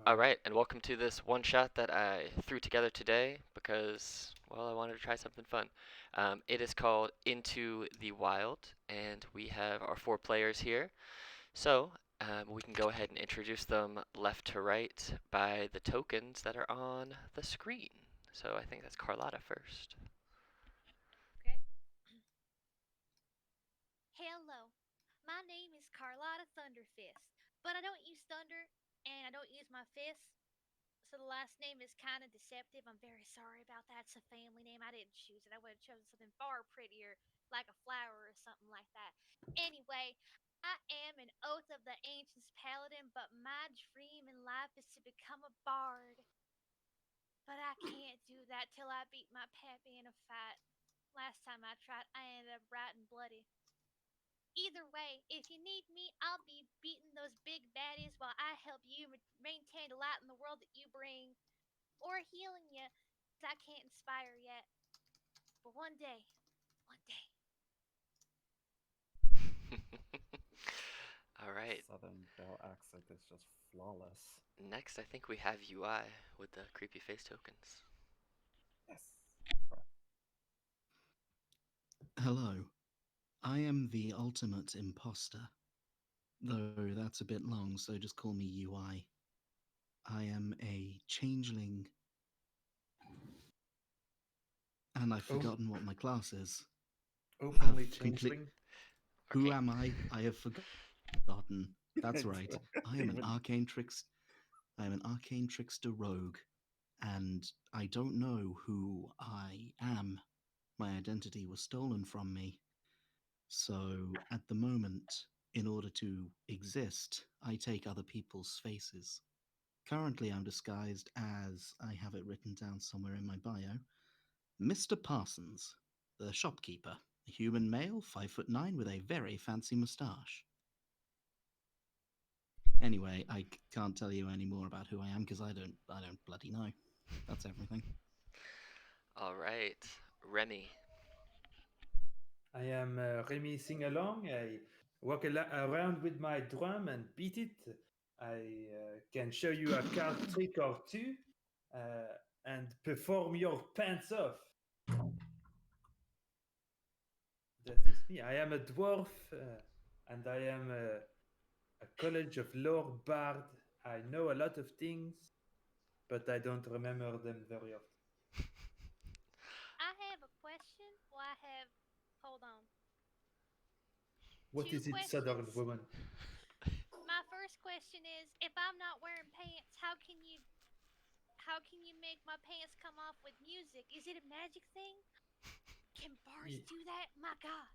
All right, and welcome to this one shot that I threw together today because, well, I wanted to try something fun. It is called Into the Wild, and we have our four players here. So we can go ahead and introduce them left to right by the tokens that are on the screen. So I think that's Carlotta first. Okay. Hello. My name is Carlotta Thunderfist, but I don't use thunder and I don't use my fists, so the last name is kind of deceptive. I'm very sorry about that. It's a family name. I didn't choose it. I would have chosen something far prettier, like a flower or something like that. Anyway, I am an Oath of the Ancients paladin, but my dream in life is to become a bard. But I can't do that till I beat my pappy in a fight. Last time I tried, I ended up bright and bloody. Either way, if you need me, I'll be beating those big baddies while I help you maintain the light in the world that you bring, or healing you, 'cause I can't inspire yet. But one day. All right. Southern Belle accent is just flawless. Next, I think we have UI with the creepy face tokens. Yes. Hello, I am the ultimate imposter. Though that's a bit long, so just call me UI. I am a changeling, and I've Oh, forgotten what my class is. openly I've complete. changeling. Who Arcane. am I? I have forgotten. That's right. I am an Even arcane tricks. I am an arcane trickster rogue, and I don't know who I am. My identity was stolen from me. So at the moment, in order to exist, I take other people's faces. Currently, I'm disguised as, I have it written down somewhere in my bio, Mr. Parsons, the shopkeeper, a human male, 5'9", with a very fancy moustache. Anyway, I can't tell you any more about who I am because I don't bloody know. That's everything. All right, Remy. I am Remy Singalong. I walk around with my drum and beat it. I can show you a card trick or two uh, and perform your pants off. That is me. I am a dwarf and I am a College of Lore bard. I know a lot of things, but I don't remember them very often. I have a question. Well, I have. Hold on. What Two is it, Southern questions. woman? My first question is, if I'm not wearing pants, how can you make my pants come off with music? Is it a magic thing? Can bars Ye- do that? My God.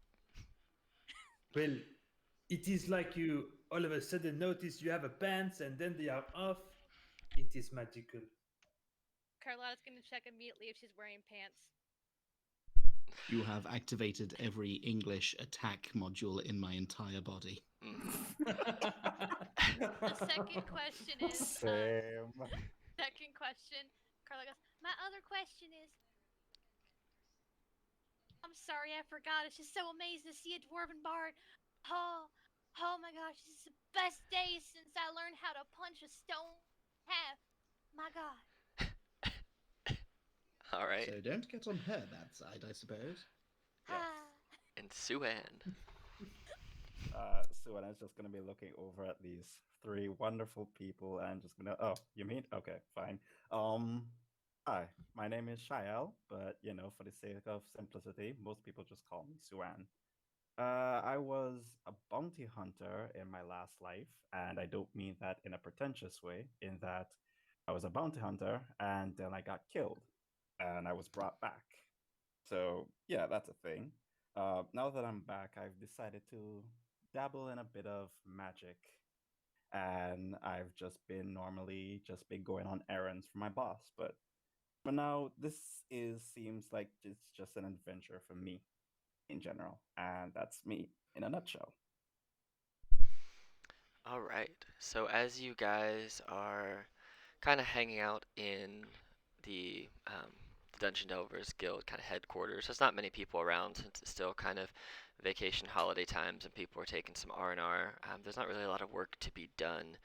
Well, it is like you all of a sudden notice you have a pants and then they are off. It is magical. Carlotta's gonna check immediately if she's wearing pants. You have activated every English attack module in my entire body. Mm-hmm. The second question is, same. second question, Carla goes, my other question is, I'm sorry, I forgot. It's just so amazing to see a dwarven bard. Oh, oh my gosh, this is the best day since I learned how to punch a stone in half. My God. All right, So don't get on her bad side, I suppose. Yes. Ah. and Suan. So I'm just gonna be looking over at these three wonderful people and just gonna. Oh, you mean? Okay, fine. Um, Hi, my name is Shael, but for the sake of simplicity, most people just call me Suan. I was a bounty hunter in my last life, and I don't mean that in a pretentious way, in that I was a bounty hunter and then I got killed and I was brought back. So, yeah, that's a thing. Now that I'm back, I've decided to dabble in a bit of magic, and I've just been going on errands for my boss. But for now, this is seems like it's just an adventure for me in general, and that's me in a nutshell. All right, so as you guys are kind of hanging out in the Dungeon Delvers Guild kind of headquarters. There's not many people around since it's still kind of vacation holiday times and people are taking some R&R. There's not really a lot of work to be done,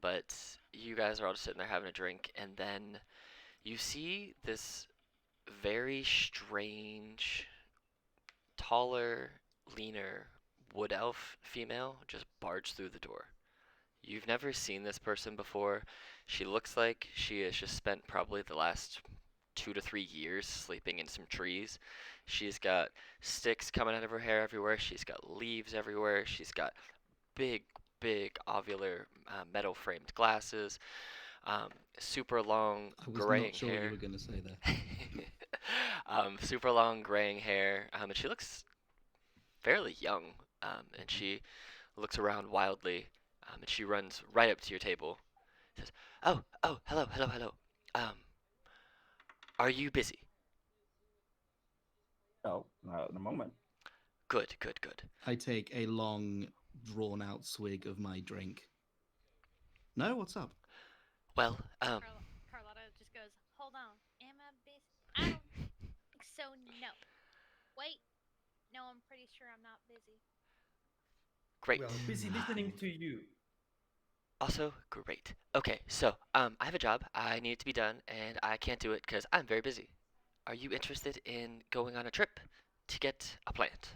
but you guys are all just sitting there having a drink, and then you see this very strange, taller, leaner wood elf female just barge through the door. You've never seen this person before. She looks like she has just spent probably the last 2 to 3 years sleeping in some trees. She's got sticks coming out of her hair everywhere. She's got leaves everywhere. She's got big, big ovular metal framed glasses, um, super long I was graying not sure what you hair. were going to say there. Super long graying hair, and she looks fairly young. And Mhm. she looks around wildly, and she runs right up to your table. Says, "Oh, oh, hello, hello, hello. Um, are you busy? No, not at the moment. Good, good, good. I take a long, drawn out swig of my drink. No, what's up? Well, Carlotta just goes, hold on. Am I busy? I don't think so. No. Wait. No, I'm pretty sure I'm not busy. We great. are busy listening to you. Also, great. Okay, so I have a job. I need it to be done, and I can't do it because I'm very busy. Are you interested in going on a trip to get a plant?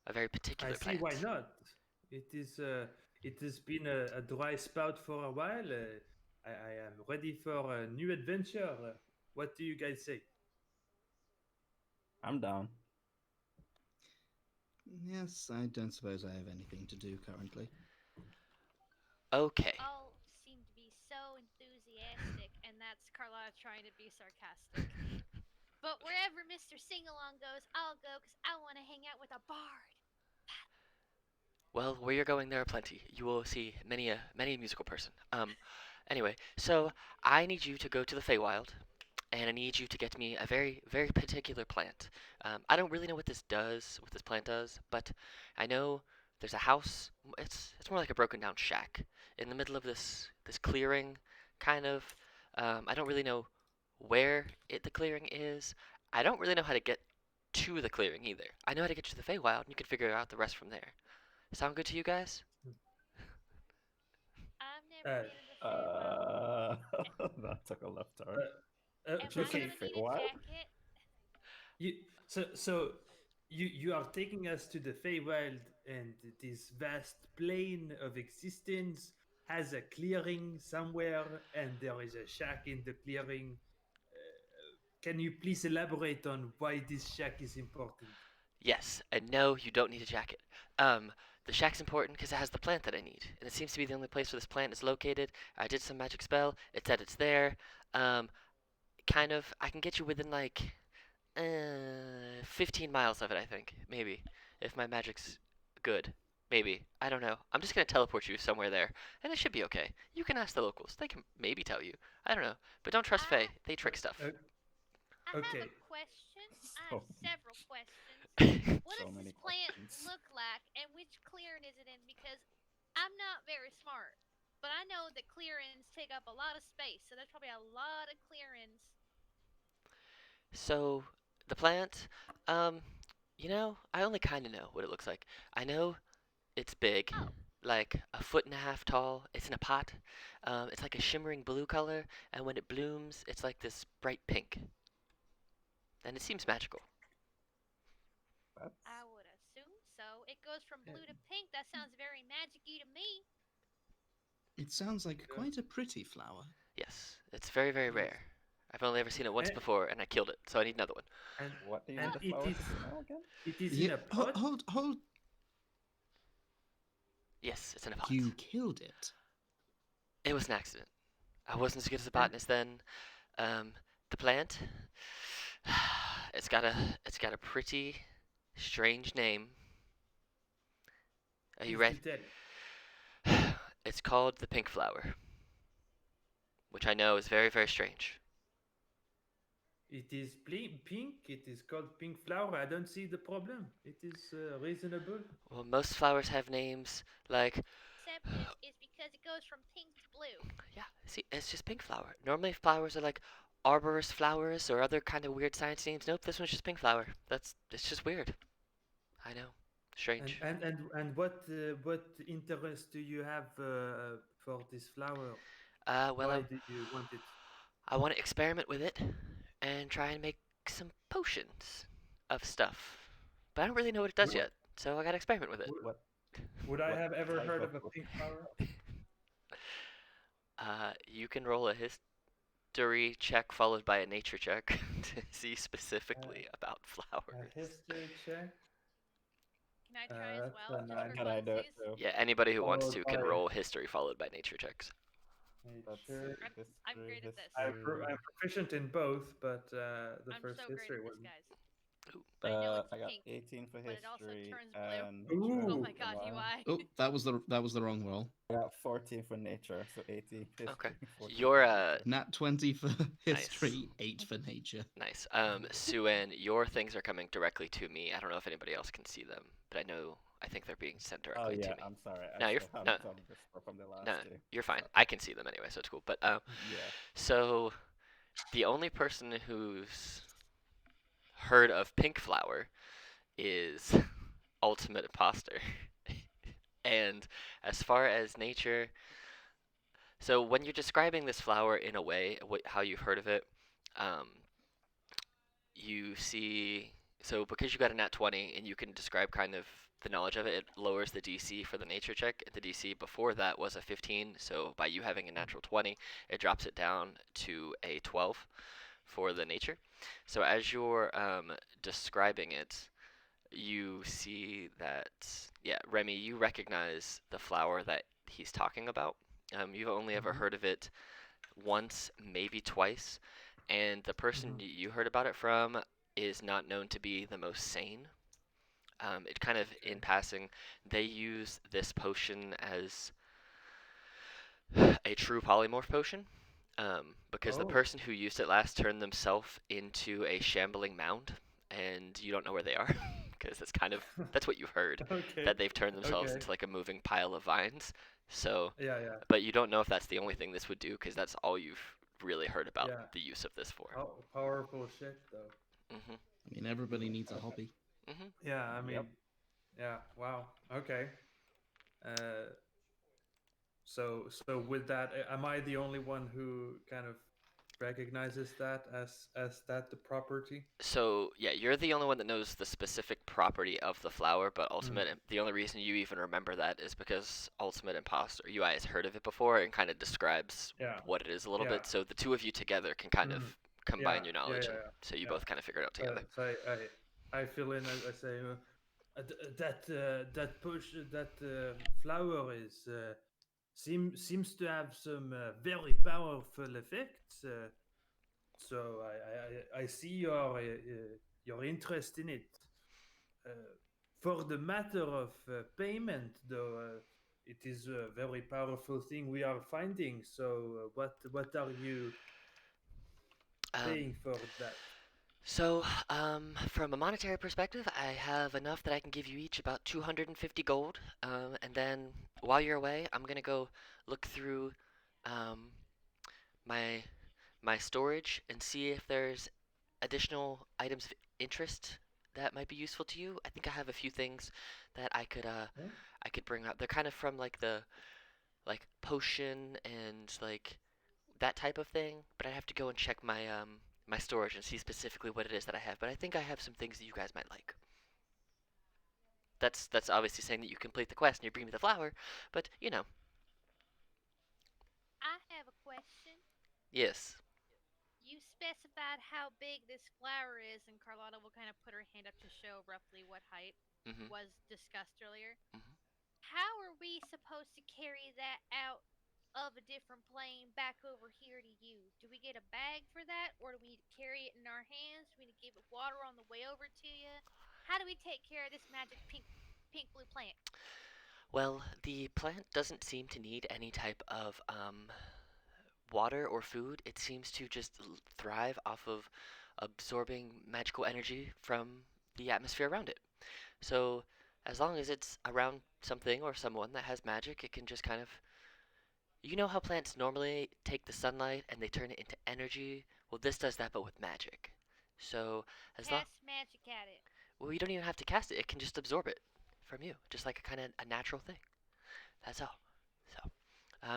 A very I particular see why plant. not. It has been a dry spout for a while. I am ready for a new adventure. What do you guys say? I'm down. Yes, I don't suppose I have anything to do currently. Okay. All seem to be so enthusiastic, and that's Carlotta trying to be sarcastic. But wherever Mr. Singalong goes, I'll go because I want to hang out with a bard. Well, where you're going, there are plenty. You will see many a musical person. Anyway, so I need you to go to the Feywilde, and I need you to get me a very, very particular plant. I don't really know what this plant does, but I know there's a house. It's more like a broken down shack in the middle of this clearing, kind of. I don't really know where the clearing is. I don't really know how to get to the clearing either. I know how to get to the Feywild, and you can figure out the rest from there. Sound good to you guys? I've never Uh, been to the Feywild. That took a left turn. Am Did you I say okay, gonna need a Feywild? jacket? you so you are taking us to the Feywild, and this vast plane of existence has a clearing somewhere, and there is a shack in the clearing. Can you please elaborate on why this shack is important? Yes, and no, you don't need a jacket. Um, the shack's important because it has the plant that I need, and it seems to be the only place where this plant is located. I did some magic spell. It said it's there. Um, kind of. I can get you within like 15 miles of it. I think maybe if my magic's good. Maybe. I don't know. I'm just gonna teleport you somewhere there, and it should be okay. You can ask the locals. They can maybe tell you. I don't know. But don't trust I Fae. They Uh, trick stuff. uh, I have okay, a question. I have So, several questions. What so does many this plant questions. look like, and which clearing is it in? Because I'm not very smart, but I know that clearings take up a lot of space, so there's probably a lot of clearings. So the plant, um, I only kind of know what it looks like. I know it's big, Oh, like a foot and a half tall. It's in a pot. It's like a shimmering blue color, and when it blooms, it's like this bright pink, and it seems magical. That's I would assume so. It goes from uh, blue to pink. That sounds very magicy to me. It sounds like uh, quite a pretty flower. Yes, it's very, very yes, rare. I've only ever seen it once and before, and I killed it, so I need another one. and, what do you need and the Oh, flower to do now again? it is in You, a pot. hold. Yes, it's in a pot. You killed it. It was an accident. I wasn't as good as a And botanist then. Um, the plant, it's got a pretty strange name. Are you please do ready? tell. It's called the pink flower, which I know is very, very strange. It is pink. It is called pink flower. I don't see the problem. It is reasonable. Well, most flowers have names like, deceptive is because it goes from pink to blue. yeah, see, it's just pink flower. Normally, flowers are like arborist flowers or other kind of weird science names. Nope, this one's just pink flower. It's just weird. I know, And strange. and and and what interest do you have for this flower? Well, Why do you want it? I want to experiment with it and try and make some potions of stuff. But I don't really know what it does Would, yet, so I gotta experiment with it. would, What would I what have ever type heard of of a book? pink flower? You can roll a history check followed by a nature check to see Uh, specifically about a flowers. history check. Can I try as That's well, a just for nine. Can I do it funsies? too? Yeah, anybody who wants Followed to can by roll history followed by nature checks. Let's nature. see. I'm History, great at this. history. I'm proficient in both, but the I'm first so great history at this, wasn't. guys. Ooh, I know it's I got pink, 18 for but it also history turns blue. and nature. Oh Ooh. my Come god, on. UI. Oh, that was the wrong roll. I got 14 for nature, so 18 okay. history, 14 for Your nature. Nat 20 for nice, history, 8 for nature. nice. Suen, your things are coming directly to me. I don't know if anybody else can see them, but I think they're being sent Oh directly to yeah, me. I'm sorry. I No, still have no, some just from the no, last two. you're fine. Sorry. I can see them anyway, so it's cool. But Yeah. so the only person who's heard of pink flower is ultimate imposter. And as far as nature, so when you're describing this flower in a way, how you've heard of it, um, you see. So because you got a nat 20 and you can describe kind of the knowledge of it, it lowers the DC for the nature check. The DC before that was a 15, so by you having a natural 20, it drops it down to a 12 for the nature. So as you're describing it, you see that, yeah, Remy, you recognize the flower that he's talking about. You've only ever Mhm. heard of it once, maybe twice, and the person Mhm. you heard about it from is not known to be the most sane. It kind of, in Okay. passing, they use this potion as a true polymorph potion, because the Oh. person who used it last turned themselves into a shambling mound, and you don't know where they are, because that's what you've heard, Okay. that they've turned themselves Okay. into like a moving pile of vines. So, Yeah. Yeah. but you don't know if that's the only thing this would do, because that's all you've really heard about Yeah. the use of this for. Powerful shit, though. Mhm. I mean, everybody needs a Okay. hobby. Mhm. Yeah. I Yep. mean, yeah. Wow. Okay. Uh, so with that, am I the only one who kind of recognizes that as that the property? So yeah, you're the only one that knows the specific property of the flower, but Mm. the only reason you even remember that is because Ultimate Imposter, UI has heard of it before and kind of describes Yeah. what it is a little Yeah. bit. So the two of you together can kind of Mhm. Yeah. combine your Yeah. knowledge, Yeah. and Yeah. so you Yeah. both kind of figure it out together. So I fill in. I say that push that flower is seems to have some very powerful effects. So I see your interest in it. Uh, for the matter of payment, though, it is a very powerful thing we are finding. So what are you Um, paying for that? so from a monetary perspective, I have enough that I can give you each about 250 gold, and then while you're away, I'm gonna go look through um, my my storage and see if there's additional items of interest that might be useful to you. I think I have a few things that Huh? I could bring up. They're kind of from like the like potion and like that type of thing, but I have to go and check my storage and see specifically what it is that I have. But I think I have some things that you guys might like. That's obviously saying that you complete the quest and you bring me the flower, but you know, I have a question. yes. You specified how big this flower is, and Carlotta will kind of put her hand up to show roughly what height Mhm. was discussed earlier. Mhm. How are we supposed to carry that out of a different plane back over here to you? Do we get a bag for that, or do we need to carry it in our hands? Do we need to give it water on the way over to you? How do we take care of this magic pink blue plant? Well, the plant doesn't seem to need any type of water or food. It seems to just thrive off of absorbing magical energy from the atmosphere around it. So, as long as it's around something or someone that has magic, it can just kind of. You know how plants normally take the sunlight and they turn it into energy? Well, this does that, but with magic. So, as long. Cast magic at it. Well, you don't even have to cast it, it can just absorb it from you, just like a kind of a natural thing. That's all. So,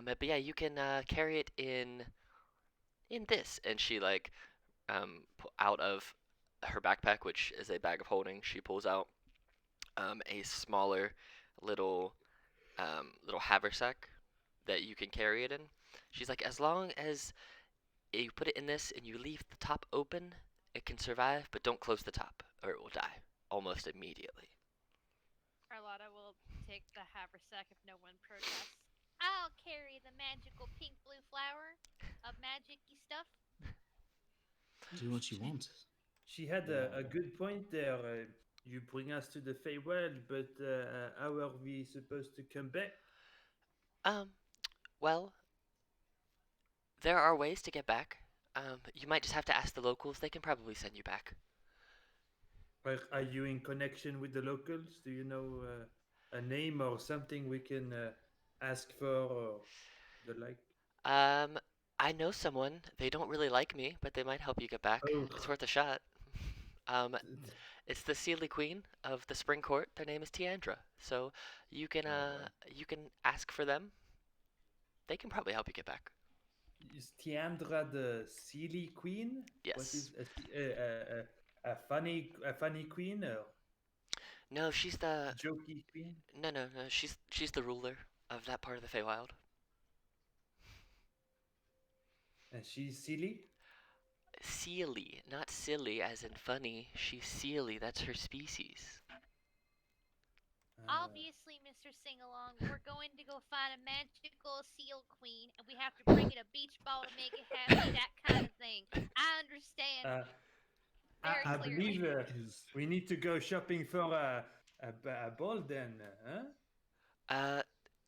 But yeah, you can carry it in this, and she like out of her backpack, which is a bag of holding, she pulls out a smaller little little haversack that you can carry it in. She's like, as long as you put it in this and you leave the top open, it can survive, but don't close the top or it will die almost immediately. Carlotta will take the haversack if no one protests. I'll carry the magical pink blue flower of magicy stuff. Do what you She want. she had Yeah. a good point there. You bring us to the Feywilde, but how are we supposed to come back? Um, well, there are ways to get back. You might just have to ask the locals. They can probably send you back. Are you in connection with the locals? Do you know a name or something we can ask for or the like? Um, I know someone. They don't really like me, but they might help you get back. Oh, It's worth a shot. Um, it's the Sealy Queen of the Spring Court. Their name is Tiandra. So Oh boy. you can ask for them. They can probably help you get back. is Tiandra the silly queen? What Yes. is a funny queen or No, she's the jokey queen? no. She's the ruler of that part of the Feywild. And she's silly? Sealy, not silly as in funny. She's Sealy. That's her species. Uh, Obviously, Mr. Singalong, we're going to go find a magical seal queen, and we have to bring it a beach ball to make it happy, that kind of thing. I understand uh, very I clearly. believe Is we need to go shopping for a ball then, huh? uh,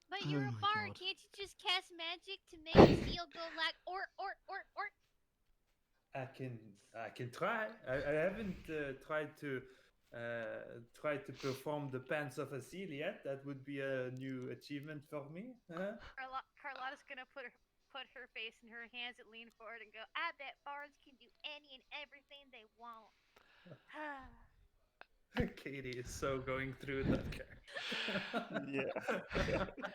But oh you're a my bard. god. Can't you just cast magic to make the seal go like or? I can try. I haven't tried to perform the pants of a seal yet. That would be a new achievement for me. Huh? Carlotta's gonna put her face in her hands and lean forward and go. I bet bards can do any and everything they want. Katie is so going through that Yeah. character.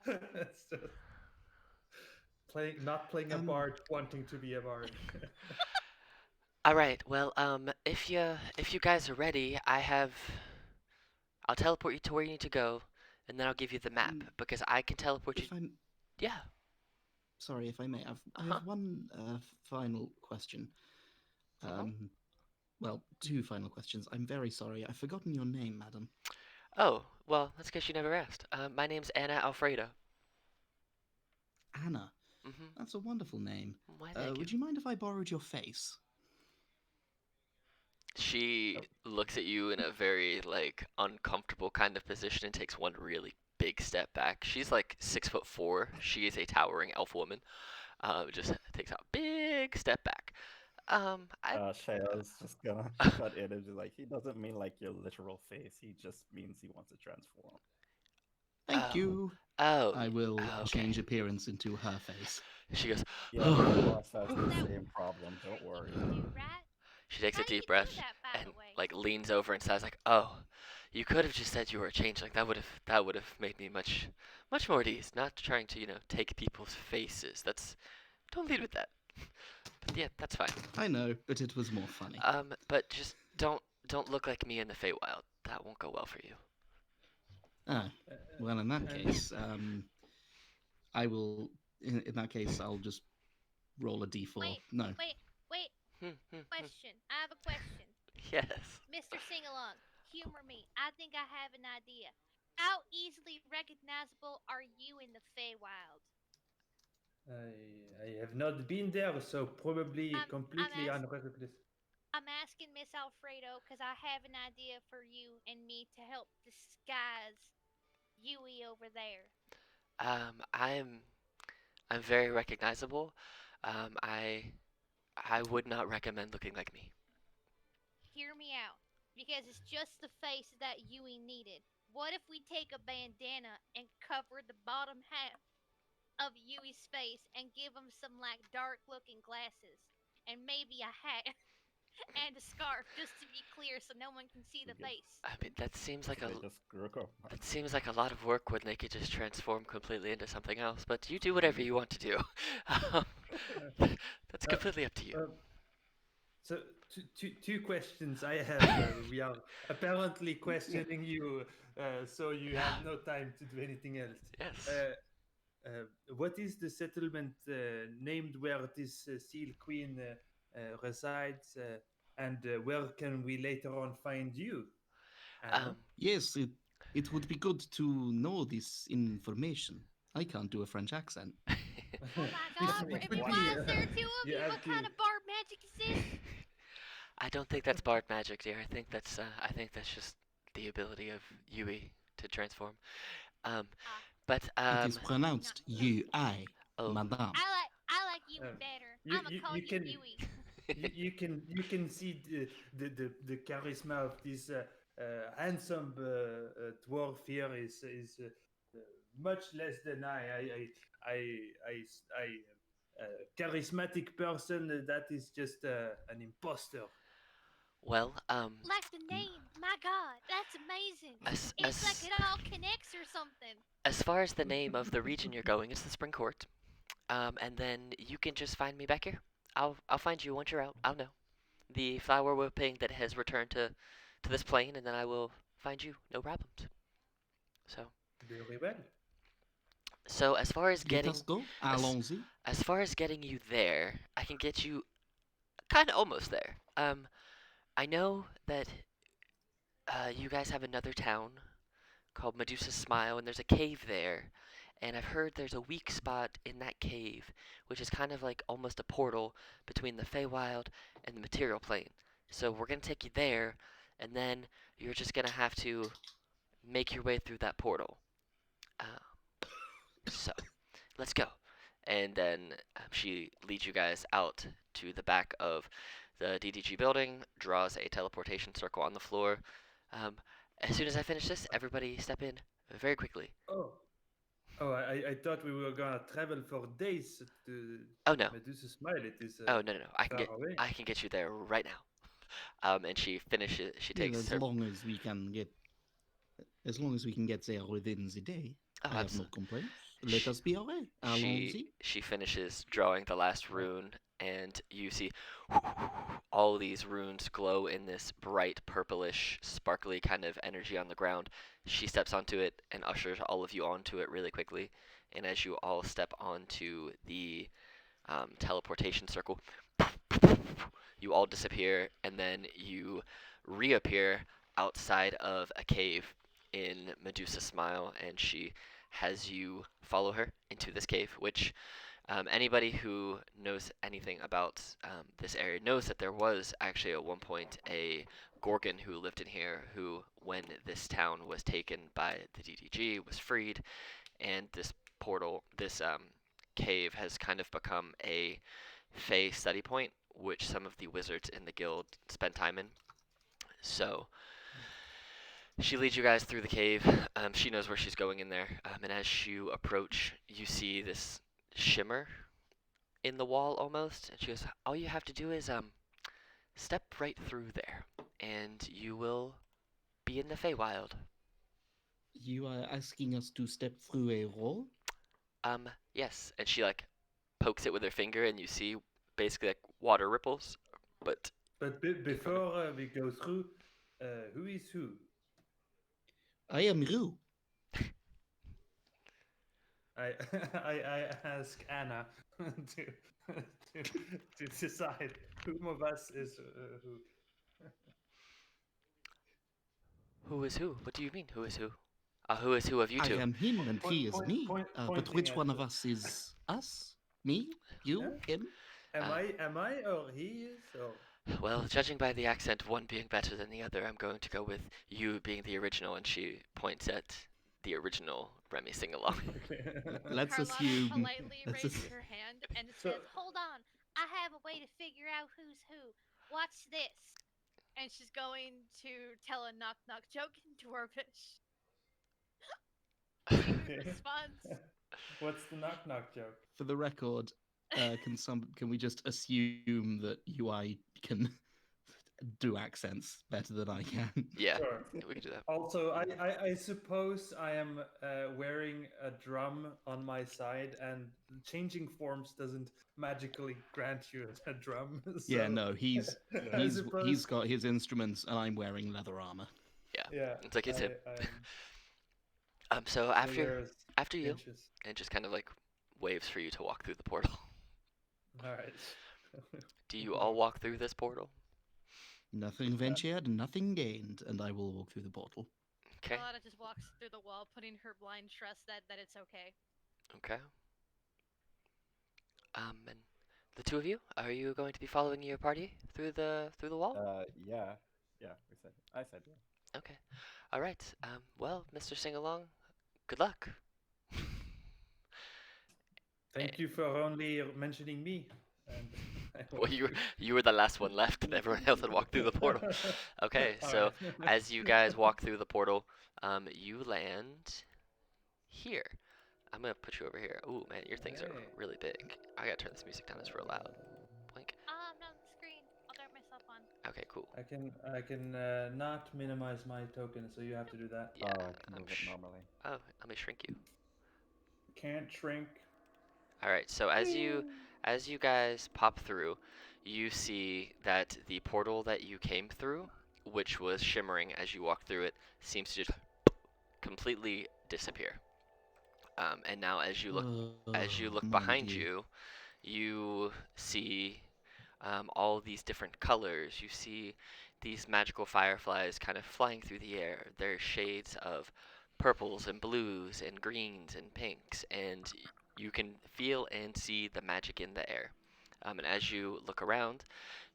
It's just not playing a Um, bard, wanting to be a bard. all right. Well, if you guys are ready, I'll teleport you to where you need to go, and then I'll give you the map um, because I can teleport you. if I'm Yeah. sorry, if I may, Uh I huh. have one final question. Uh huh. Um, well, two final questions. I'm very sorry. I've forgotten your name, madam. Oh, well, that's because you never asked. My name's Anna Alfredo. Anna. Mhm. That's a wonderful name. Why, thank you. Would you mind if I borrowed your face? She looks at you in a very like uncomfortable kind of position and takes one really big step back. She's like 6'4". She is a towering elf woman. Just takes a big step back. I Shaya's just gonna cut in and be like, he doesn't mean like your literal face. He just means he wants to transform. Thank oh you. oh I will okay. change appearance into her face. She goes. Yeah, my boss has Is the that same problem. Don't what worry. you do, right? She takes How a do you deep do breath that, by and the way? like leans over and says like, "Oh, you could have just said you were a changeling. That would have made me much more at ease. Not trying to take people's faces. That's don't lead with that. But yeah, that's fine. I know, but it was more funny. But just don't look like me in the Feywild. That won't go well for you. Ah, Uh, well, in that and case, I will. In that case, I'll just roll a d4. Wait, No, wait. Question. I have a question. Yes. Mr. Singalong, humor me. I think I have an idea. How easily recognizable are you in the Feywild? I have not been there, so probably I'm I'm completely ask, unrecognized. I'm asking Miss Alfredo because I have an idea for you and me to help disguise Yui over there. Um, I'm I'm very recognizable. I would not recommend looking like me. Hear me out, because it's just the face that Yui needed. What if we take a bandana and cover the bottom half of Yui's face and give him some like dark looking glasses and maybe a hat? and a scarf, just to be clear, so no one can see We the get face. I mean, that seems like they just grew up. that seems like a lot of work when they could just transform completely into something else. But you do whatever you want to do. Um, that's Uh, completely up to you. uh, so, two questions I have. We are apparently questioning you, so you have no time to do anything else. Yes. Uh, what is the settlement named where this Seal Queen resides, and where can we later on find you, Anna? Um, Yes, it would be good to know this information. I can't do a French accent. Oh my this god, it would why be is there two of you you? have What to kind of barb magic is this? I don't think that's bard magic, dear. I think that's just the ability of Yui to transform. Um, Ah, but It is not pronounced not. UI, oh, Madame. I like Yui um, better. you, I'ma you call you you can Yui. you can see the charisma of this handsome dwarf here is much less than charismatic person that is just an imposter. well, Like the name. My god, that's amazing. as It's like as it all connects or something. as far as the name of the region you're going, it's the Spring Court. And then you can just find me back here. I'll find you once you're out. I'll know the flower whipping that has returned to this plane, and then I will find you. No problems. So Very well. so Let us go. as Allons-y. as far as getting you there, I can get you kind of almost there. I know that you guys have another town called Medusa's Smile, and there's a cave there. And I've heard there's a weak spot in that cave, which is kind of like almost a portal between the Feywilde and the material plane. So we're gonna take you there, and then you're just gonna have to make your way through that portal. Uh, so let's go. And then she leads you guys out to the back of the DDG building, draws a teleportation circle on the floor. Um, as soon as I finish this, everybody step in very quickly. Oh, I thought we were gonna travel for days to Oh no. Medusa Smile. It is Oh no, no, no. far away. I can get you there right now. And she finishes. She Well, takes her. as long as we can get there within the day, Oh, I have no absolutely. complaints. Let She us be away. Allons-y. she finishes drawing the last Uh, rune, and you see all these runes glow in this bright purplish, sparkly kind of energy on the ground. She steps onto it and ushers all of you onto it really quickly. And as you all step onto the teleportation circle, you all disappear, and then you reappear outside of a cave in Medusa's Smile, and she has you follow her into this cave, which anybody who knows anything about this area knows that there was actually at one point a Gorgon who lived in here, who, when this town was taken by the DDG, was freed, and this portal, this cave, has kind of become a Fey study point, which some of the wizards in the guild spend time in. So she leads you guys through the cave. She knows where she's going in there. And as you approach, you see this shimmer in the wall almost. And she goes, all you have to do is step right through there, and you will be in the Feywild. You are asking us to step through a wall? Yes. And she like pokes it with her finger, and you see basically like water ripples, but but in front of before we go through, who is who? I am Rue. I I ask Anna to to decide whom of us is who. who is who? What do you mean, who is who? Who is who of you I two? am him and he is me. But Pointing which at one of us is us? Me? yeah? You? Him? Uh, Am I or he is or well, judging by the accent, one being better than the other, I'm going to go with you being the original, and she points at the original Remy sing along. Let's Carlotta assume. politely Let's raises ass- her hand and so says, "Hold on, I have a way to figure out who's who. Watch this." And she's going to tell a knock knock joke in Dwarvish. See who responds. what's the knock knock joke? For the record, can we just assume that UI can do accents better than I can. Yeah, Sure. we can do that. Also, I suppose I am wearing a drum on my side, and changing forms doesn't magically grant you a drum. Yeah, So no, he's I he's suppose, got his instruments, and I'm wearing leather armor. Yeah, yeah, it's like it's him. I'm So familiar as after you, inches. it just kind of like waves for you to walk through the portal. All right. Do you all walk through this portal? Nothing ventured, nothing gained, and I will walk through the portal. Okay. Carlotta just walks through the wall, putting her blind trust that it's okay. Okay. And the two of you, are you going to be following your party through the wall? Yeah, yeah. I said yeah. Okay. All right. Well, Mr. Singalong, good luck. Eh, Thank you for only mentioning me. And I Well, walk through. you were the last one left, and everyone else had walked through the portal. Okay, All so right. as you guys walk through the portal, you land here. I'm gonna put you over here. Ooh, man, your things are Hey. really big. I gotta turn this music down. It's real loud. Blink. I'm not on the screen. I'll drive myself on. Okay, cool. I can not minimize my token, so you have to do that. Yeah, Oh, I can I'm move it normally. Oh, let me shrink you. Can't shrink. All right, so as you guys pop through, you see that the portal that you came through, which was shimmering as you walked through it, seems to just completely disappear. And now as you look Mon behind Dieu. you, you see all these different colors. You see these magical fireflies kind of flying through the air. There's shades of purples and blues and greens and pinks, and you can feel and see the magic in the air. And as you look around,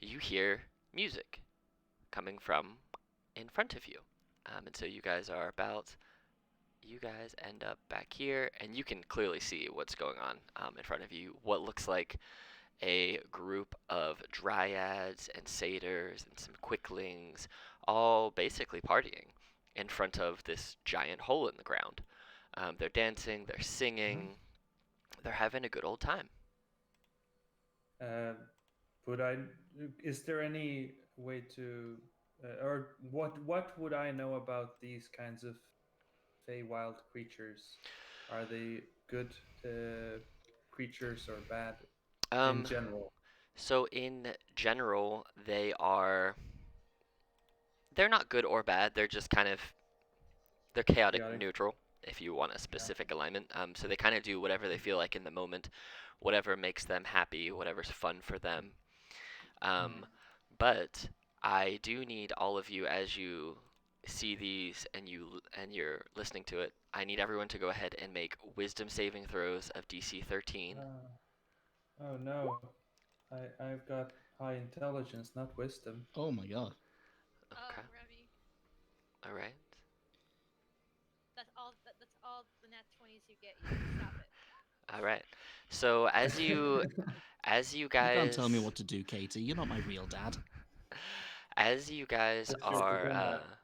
you hear music coming from in front of you. And so you guys end up back here, and you can clearly see what's going on in front of you. What looks like a group of dryads and satyrs and some quicklings, all basically partying in front of this giant hole in the ground. They're dancing, they're Mhm. singing, they're having a good old time. Uh, would I? Is there any way to, or what would I know about these kinds of Feywild creatures? Are they good creatures or bad in Um, general? so in general, they're not good or bad. They're just kind of they're chaotic Chaotic. neutral if you want a Yeah. specific alignment. So they kind of do whatever they feel like in the moment, whatever makes them happy, whatever's fun for them. Um, Mhm. but I do need all of you as you see these and you're listening to it. I need everyone to go ahead and make wisdom saving throws of DC 13. Oh no, I've got high intelligence, not wisdom. Oh my god. Okay. Oh, Remy, All right. That's all the nat 20s you get. You stop it. All right. So as you You can't tell me guys what to do, Katie. You're not my real dad. as you guys What's your are agenda?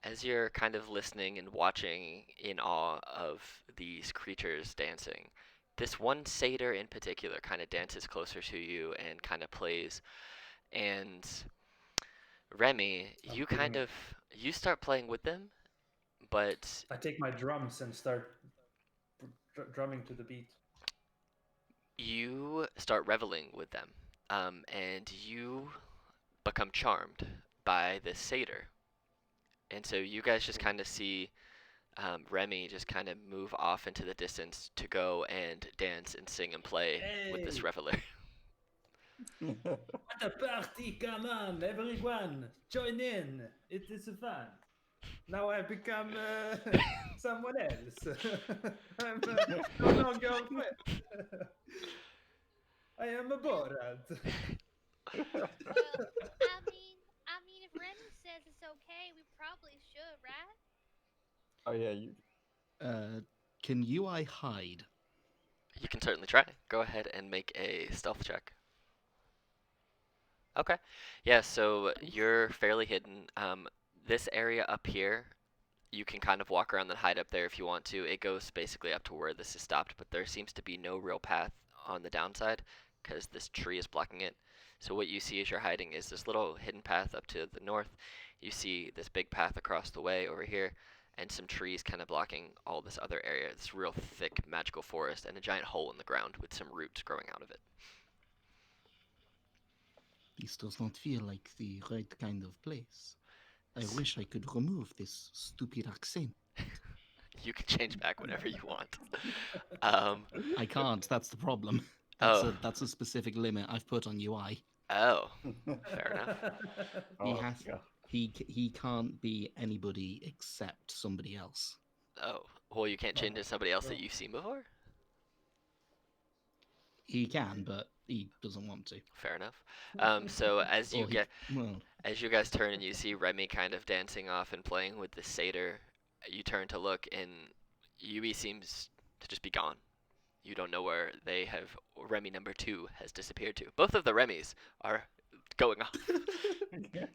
as you're kind of listening and watching in awe of these creatures dancing, this one satyr in particular kind of dances closer to you and kind of plays. And Remy, I'm you kind feeling. of you start playing with them, but I take my drums and start drumming to the beat. you start reveling with them, and you become charmed by this satyr. And so you guys just kind of see Remy just kind of move off into the distance to go and dance and sing and play with this Hey, reveler. what a party! Come on, everyone, join in. It is fun. Now I've become someone else. I'm no longer a friend. I am a Borat. Well, if Remy says it's okay, we probably should, right? Oh yeah, you. Can you I hide? You can certainly try. Go ahead and make a stealth check. Okay. Yeah, so you're fairly hidden. This area up here, you can kind of walk around and hide up there if you want to. It goes basically up to where this is stopped, but there seems to be no real path on the downside. because this tree is blocking it. So what you see as you're hiding is this little hidden path up to the north. You see this big path across the way over here, and some trees kind of blocking all this other area. This real thick magical forest and a giant hole in the ground with some roots growing out of it. This does not feel like the right kind of place. I wish I could remove this stupid accent. You can change back whenever you want. Um, I can't. That's the problem. Oh. That's a specific limit I've put on UI. oh, fair enough. He Oh, has God. he can't be anybody except somebody else. Oh, well, you can't change Oh, into somebody else well. that you've seen before? He can, but he doesn't want to. Fair enough. So as you Or he, get well, as you guys turn and you see Remy kind of dancing off and playing with the satyr, you turn to look and Yui seems to just be gone. You don't know where they have. Remy number 2 has disappeared to. Both of the Remys are going off.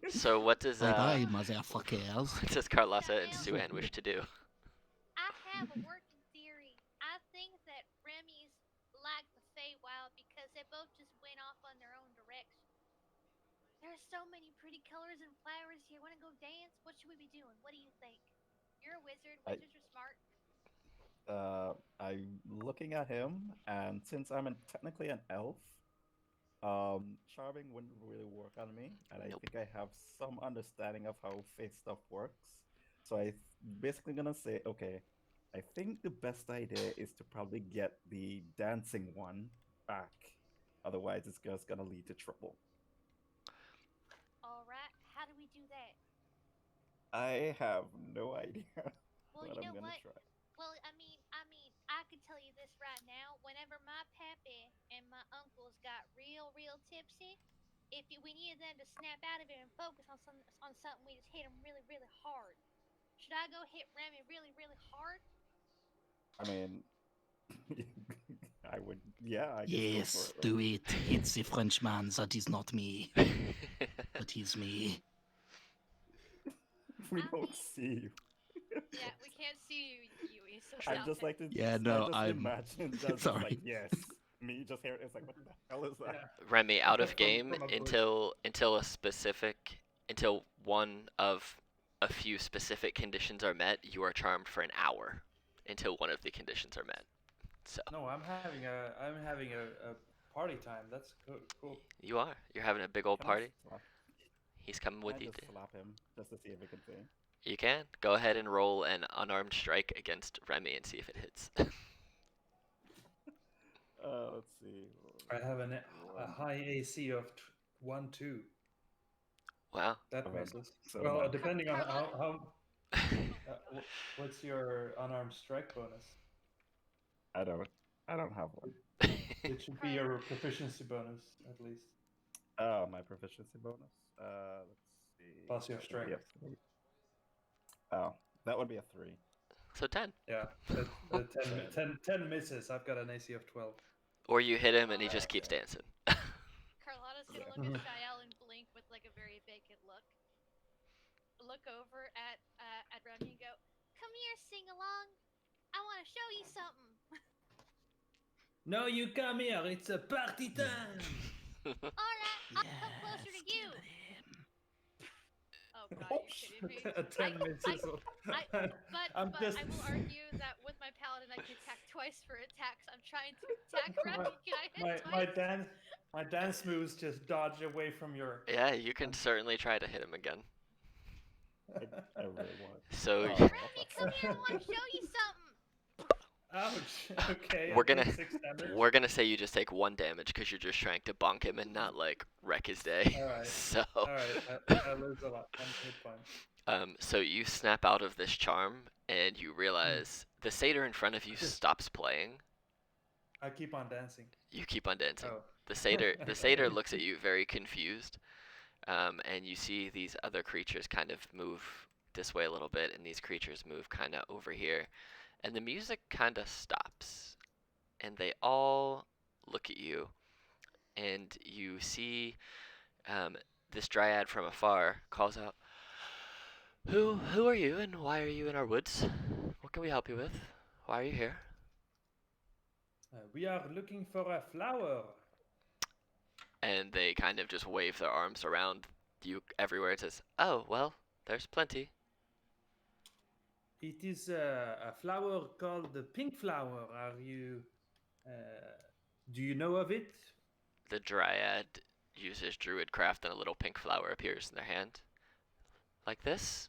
So what does bye bye, motherfuckers. what does Carlotta and Yeah, Suan wish to do? I have a working theory. I think that Remy's like the Feywilde because they both just went off on their own direction. There are so many pretty colors and flowers here. Want to go dance? What should we be doing? What do you think? You're a wizard. I, Wizards are smart. I'm looking at him, and since technically an elf, charming wouldn't really work on me, and I Nope. think I have some understanding of how face stuff works. So basically gonna say, okay, I think the best idea is to probably get the dancing one back. Otherwise, it's just gonna lead to trouble. All right. How do we do that? I have no idea Well, what you I'm know gonna what? try. Well, I can tell you this right now. Whenever my pappy and my uncles got real tipsy, we needed them to snap out of it and focus on something, we just hit them really hard. Should I go hit Remy really hard? I mean, I would, yeah, I guess go for Yes, it. do it. It's a Frenchman. That is not me. That is me. We I don't mean, see you. yeah, we can't see you, Yui, so I stop just it. like to. Yeah, I no, just I'm imagine just sorry. like yes, me just hearing it's like what the hell is that? Yeah. Remy out of From- game from a bush. until one of a few specific conditions are met. You are charmed for an hour until one of the conditions are met. So No, I'm having a party time. That's cool. you're having a big old Can party. I slap? He's coming Can I with you. just slap him just to see if he can see? You can go ahead and roll an unarmed strike against Remy and see if it hits. Let's see. I have a One. high AC of 1-2. Wow. That Okay, misses. so Well, no. depending on Carlotta. how what's your unarmed strike bonus? I don't. I don't have one. It should be your proficiency bonus at least. Oh, my proficiency bonus. Let's see. Plus your That would be a strength. 3. Oh, that would be a 3. So 10. Yeah, 10 misses. I've got an AC of 12. Or you hit him and he just Okay. keeps dancing. Carlotta's gonna Yeah. look at Shael and blink with like a very vacant look. Look over at Remy and go, "Come here, sing along. I want to show you something." No, you come here. It's a party time. All right, I'll come closer to you. Oh God, are you kidding me? 10 misses. I'm But just. I will argue that with my paladin, I can attack twice for attacks. I'm trying to attack Remy. Can I hit twice? My dance moves just dodge away from your. Yeah, you can certainly try to hit him again. I really want. So Oh, Remy, that's come not- here. I want to show you something. Ouch. Okay. we're I take gonna 6 damage. we're gonna say you just take 1 damage because you're just trying to bonk him and not like wreck his day. All right. So All right. I lose a lot. 1 hit point. so you snap out of this charm and you realize the satyr in front of you Just- stops playing. I keep on dancing. You keep on dancing. Oh. The satyr looks at you very confused, and you see these other creatures kind of move this way a little bit, and these creatures move kind of over here, and the music kind of stops, and they all look at you, and you see this dryad from afar calls out, "Who are you, and why are you in our woods? What can we help you with? Why are you here?" We are looking for a flower. and they kind of just wave their arms around you everywhere. It says, "Oh, well, there's plenty." It is a flower called the pink flower. Are you? Uh, do you know of it? The dryad uses druidcraft, and a little pink flower appears in their hand. Like this?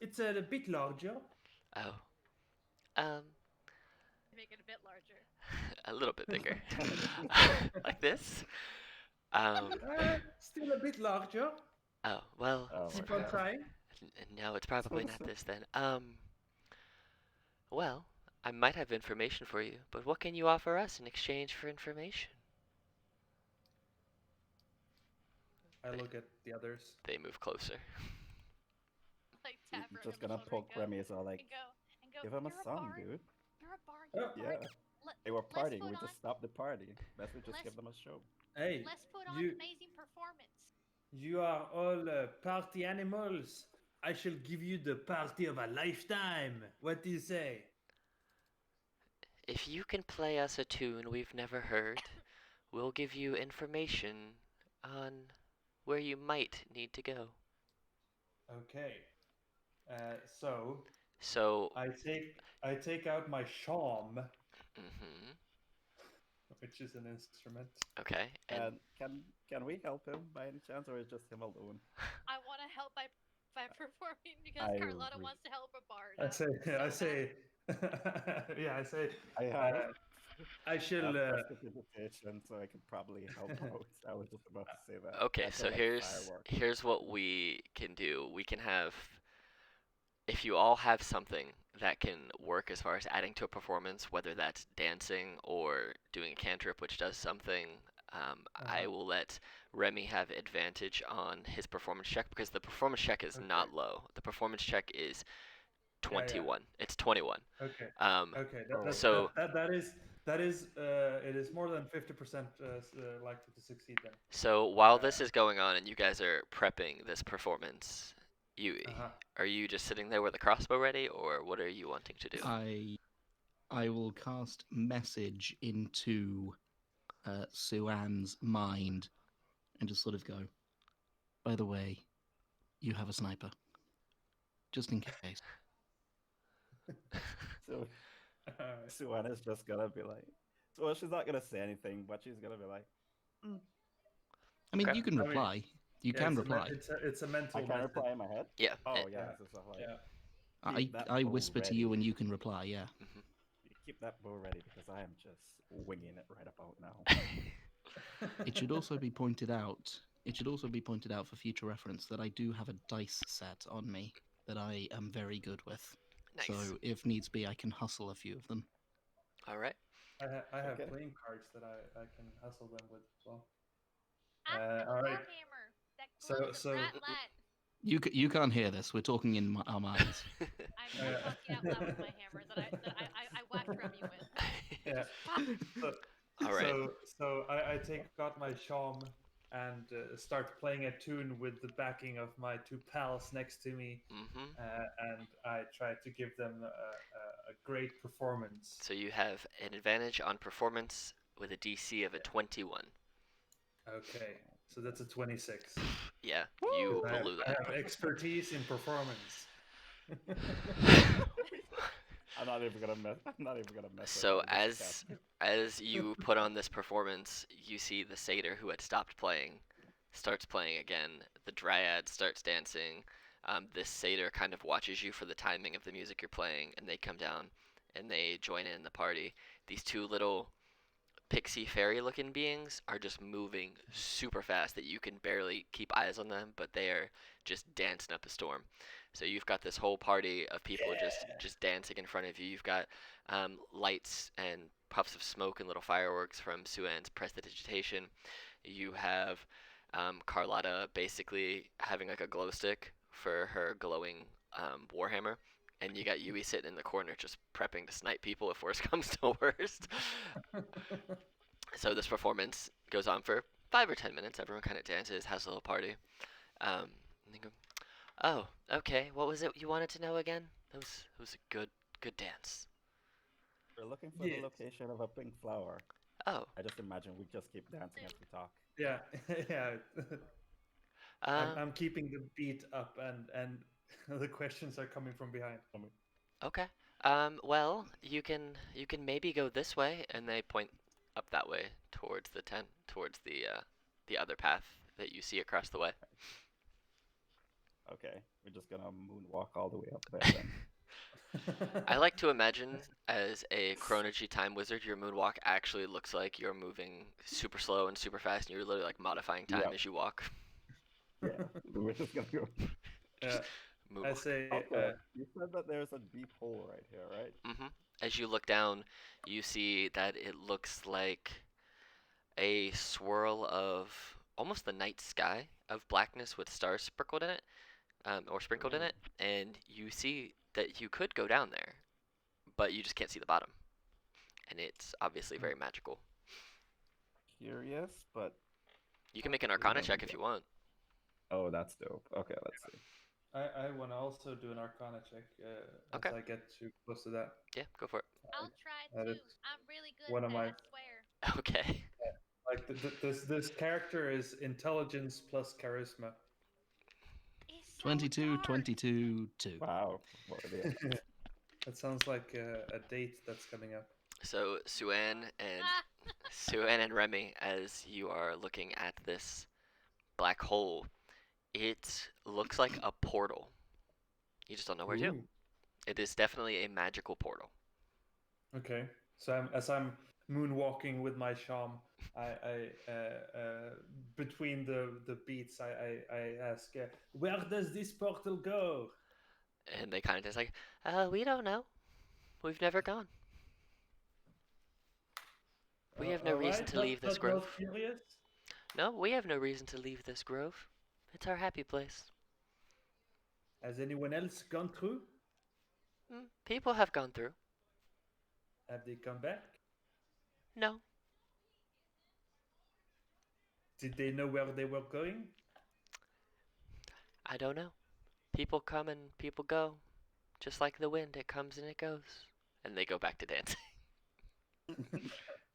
It's a bit larger. Oh. Um, Make it a bit larger. a little bit bigger. Like this? Still a bit larger. Oh, well, Oh it's my Keep on god. trying. no, it's probably not this then. Well, I might have information for you, but what can you offer us in exchange for information? I They, look at the others. they move closer. Like You're tap her just on the gonna shoulder poke Remy as well, like, and go. give him a You're a song, bard. dude. You're a bard. Oh, You're a bard. Yeah. They were Let's partying. put We on. just stopped the party. Let's just Let's give them a show. hey, let's put on you an amazing performance. you are all party animals. I shall give you the party of a lifetime. What do you say? If you can play us a tune we've never heard, we'll give you information on where you might need to go. Okay. So So, I take out my shawm, hmm which is an instrument. okay, and And can we help him by any chance, or is just him alone? I want to help by performing because I Carlotta re- wants to help a bard. I say so I bad. say yeah I say I have uh, I I shall have prestidigitation, so I could probably help out. I was just about to say that. okay, I've so got like here's fireworks. here's what we can do. We can have if you all have something that can work as far as adding to a performance, whether that's dancing or doing a cantrip, which does something, I uh-huh. will let Remy have advantage on his performance check because the performance check is Okay. not low. The performance check is Yeah. 21. It's 21. Okay. Um, Okay. Oh, so That is it is more than 50% likely to succeed then. so while Uh, this is going on and you guys are prepping this performance, you uh-huh. are you just sitting there with a crossbow ready, or what are you wanting to do? I will cast message into Suan's mind and just sort of go, by the way, you have a sniper. Just in case. so Alright. Suan is just gonna be like, well, she's not gonna say anything, but she's gonna be like, "Mm, I mean, Okay. you can I mean, reply. You yeah, can reply. it's a mental I can message. reply in my head. Yeah. Oh Yeah. yeah, so it's like Yeah. keep that I bow whisper to ready. you and you can reply, yeah. Mhm. Keep that bow ready because I am just winging it right about now. It should also be pointed out. It should also be pointed out for future reference that I do have a dice set on me that I am very good with. Nice. So if needs be, I can hustle a few of them. All right. I have Okay. playing cards that I can hustle them with as well. I have a All right. warhammer that So- glows so- a bright light. You can't hear this. We're talking in our minds. I'm talking out loud with my hammer that I whacked Remy with. Yeah. Fuck. So, All right. so I take out my shawm and start playing a tune with the backing of my two pals next to me, Mhm. and I try to give them a great performance. So you have an advantage on performance with a DC of a 21. Okay, so that's a 26. Yeah, you I blew have that. expertise in performance. I'm not even gonna mess. I'm not even gonna mess. So with it, I'm just as you put on this performance, you see the satyr who had stopped playing starts playing again. The dryad starts dancing. This satyr kind of watches you for the timing of the music you're playing, and they come down and they join in the party. These two little pixie fairy looking beings are just moving super fast that you can barely keep eyes on them, but they are just dancing up a storm. So you've got this whole party of people just dancing in front of you. You've got lights and puffs of smoke and little fireworks from Suan's prestidigitation. You have Carlotta basically having like a glow stick for her glowing warhammer. And you got Yui sitting in the corner just prepping to snipe people if worst comes to worst. So this performance goes on for 5 or 10 minutes. Everyone kind of dances, has a little party. And they go, "Oh, okay. What was it you wanted to know again? It was a good dance." we're looking for the Yes. location of a pink flower. Oh. I just imagine we just keep dancing as So we talk. Yeah, yeah. I'm Um. I'm keeping the beat up, and the questions are coming from behind. Okay. Well, you can maybe go this way, and they point up that way towards the tent, towards the other path that you see across the way. Okay, we're just gonna moonwalk all the way up there then. I like to imagine as a chronology time wizard, your moonwalk actually looks like you're moving super slow and super fast, and you're literally like modifying time Yeah, as you walk. yeah. We're just gonna go. Yeah, Just I moonwalk. say, Okay, you said that there's a deep hole right here, right? As you look down, you see that it looks like a swirl of almost the night sky of blackness with stars sprinkled in it, or sprinkled in Ooh. it, and you see that you could go down there, but you just can't see the bottom, and it's obviously very magical. Curious, but You can make an we Arcana don't check if get. you want. Oh, that's dope. Okay, let's see. I want to also do an Arcana check Okay. as I get too close to that. Yeah, go for it. I'll try That too. is I'm really good one at of that, my I swear. Okay. like this character is intelligence plus charisma. It's so 22, dark. 22, 2. Wow, what are the odds? That sounds like a date that's coming up. So Suan and Remy, as you are looking at this black hole, it looks like a portal. You just don't know where to. Ooh. It is definitely a magical portal. Okay. So as I'm moonwalking with my charm, I between the beats, I ask, where does this portal go? And they kind of just like, we don't know. We've never gone. We have no All reason right, to leave this not grove. curious. No, we have no reason to leave this grove. It's our happy place. Has anyone else gone through? People have gone through. Have they come back? No, Did they know where they were going? I don't know. People come and people go. Just like the wind, it comes and it goes. And they go back to dancing.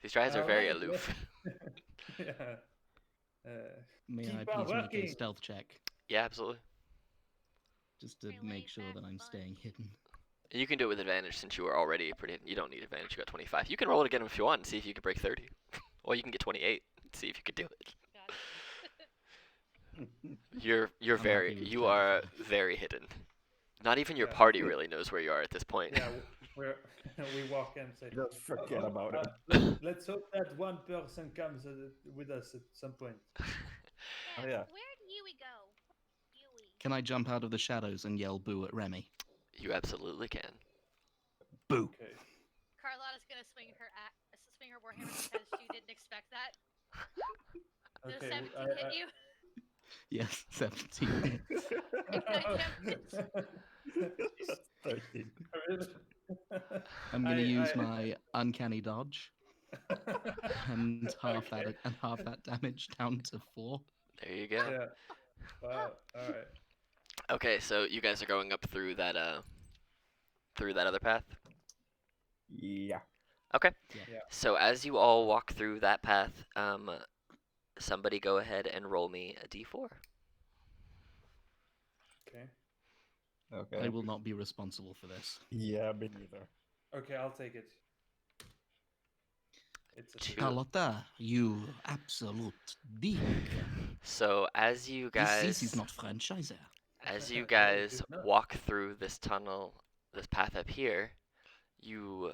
These guys are All very right, aloof. yeah. Uh, May I keep on please make a working. stealth check Yeah, absolutely. just to Very make laid sure back that I'm fun. staying hidden? And you can do it with advantage since you were already pretty. You don't need advantage. You got 25. You can roll it again if you want and see if you can break 30. Or you can get 28 and see if you can do it. Gotcha. You're I'm very happy with you are 25. very hidden. Not even your Yeah. party really knows where you are at this point. Yeah, we're we walk in and say, Just forget "Oh, about it. let's hope that one person comes with us at some point." Yeah, Oh yeah. where do Yui go? Yui. Can I jump out of the shadows and yell boo at Remy? You absolutely can. Boo! Okay. Carlotta's gonna swing her warhammer because she didn't expect that. Does Okay. 17 hit you? Yes, 17. That's 13. I'm going to use I- my uncanny dodge and half Okay. that damage down to 4. There you go. Yeah. Wow. All right. Okay, so you guys are going up through that other path. Yeah. Okay. Yeah. So as you all walk through that path, somebody go ahead and roll me a d4. Okay. Okay. I will not be responsible for this. Yeah, me neither. Okay, I'll take it. It's a Two. Carlotta, you absolute dick. So as you guys This is not French either. as you No, guys it's not. walk through this tunnel, this path up here, you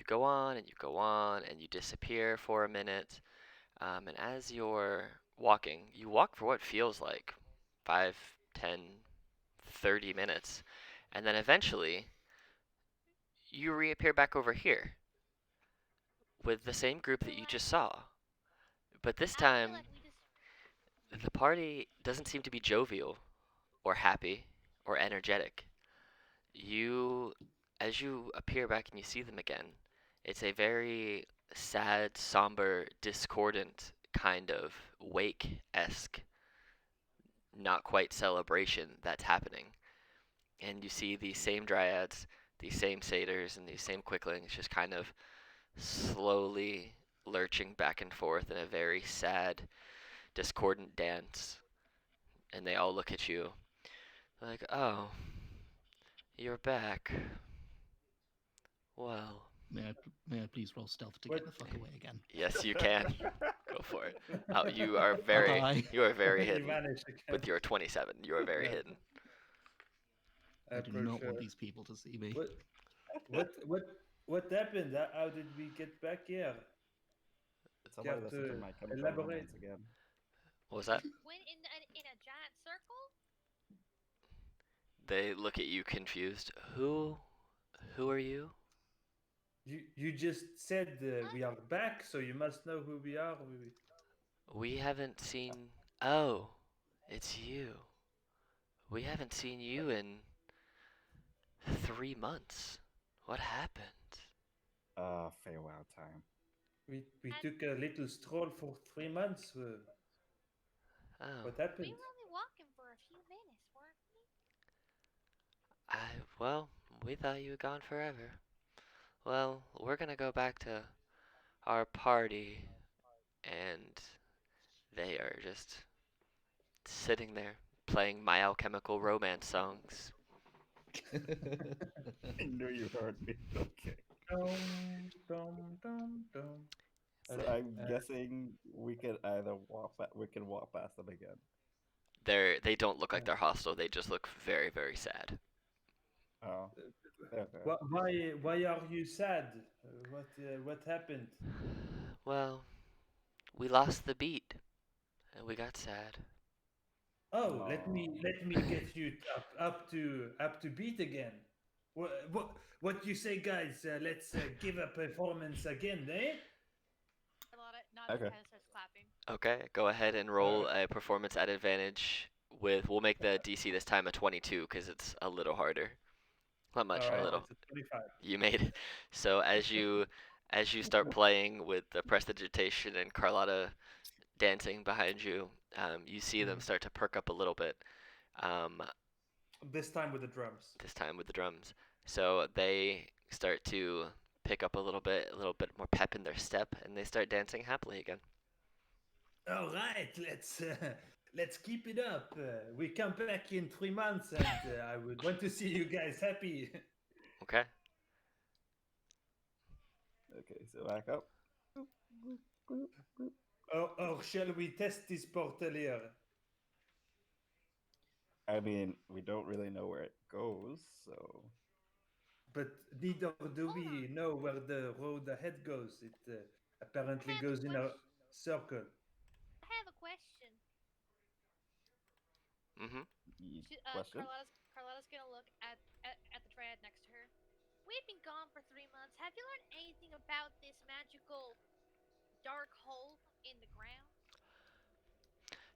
go on and you go on and you disappear for a minute. And as you're walking, you walk for what feels like 5, 10, 30 minutes. And then eventually, you reappear back over here with the same group that you just saw. But this I feel time, like we just the party doesn't seem to be jovial or happy or energetic. As you appear back and you see them again, it's a very sad, somber, discordant kind of wake-esque, not quite celebration that's happening. And you see these same dryads, these same satyrs, and these same quicklings just kind of slowly lurching back and forth in a very sad, discordant dance. And they all look at you like, oh, you're back. Well, May I please roll stealth to What? get the fuck away again? yes, you can. Go for it. You are Bye very, bye. you are very You hidden managed again. with your 27. You are very Yeah, hidden. I I do approach not want her. these people to see me. What? What? What? What happened? How did we get back here? Somebody Care listen to to My Chemical elaborate? Romance again. What was that? Went in a giant circle. They look at you confused. Who are you? You just said Huh? we are back, so you must know who we are. We haven't seen. Oh, it's you. We haven't seen you in 3 months. What happened? Feywilde time. We And took a little stroll for 3 months. Oh, What we happened? were only walking for a few minutes, weren't we? I. Well, we thought you had gone forever. Well, we're gonna go back to our party, and they are just sitting there playing My Alchemical Romance songs. I knew you heard me. Okay. Dum, dum, dum, dum. So I'm guessing we can either we can walk past them again. They don't look like they're hostile. They just look very very sad. Oh, okay. Why are you sad? What happened? Well, we lost the beat and we got sad. Oh, Oh, let me get you up to beat again. What you say, guys? Let's give a performance again, eh? Carlotta nods her okay. head and starts clapping. Okay, go ahead and Uh, roll a performance at advantage with we'll make the DC this time a 22 cuz it's a little harder. Not all much, a right, little. it's a 25. You made it. So as you start playing with the prestidigitation and Carlotta dancing behind you, you see them Mhm. start to perk up a little bit. Um, This time with the drums. this time with the drums. So they start to pick up a little bit more pep in their step, and they start dancing happily again. All right, let's keep it up. We come back in 3 months, and I would want to see you guys happy. Okay. Okay, so back up. Or shall we test this portal here? I mean, we don't really know where it goes, so But neither do Hold we on. know where the road ahead goes. It I apparently have a goes in a question. circle. I have a question. Mhm. question. Carlotta's gonna look at the triad next to her. We've been gone for 3 months. Have you learned anything about this magical dark hole in the ground?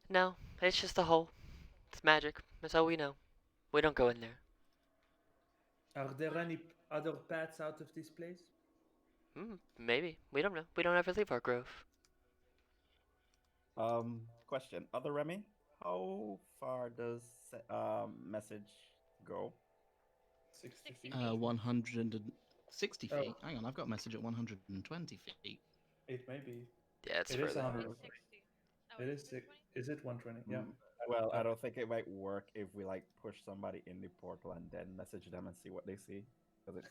No, it's just a hole. It's magic. That's all we know. We don't go in there. Are there What? any other paths out of this place? Maybe. We don't know. We don't ever leave our grove. Question. Other Remy, how far does message go? 60 60 feet, I feet. think. 160 Oh, feet. Hang on, I've got a message at 120 feet. it may be. Yeah, it's It is further. 100. It's 60. Oh, It it's is six. 120? Is it 120? Yeah. Mm, well, I Uh, don't think it might work if we like push somebody in the portal and then message them and see what they see. Because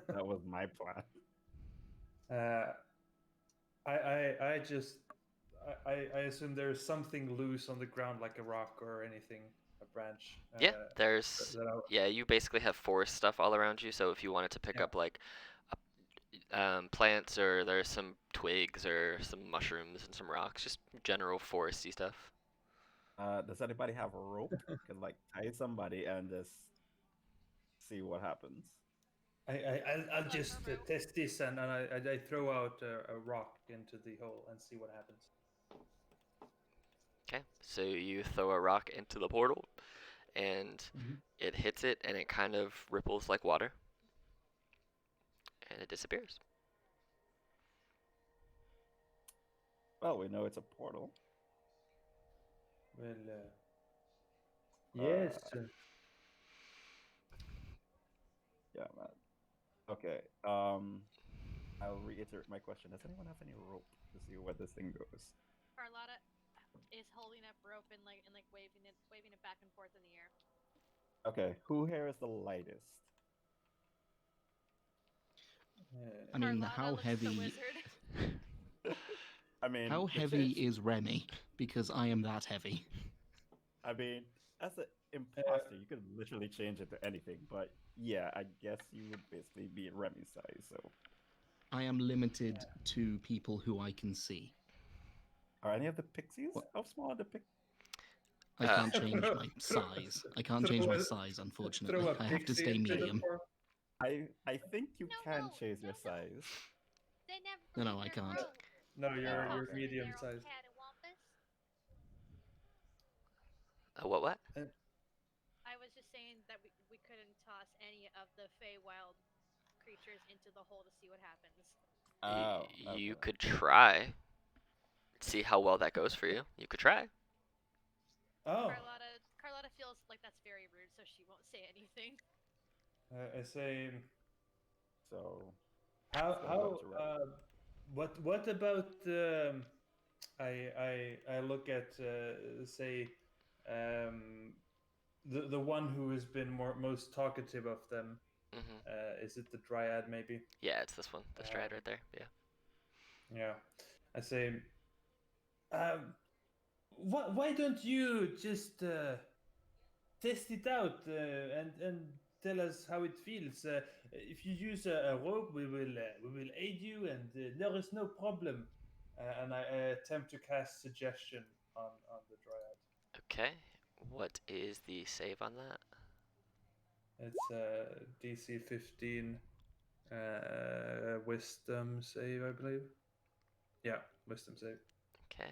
that was my plan. uh, I just I assume there's something loose on the ground, like a rock or anything, a branch. Yeah, there's. That I, Yeah, you basically have forest stuff all around you. So if you wanted to pick yeah. up like plants or there's some twigs or some mushrooms and some rocks, just general foresty stuff. Does anybody have a rope? Can like tie somebody and just see what happens. I'll Look, just Robo. test this, and I throw out a rock into the hole and see what happens. Okay, so you throw a rock into the portal and Mhm. it hits it and it kind of ripples like water and it disappears. Well, we know it's a portal. Well, Uh, yes. yeah, man. Okay. I'll reiterate my question. Does anyone have any rope to see where this thing goes? Carlotta is holding up rope and like waving it back and forth in the air. Okay, who here is the lightest? I mean, Carlotta looks at the wizard. I mean, how the heavy change. is Remy? Because I am that heavy. I mean, as an uh, imposter, you could literally change it to anything. But yeah, I guess you would basically be Remy's size. So, I am limited to people who I can see. are any of the pixies? What? How small are the pixies? I Uh, can't change my size. I can't change my size, throw unfortunately. a I have to pixie stay into the medium. form. I think you No, can no, change no, your no. size. They never No, leave I their can't. grove. No, No Ah, you're okay. tossing in medium there, old size. cattywampus. what? Uh, I was just saying that we couldn't toss any of the Feywilde creatures into the hole to see what happens. Oh, You okay. could try. See how well that goes for you. You could try. oh, Carlotta feels like that's very rude, so she won't say anything. I say So how it's gonna go up how to Remy. what about I look at say um, the one who has been most talkative of them. Hmm. Is it the dryad maybe? Yeah, it's this one. The stride Um, right there. Yeah. yeah, I say um, why don't you just test it out and tell us how it feels. If you use a rope, we will aid you, and there is no problem. And I attempt to cast suggestion on the dryad. Okay. What is the save on that? It's DC 15 wisdom save, I believe. Yeah, wisdom save. Okay.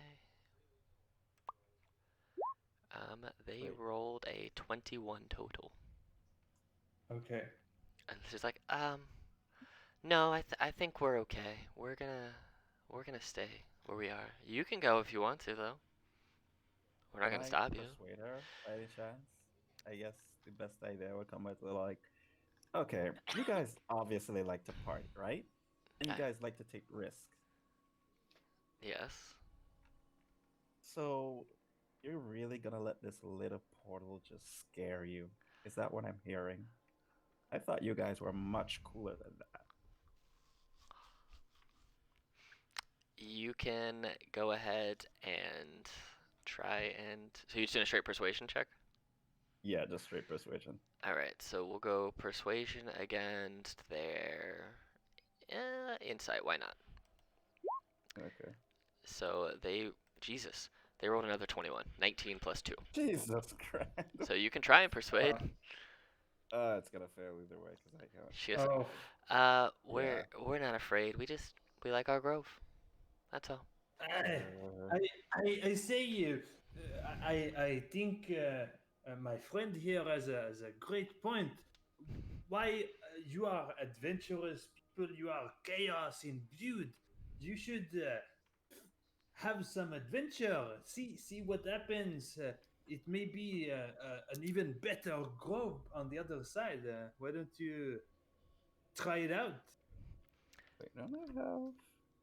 They Wait, rolled a 21 total. Okay. And she's like, no, I think we're okay. We're gonna stay where we are. You can go if you want to, though. We're not can gonna I stop you. persuade her by any chance? I guess the best idea would come with like, okay, you guys obviously like to party, right? And you I, guys like to take risks. yes. So you're really gonna let this little portal just scare you? Is that what I'm hearing? I thought you guys were much cooler than that. You can go ahead and try and. So you're just doing a straight persuasion check? Yeah, just straight persuasion. Alright, so we'll go persuasion against their insight. Why not? Okay. So they. Jesus. They rolled another 21. 19 plus 2. Jesus Christ. So you can try and persuade. It's gonna fail either way because I can't. She goes, Oh, Yeah. we're not afraid. We like our grove. That's all. I, Uh, I say, I think my friend here has a great point. Why you are adventurous people, you are chaos imbued. You should have some adventure. See what happens. It may be an even better grove on the other side. Why don't you try it out? wait, don't I have?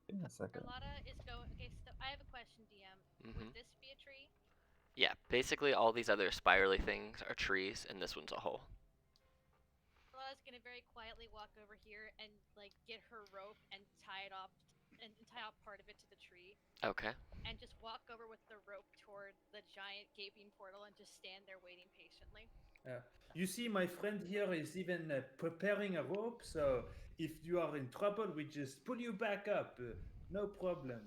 Give me a second. Carlotta is going. Okay, so I have a question, DM. Would Hmm. this be a tree? Yeah, basically all these other spirally things are trees, and this one's a hole. Carlotta's gonna very quietly walk over here and like get her rope and tie it off and tie off part of it to the tree, Okay. and just walk over with the rope toward the giant gaping portal and just stand there waiting patiently. You see, my friend here is even preparing a rope, so if you are in trouble, we just pull you back up. No problem.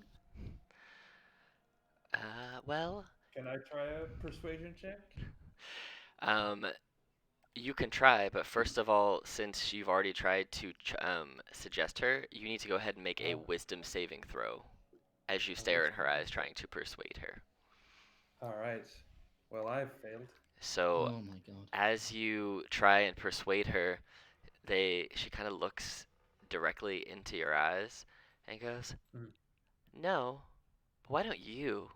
Well, Can I try a persuasion check? um, you can try, but first of all, since you've already tried to suggest her, you need to go ahead and make a Oh, wisdom saving throw as you a stare in wisdom. her eyes, trying to persuade her. All right. Well, I've failed. So, Oh my god. as you try and persuade her, she kind of looks directly into your eyes and goes, Mm. "No, why don't you?"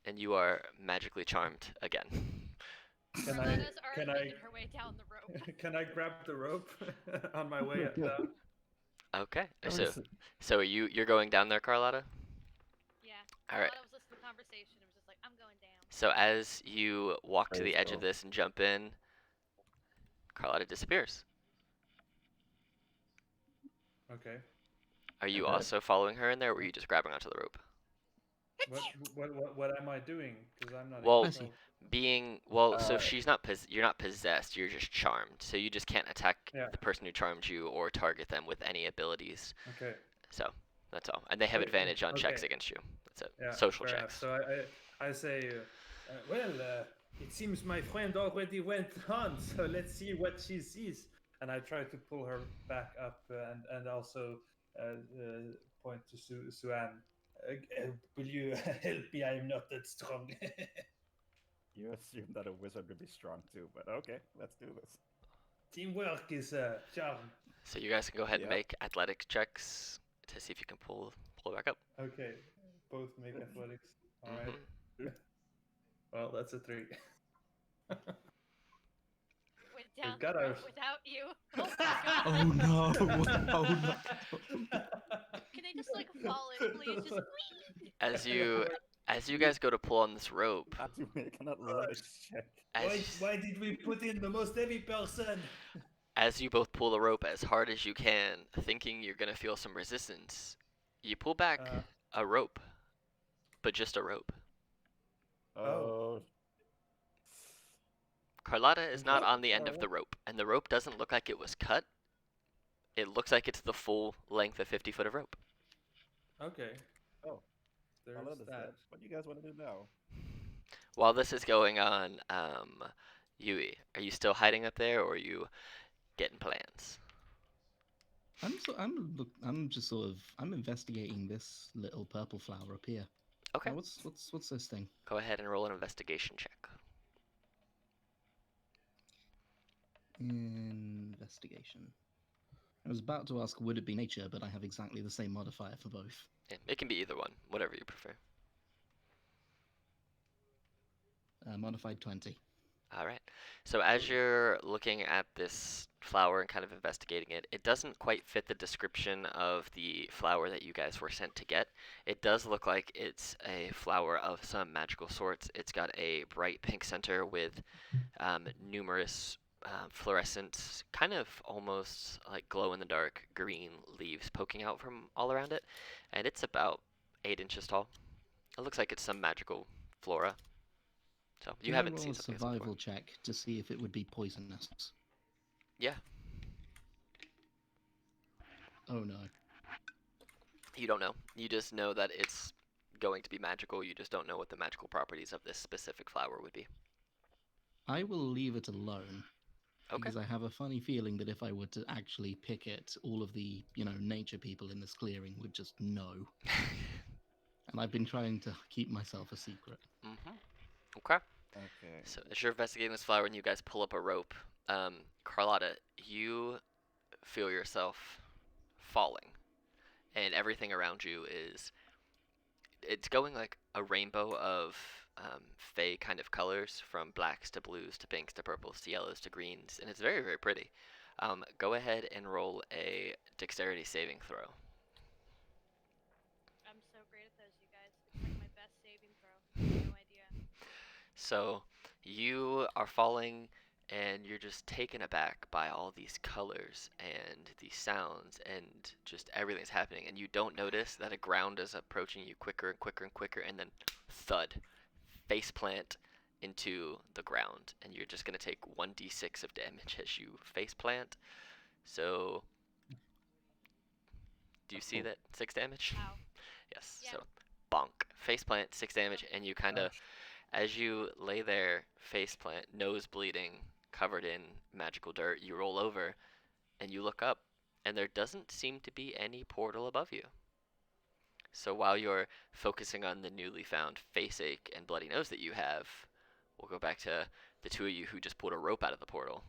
And you are magically charmed again. Can I Carlotta's already can I making her way down the rope. can I grab the rope on my way down? Okay. Let me So, see. so you're going down there, Carlotta? Yeah. All right. Carlotta was listening to the conversation and was just like, I'm going down. So as you walk to the Praise edge of God. this and jump in, Carlotta disappears. Okay. Are you Okay. also following her in there, or were you just grabbing onto the rope? What am I doing? Because I'm not in Well, I see. control. so Uh, she's not you're not possessed, you're just charmed. So you just can't attack Yeah. the person who charmed you or target them with any abilities. Okay. So that's all. And they have Wait. advantage on Okay. checks against you. That's it. Yeah. Social Fair enough. checks. So I say, well, it seems my friend already went on. So let's see what she sees. And I try to pull her back up and also point to Suan. Will you help me? I'm not that strong. you assume that a wizard would be strong too, but okay, let's do this. Teamwork is a charm. So you guys can go ahead and Yep. make athletic checks to see if you can pull it back up. Okay, both make athletics. All right. Hmm. Well, that's a 3. Went We've down the got our. road without you. Oh my god. Oh no! Oh no! Can they just like fall in, please? Just As you guys go to pull on this rope, Have to make an athletics check. Why did we put in the most heavy person? as you both pull the rope as hard as you can, thinking you're gonna feel some resistance, you pull back Uh, a rope, but just a rope. oh, Oh, Carlotta is not okay. on the end All of the right. rope, and the rope doesn't look like it was cut. It looks like it's the full length of 50 foot of rope. Okay. oh, There's Carlotta's that. dead. What do you guys want to do now? While this is going on, Yui, are you still hiding up there, or are you getting plans? I'm just sort of I'm investigating this little purple flower up here. Okay, What's this thing? go ahead and roll an investigation check. Investigation. I was about to ask, would it be nature, but I have exactly the same modifier for both. Yeah, it can be either one, whatever you prefer. Modified 20. All right. So as you're looking at this flower and kind of investigating it, it doesn't quite fit the description of the flower that you guys were sent to get. It does look like it's a flower of some magical sorts. It's got a bright pink center with numerous fluorescent, kind of almost like glow in the dark green leaves poking out from all around it, and it's about 8 inches tall. It looks like it's some magical flora. So you Can I haven't roll seen a something like this before. survival check to see if it would be poisonous? Yeah. Oh no. You don't know. You just know that it's going to be magical. You just don't know what the magical properties of this specific flower would be. I will leave it alone Okay. because I have a funny feeling that if I were to actually pick it, all of the, nature people in this clearing would just know. And I've been trying to keep myself a secret. Mm-hmm. Okay. Okay. So as you're investigating this flower and you guys pull up a rope, Carlotta, you feel yourself falling, and everything around you it's going like a rainbow of fey kind of colors, from blacks to blues to pinks to purples to yellows to greens, and it's very, very pretty. Go ahead and roll a dexterity saving throw. I'm so great at those, you guys. It's like my best saving throw. You have no idea. So you are falling and you're just taken aback by all these colors and these sounds and just everything's happening, and you don't notice that a ground is approaching you quicker and quicker and quicker, and then thud, face plant into the ground, and you're just going to take 1d6 of damage as you face plant. So do you see Oh, that? 6 damage? Ow. Yes. Yeah. So bonk, face plant, 6 damage, and you kind of, as you lay there, face plant, nose bleeding, covered in magical dirt, you roll over and you look up, and there doesn't seem to be any portal above you. So while you're focusing on the newly found face ache and bloody nose that you have, we'll go back to the two of you who just pulled a rope out of the portal.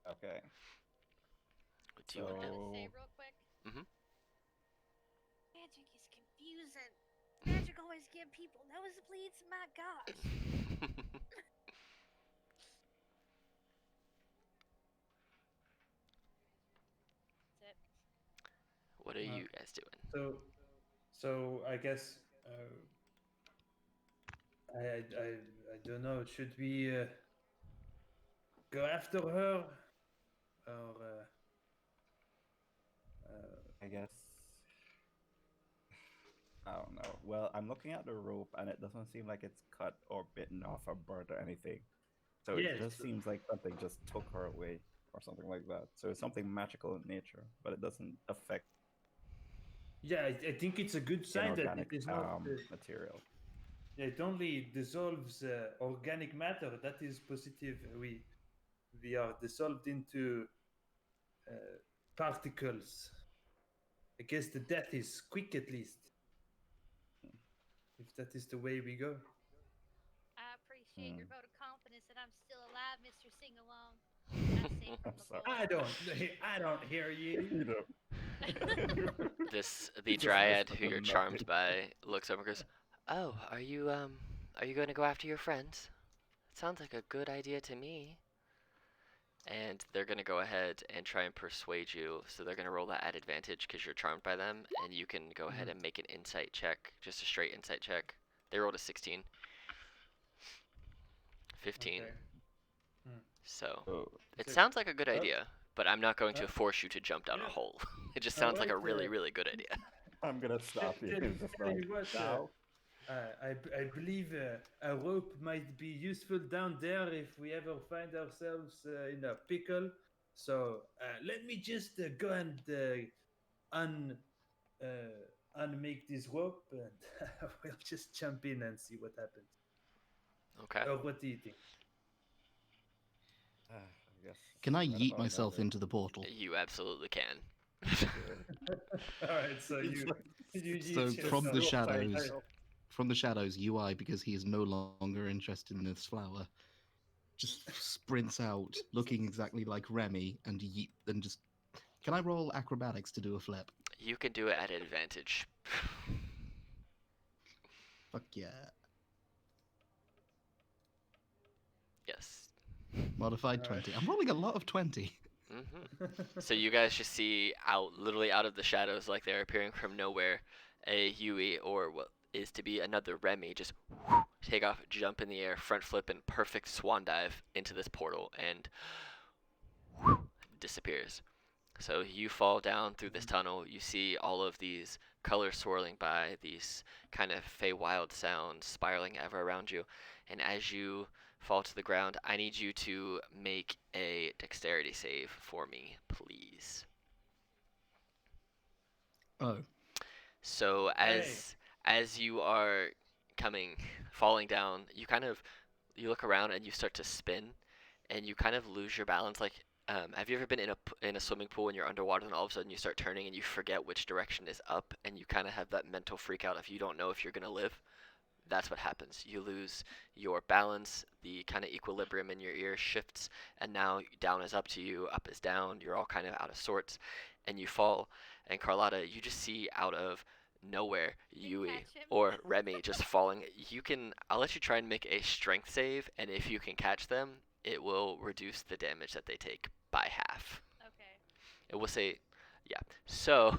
okay. What do you want to do? I'm gonna say So, real quick. Mhm. Magic is confusing. Magic always give people nosebleeds. My gosh. What are Uh, you guys doing? so, so I guess I don't know. Should we go after her or uh, I guess I don't know. Well, I'm looking at the rope and it doesn't seem like it's cut or bitten off or burnt or anything. So it yes? just seems like something just took her away or something like that. So it's something magical in nature, but it doesn't affect Yeah, I think it's a good sign that it inorganic is not. material. It only dissolves organic matter. That is positive. We are dissolved into uh, particles. I guess the death is quick at least, if that is the way we go. I appreciate your Hmm. vote of confidence that I'm still alive, Mr. Sing Along. That's safe from I'm the sorry. I boys. don't. I don't hear you. You know, This the you just dryad whispered who to you're nothing. charmed by looks over and goes, "Oh, are you going to go after your friends? It sounds like a good idea to me." And they're going to go ahead and try and persuade you. So they're going to roll that at advantage because you're charmed by them, and you can go ahead Mhm. and make an insight check, just a straight insight check. They rolled a 16, 15. Okay. Hmm. So Oh, it So, sounds like a good uh, idea, but I'm not going uh, to force you to jump down you a know, hole. It just all sounds like right. a really, really good idea. I'm gonna stop you. Tell, It's just tell like you what. now. I believe a rope might be useful down there if we ever find ourselves in a pickle. So let me just go and un unmake this rope, and we'll just jump in and see what happens. Okay. Or what do you think? I guess Can I I don't yeet know. myself Maybe into the portal? You absolutely can. sure. All right, so It's like you So eat just from the yourself. slip by shadows, itself. from the shadows, UI, because he is no longer interested in this flower, just sprints out, looking exactly like Remy, and yeet, and just. Can I roll acrobatics to do a flip? You can do it at advantage. Fuck yeah! Yes. Modified All right. 20. I'm rolling a lot of 20. Hmm. So you guys just see out, literally out of the shadows, like they're appearing from nowhere, a Yui or what is to be another Remy just take off, jump in the air, front flip, and perfect swan dive into this portal and disappears. So you fall down through this tunnel. You see all of these colors swirling by, these kind of Feywilde sounds spiraling ever around you. And as you fall to the ground, I need you to make a dexterity save for me, please. Oh, So Hey. as you are coming falling down, you look around and you start to spin, and you kind of lose your balance. Like, have you ever been in a swimming pool and you're underwater, and all of a sudden you start turning and you forget which direction is up, and you kind of have that mental freak out if you don't know if you're gonna live? That's what happens. You lose your balance, the kind of equilibrium in your ear shifts, and now down is up to you, up is down. You're all kind of out of sorts, and you fall. And Carlotta, you just see out of nowhere Can you Yui catch him? or Remy just falling. I'll let you try and make a strength save, and if you can catch them, it will reduce the damage that they take by half. Okay. It will say, yeah. So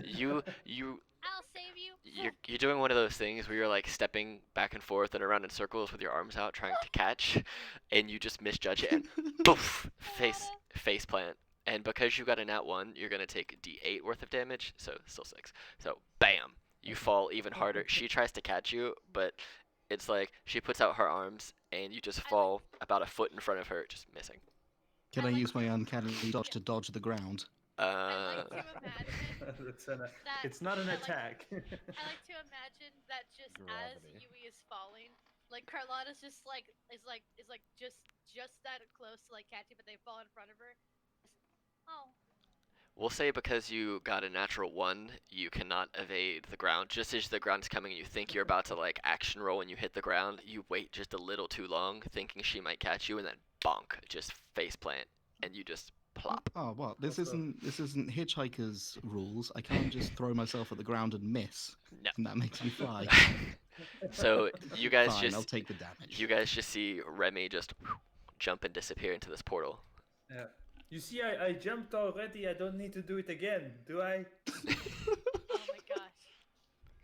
you I'll save you. you're doing one of those things where you're like stepping back and forth and around in circles with your arms out trying to catch, and you just misjudge it and poof, Carlotta. face plant. And because you got a nat one, you're gonna take d8 worth of damage, so still 6. So bam, you fall even harder. She tries to catch you, but it's like she puts out her arms and you just I like. fall about a foot in front of her, just missing. can I I like use my to. uncanny dodge Yeah. to dodge the ground? I like Uh, to imagine That's an, that. it's not an I like. attack. I like to imagine that just as Gravity. Yui is falling, like Carlotta's just like is like just that close to like catching, but they fall in front of her. Just, oh, We'll say because you got a natural one, you cannot evade the ground. Just as the ground's coming and you think you're about to like action roll and you hit the ground, you wait just a little too long, thinking she might catch you, and then bonk, just face plant, and you just plop. Oh, what? Also, This isn't Hitchhiker's rules. I can't just throw myself at the ground and miss, No. and that makes me fly. So Fine, I'll take the damage. you guys just see Remy just jump and disappear into this portal. yeah. You see, I jumped already. I don't need to do it again, do I? Oh my gosh.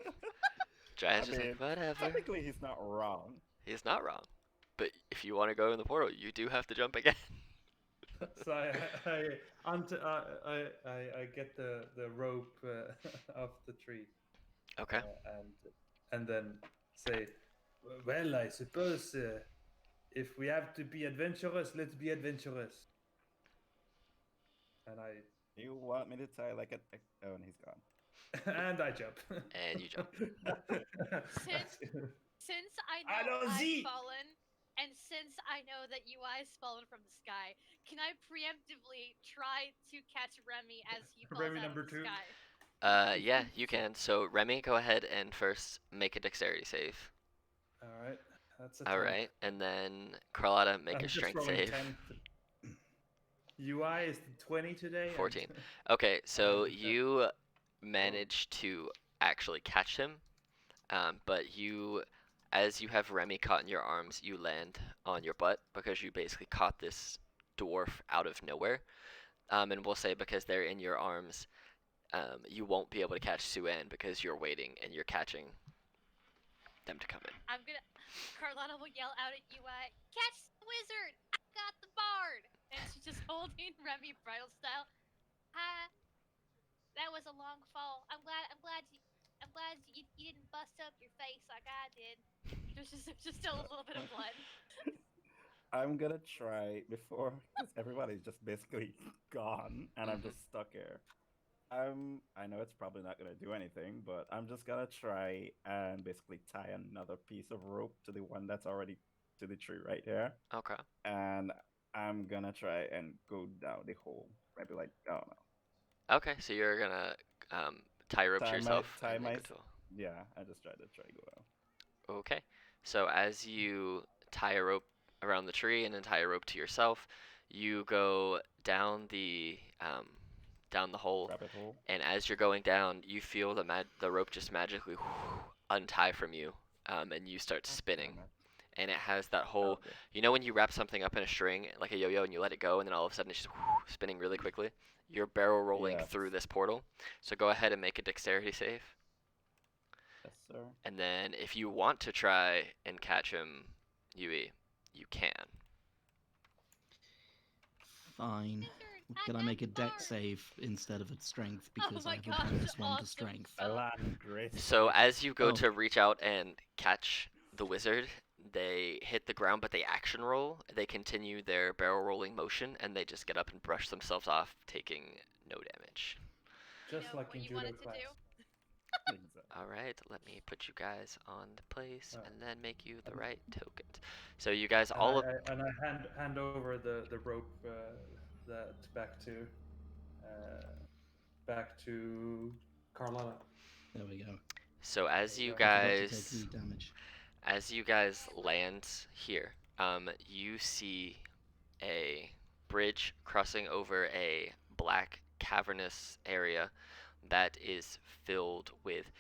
I Giant's just like, mean, whatever. technically he's not wrong. He's not wrong. But if you want to go in the portal, you do have to jump again. So I get the rope off the tree Okay. and then say, well, I suppose if we have to be adventurous, let's be adventurous. And You want me to tie like a... Oh, and he's gone. and I jump. And you jump. Since since I know I've Allons-y! fallen, and since I know that UI's fallen from the sky, can I preemptively try to catch Remy as he falls Remy out of number the two. sky? Yeah, you can. So Remy, go ahead and first make a dexterity save. All right, that's a All 10. right, and then Carlotta, make I'm a just strength rolling save. 10. UI is the 20 today. 14. Okay, so and 10. you manage to actually catch him, but as you have Remy caught in your arms, you land on your butt because you basically caught this dwarf out of nowhere. And we'll say because they're in your arms, you won't be able to catch Sue-Ann because you're waiting and you're catching them to come in. Carlotta will yell out at UI, "Catch the wizard! I got the bard!" And she's just holding Remy bridal style. Ah, that was a long fall. I'm glad you didn't bust up your face like I did. There's just still a little bit of blood. I'm gonna try before, because everybody's just basically gone, and I'm Mhm. just stuck here. I know it's probably not gonna do anything, but I'm just gonna try and basically tie another piece of rope to the one that's already to the tree right there, Okay. and I'm gonna try and go down the hole. Maybe like I don't know. Okay, so you're gonna tie rope to yourself Tie and make my a tool. yeah. I just tried to try go out. Okay. So as you tie a rope around the tree and then tie a rope to yourself, you go down the hole, Rabbit hole. and as you're going down, you feel the rope just magically untie from you, and you start God spinning. damn it. And it has that whole, Okay. you know, when you wrap something up in a string like a yo-yo and you let it go, and then all of a sudden it's just spinning really quickly. You're barrel rolling Yes. through this portal. So go ahead and make a dexterity save. Yes, sir. And then if you want to try and catch him, Yui, you can. Fine. Wizard, Can I got make a the deck bard! save instead of a strength Oh because I my have a gosh, bonus one to awesome. strength? I land gracefully. So as you go Oh. to reach out and catch the wizard, they hit the ground, but they action roll. They continue their barrel rolling motion, and they just get up and brush themselves off, taking no damage. You Just know like what in you judo wanted to class. do? Exactly. All right, let me put you guys on the place Oh. and then make you the And- right tokens. So you guys And all I hand over the rope that uh, back to Carlotta. There we go. so as There you you go. I forgot to take guys the damage. as you guys land here, you see a bridge crossing over a black cavernous area that is filled with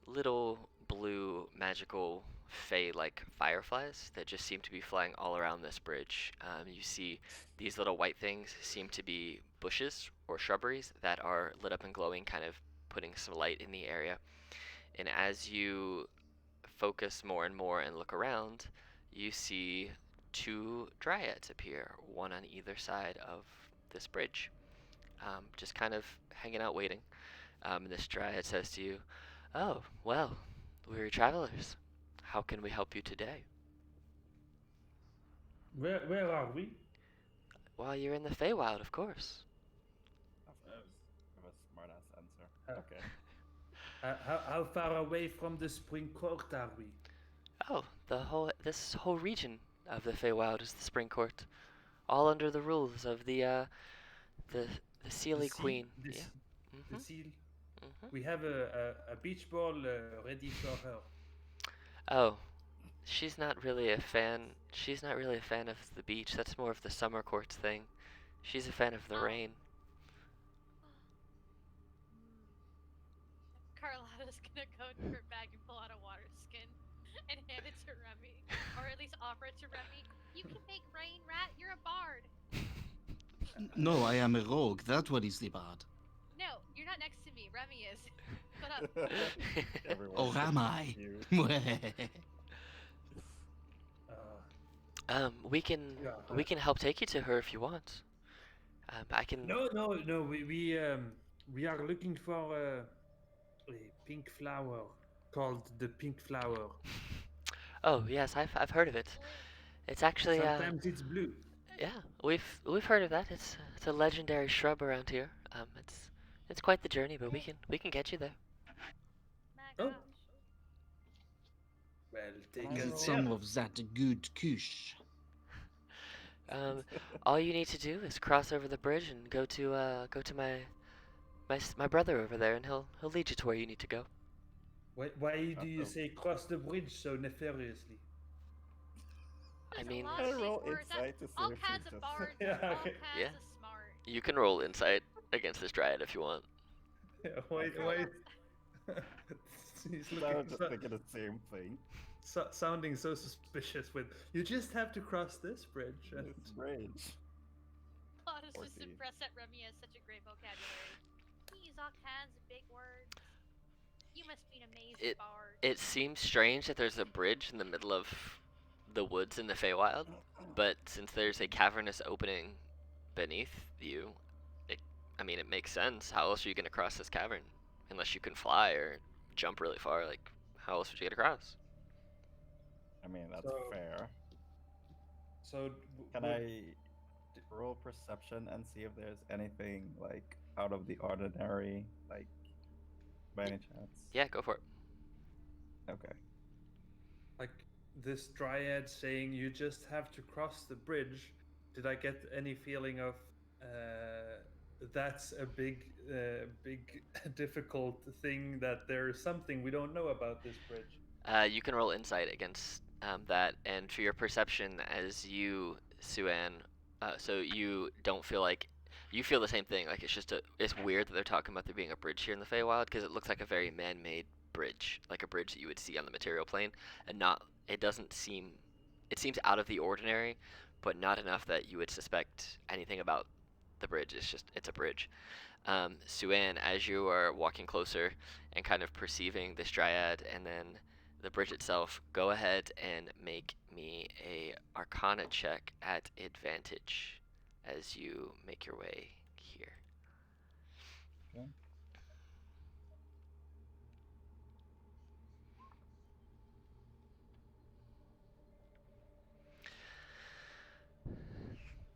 little blue magical fey-like fireflies that just seem to be flying all around this bridge. You see these little white things seem to be bushes or shrubberies that are lit up and glowing, kind of putting some light in the area. And as you focus more and more and look around, you see two dryads appear, one on either side of this bridge, just kind of hanging out waiting. And this dryad says to you, "Oh, well, we're travelers. How can we help you today?" Where are we? "Well, you're in the Feywilde, of course." Of course. Give a smart ass answer. Uh, Okay. how far away from the spring court are we? "Oh, this whole region of the Feywilde is the Spring Court, all under the rules of the The Sealy seal? Queen." The, Yeah. the Mhm. seal? Mhm. We have a beach ball ready for her. Oh, she's not really a fan. She's not really a fan of the beach. That's more of the summer courts thing. She's a fan of the Oh. rain. Carlotta's gonna go to her bag and pull out a water skin and hand it to Remy, or at least offer it to Remy. You can make rain, rat. You're a bard. No, I am a rogue. That what is the bad. No, you're not next to me. Remy is. Shut up. Everyone's Or am getting I? confused. Uh, we can yeah. we can help take you to her if you want. I can. No. We are looking for a pink flower called the pink flower. Oh yes, I've heard of it. Blue. It's actually Sometimes it's blue. yeah, we've heard of that. It's a legendary shrub around here. It's quite the journey, but Blue. we can get you there. My Oh, gosh. well, Can take I Is us it roll? there. some of that good kush? Um, all you need to do is cross over the bridge and go to my brother over there, and he'll lead you to where you need to go. Why do you Uh-oh. say cross the bridge so nefariously? I There's a mean, lot Can I of big roll words. That insight to see all if she's kinds of just bards are Yeah, all okay. yeah, kinds of smart. you can roll insight against this dryad if you want. Wait, okay? Roll wait. up. He's So I looking was just thinking the same thing. sounding so suspicious. With you just have to cross this bridge, and This bridge. Claudius Or just see. impressed that Remy has such a great vocabulary. You use all kinds of big words. You must be an amazing It bard. it seems strange that there's a bridge in the middle of the woods in the Feywild, but since there's a cavernous opening beneath you, it, I mean, it makes sense. How else are you gonna cross this cavern? Unless you can fly or jump really far, like, how else would you get across? I mean, that's so fair. so Can would I roll perception and see if there's anything like out of the ordinary, like by any chance? Yeah, go for it. Okay. like this dryad saying you just have to cross the bridge? Did I get any feeling of that's a big difficult thing, that there is something we don't know about this bridge? You can roll insight against that, and for your perception as you, Suan, so you don't feel like you feel the same thing. Like it's weird that they're talking about there being a bridge here in the Feywild because it looks like a very man-made bridge, like a bridge that you would see on the material plane, and not. It doesn't seem. It seems out of the ordinary, but not enough that you would suspect anything about the bridge. It's a bridge. Suan, as you are walking closer and kind of perceiving this dryad and then the bridge itself, go ahead and make me a Arcana check at advantage as you make your way here. Okay.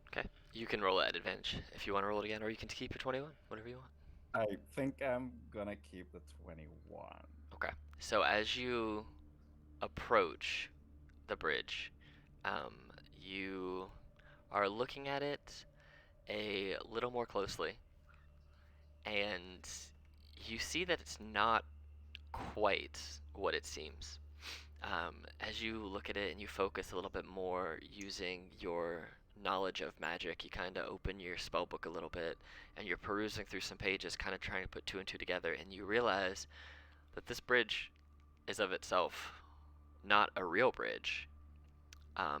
Okay, you can roll at advantage if you want to roll it again, or you can keep your 21, whatever you want. I think I'm gonna keep the 21. Okay, so as you approach the bridge, um, you are looking at it a little more closely, and you see that it's not quite what it seems. As you look at it and you focus a little bit more using your knowledge of magic, you kind of open your spell book a little bit and you're perusing through some pages, kind of trying to put two and two together, and you realize that this bridge is of itself not a real bridge.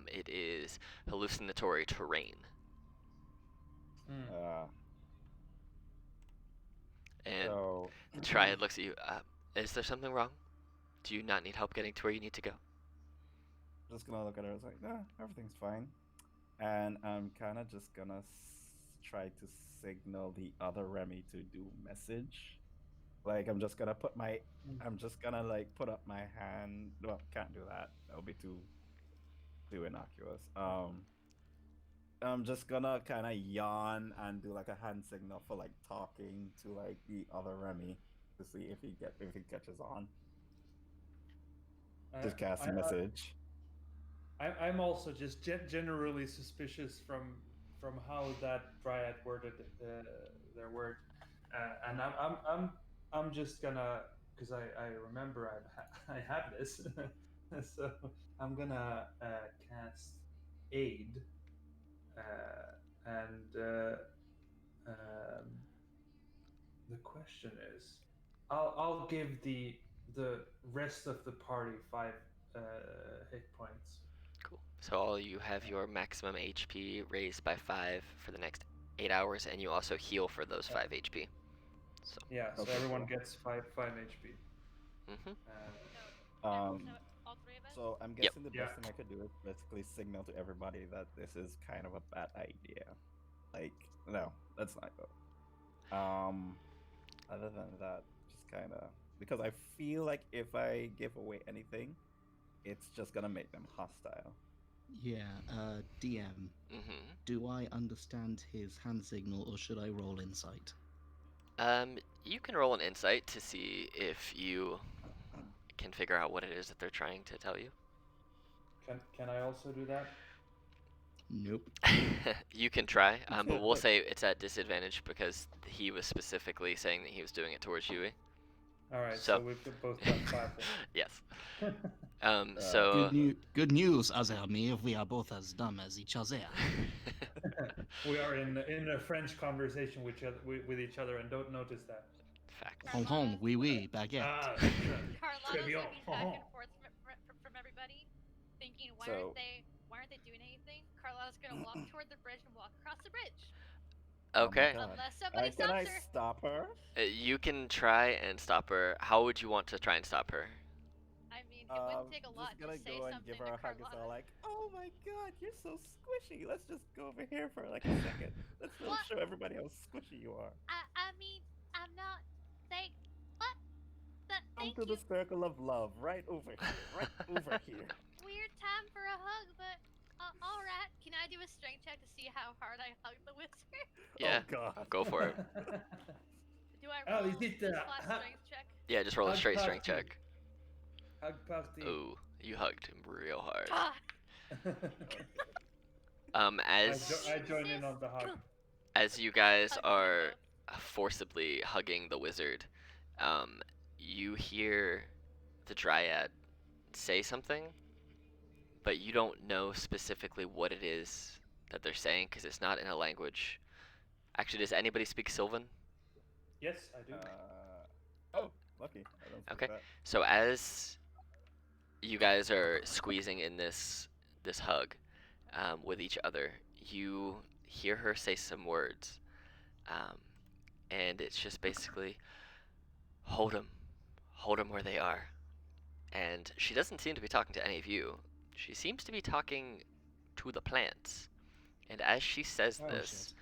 It is hallucinatory terrain. Hmm. Uh, And so the Triad looks at you. Is there something wrong? Do you not need help getting to where you need to go? just gonna look at her. It's like, nah, everything's fine. And I'm kind of just gonna try to signal the other Remy to do message. Like I'm just gonna like put up my hand. Well, can't do that. That would be too innocuous. I'm just gonna kind of yawn and do like a hand signal for like talking to like the other Remy to see if he catches on. I, Just cast I, a I message. I'm also just generally suspicious from how that dryad worded their word, and I'm just gonna, because I remember I have this, so I'm gonna cast aid, and um, the question is, I'll give the rest of the party 5 hit points. Cool. So all you have your maximum HP raised by 5 for the next. 8 hours, and you also heal for those 5 HP. So. Yeah, so Okay, everyone cool. gets five HP. Mhm. So, Um, so all three of us. so I'm Yep. guessing the Yeah. best thing I could do is basically signal to everybody that this is kind of a bad idea. Like, no, let's not go. Other than that, just kind of because I feel like if I give away anything, it's just gonna make them hostile. Yeah, DM, Mhm. do I understand his hand signal or should I roll insight? You can roll an insight to see if you can figure out what it is that they're trying to tell you. Can I also do that? Nope. You can try, but we'll say it's at disadvantage because he was specifically saying that he was doing it towards Yui. All right, So, so we could both got 5 yes. then. So Good news, Azermi, we are both as dumb as each other. We are in a French conversation with each other and don't notice that. facts. Hong Hong, oui oui, baguette. Ah, très Carlotta's bien. looking back and forth from everybody, thinking, So- why aren't they doing anything? Carlotta's gonna walk toward the bridge and walk across the bridge, Oh my Okay. god. unless somebody Can I stops her. stop her? You can try and stop her. How would you want to try and stop her? I mean, it wouldn't take a lot Just to gonna say go and something give to her a hug. It's all Carlotta. like, oh my god, you're so squishy. Let's just go over here for like a second. Let's What? show everybody how squishy you are. I mean, I'm not. They. What? Come Thank to the you. circle of love, right over here, right over here. Weird time for a hug, but all right. Can I do a strength check to see how hard I hug the wizard? Yeah, Oh god. go for it. Do I Oh, roll is it, just flat strength check? Yeah, just roll a Hug straight strength party. check. Hug party. Ooh, you hugged him real hard. God. Okay. As I join in on the hug. as you guys Hugging you are both. forcibly hugging the wizard, um, you hear the dryad say something, but you don't know specifically what it is that they're saying because it's not in a language. Actually, does anybody speak Sylvan? Yes, I do. Oh, lucky. I don't speak Okay. that. So as you guys are squeezing in this hug with each other, you hear her say some words, um, and it's just basically hold 'em where they are. And she doesn't seem to be talking to any of you. She seems to be talking to the plants. And as she says Oh, this,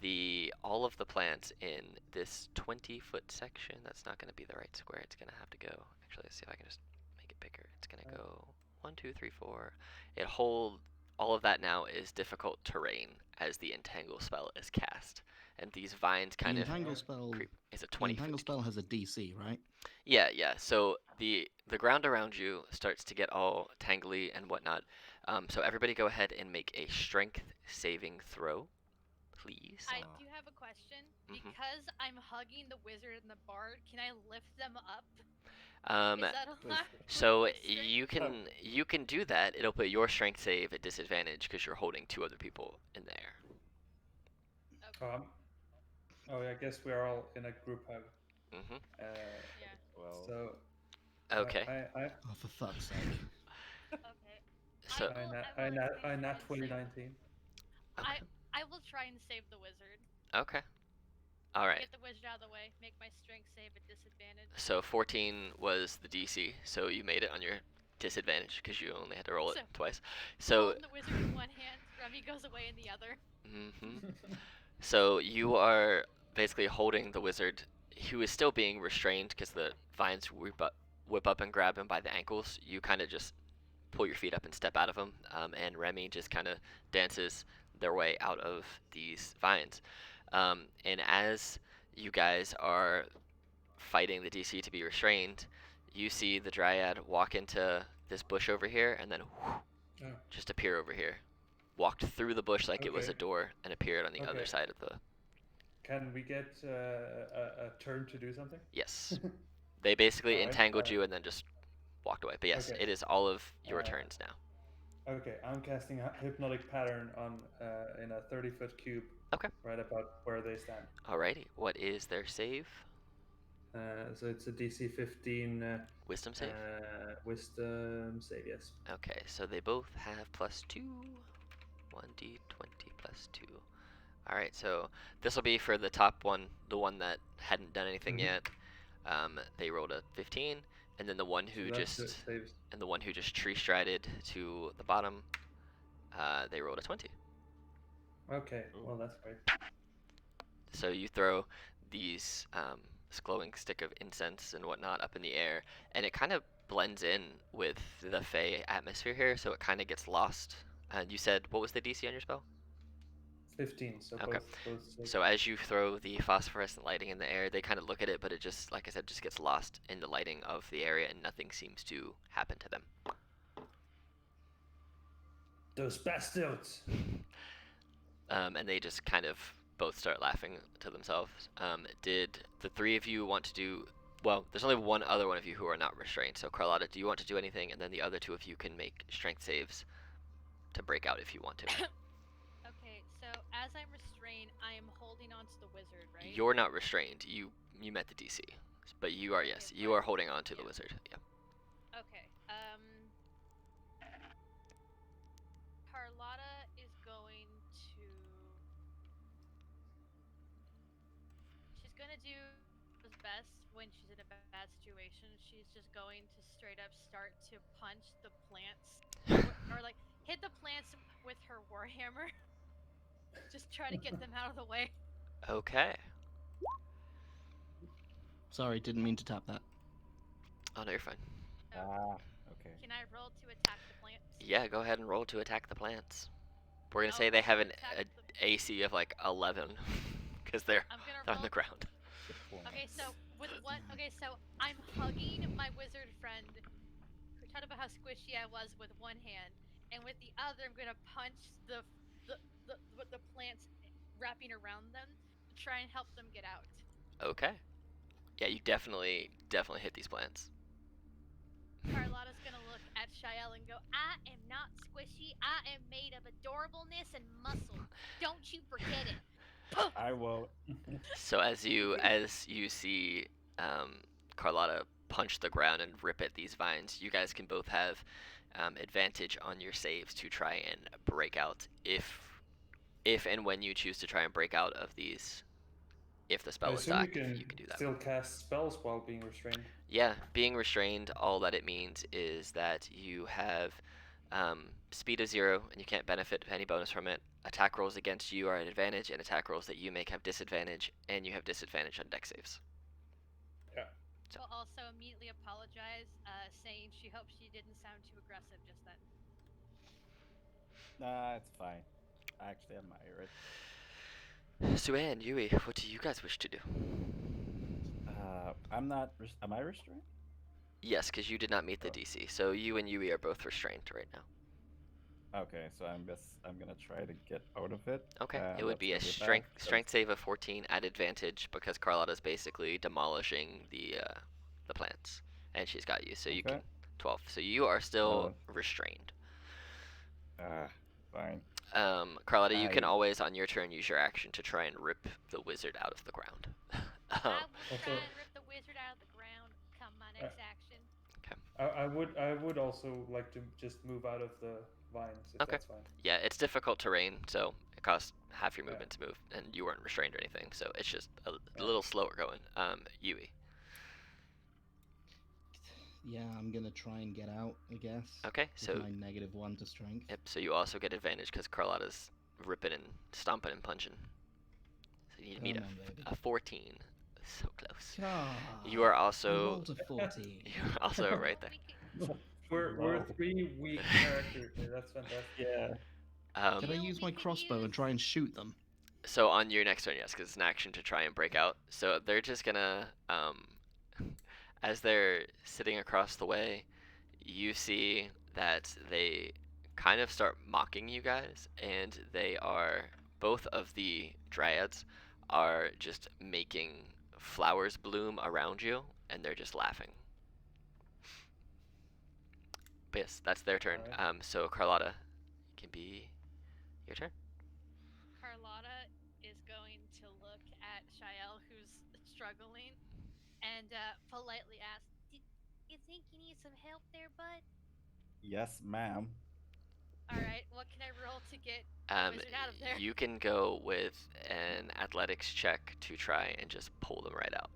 the all of the plants in this 20-foot section, that's not going to be the right square. It's going to have to go. Actually, let's see if I can just make it bigger. It's going to go 1, 2, 3, 4. It hold all of that now is difficult terrain as the entangle spell is cast, and these vines The kind of entangle spell. creep. It's a The 20 entangle foot. spell has a DC, right? Yeah, yeah. So the ground around you starts to get all tangly and whatnot. So everybody, go ahead and make a strength saving throw, please. I do have a question. Mhm. Because I'm hugging the wizard and the bard, can I lift them up? Um, Is that allowed? so with strength? you can do that. It'll put your strength save at disadvantage because you're holding two other people in the air. Okay. Oh, I guess we are all in a group hug. Mhm. Uh, Yeah. Well, so Okay. Oh, for fuck's sake. Okay. So I nat 2019. okay. I will try and save the wizard. Okay. All right. Get the wizard out of the way. Make my strength save at disadvantage. So 14 was the DC, so you made it on your disadvantage because you only had to roll it So- twice. So Holding the wizard in one hand, Remy goes away in the other. mhm. So you are basically holding the wizard, who is still being restrained because the vines whip up and grab him by the ankles. You kind of just pull your feet up and step out of them, and Remy just kind of dances their way out of these vines. And as you guys are fighting the DC to be restrained, you see the dryad walk into this bush over here and then Oh, just appear over here. Walked through the bush like it was a Okay. door and appeared on the other Okay. side of the. can we get a turn to do something? Yes. They basically Alright, entangled you and then just walked away. But yes, Okay. it is all of your Uh, turns now. Okay, I'm casting a hypnotic pattern on in a 30-foot cube. Okay. Right about where they stand. Alrighty. What is their save? So it's a DC 15 Wisdom save? wisdom save, yes. Okay, so they both have +2. 1d20 +2. All right, so this will be for the top one, the one that hadn't done anything Mhm. yet. They rolled a 15, and then the one So who that's just saves. tree strided to the bottom, they rolled a 20. Okay, Ooh. well that's great. So you throw these this glowing stick of incense and whatnot up in the air, and it kind of blends in with the Fey atmosphere here, so it kind of gets lost. And you said what was the DC on your spell? 15. So Okay. both save. So as you throw the phosphorescent lighting in the air, they kind of look at it, but it just, like I said, just gets lost in the lighting of the area, and nothing seems to happen to them. Those bastards. And they just kind of both start laughing to themselves. Did the three of you want to do? Well, there's only one other one of you who are not restrained. So Carlotta, do you want to do anything? And then the other two of you can make strength saves to break out if you want to. Okay, so as I'm restrained, I am holding on to the wizard, right? You're not restrained. You met the DC, but you are, Okay, yes, you but are holding on to the yeah. wizard. Yeah. Okay. Carlotta is going to. She's gonna do what's best when she's in a bad situation. She's just going to straight up start to punch the plants, or like hit the plants with her warhammer. Just try to get them out of the way. Okay. Sorry, didn't mean to tap that. Oh no, you're fine. So, Ah, okay. can I roll to attack the plants? Yeah, go ahead and roll to attack the plants. We're gonna I'll say they roll have to an attack the. AC of like 11 because they're I'm gonna on roll. the ground. The Okay, plants. so with one. Okay, so I'm hugging my wizard friend. We talked about how squishy I was with one hand, and with the other, I'm gonna punch the the plants wrapping around them to try and help them get out. Okay. Yeah, you definitely hit these plants. Carlotta's gonna look at Shael and go, "I am not squishy. I am made of adorableness and muscle. Don't you forget it." Poof! I will. So as you see Carlotta punch the ground and rip at these vines, you guys can both have advantage on your saves to try and break out if and when you choose to try and break out of these. If the I spell is assume you stuck, can you can do that. still cast spells while being restrained. Yeah, being restrained, all that it means is that you have speed of 0 and you can't benefit any bonus from it. Attack rolls against you are at advantage, and attack rolls that you make have disadvantage, and you have disadvantage on dex saves. Yeah. So, Will also immediately apologize, saying she hopes she didn't sound too aggressive just then. Nah, it's fine. I actually admire Sue and Yui, what do you guys wish to do? it. I'm not. Am I restrained? Yes, because you did not meet the Oh. DC, so you and Yui are both restrained right now. Okay, so I'm gonna try to get out of it. Okay, it would That's be a gonna be bad. strength save of 14 at advantage because Carlotta's basically demolishing the plants, and she's got you, so you can Okay. 12. So you are still Uh, restrained. uh, fine. Carlotta, you can I always on your turn use your action to try and rip the wizard out of the ground. I will Also, try and rip the wizard out of the ground come my uh, next action. I would also like to just move out of the vines if Okay. that's fine. Yeah, it's difficult terrain, so it costs half your Yeah. movement to move, and you weren't restrained or anything, so it's just a Yeah. little slower going. Yui. Yeah, I'm gonna try and get out, I guess. Okay, With so my -1 to strength. yep, so you also get advantage because Carlotta's ripping and stomping and punching. So you need to meet Come on, baby. a 14. So close. Ah, You are I also rolled a 14. you're also right there. We can, We're Wow. 3 weak characters here. That's fantastic. Yeah. Um, Can I Feel use we my could crossbow and try and shoot them? so on your next turn, yes, because it's an action to try and break out. So they're just gonna as they're sitting across the way, you see that they kind of start mocking you guys, and they are both of the dryads are just making flowers bloom around you, and they're just laughing. But yes, that's their turn. Alright. So Carlotta, it can be your turn. Carlotta is going to look at Shael, who's struggling, and politely ask, "You think you need some help there, bud?" Yes, ma'am. All right, what can I roll to get the Um, wizard out of there? you can go with an athletics check to try and just pull them right out.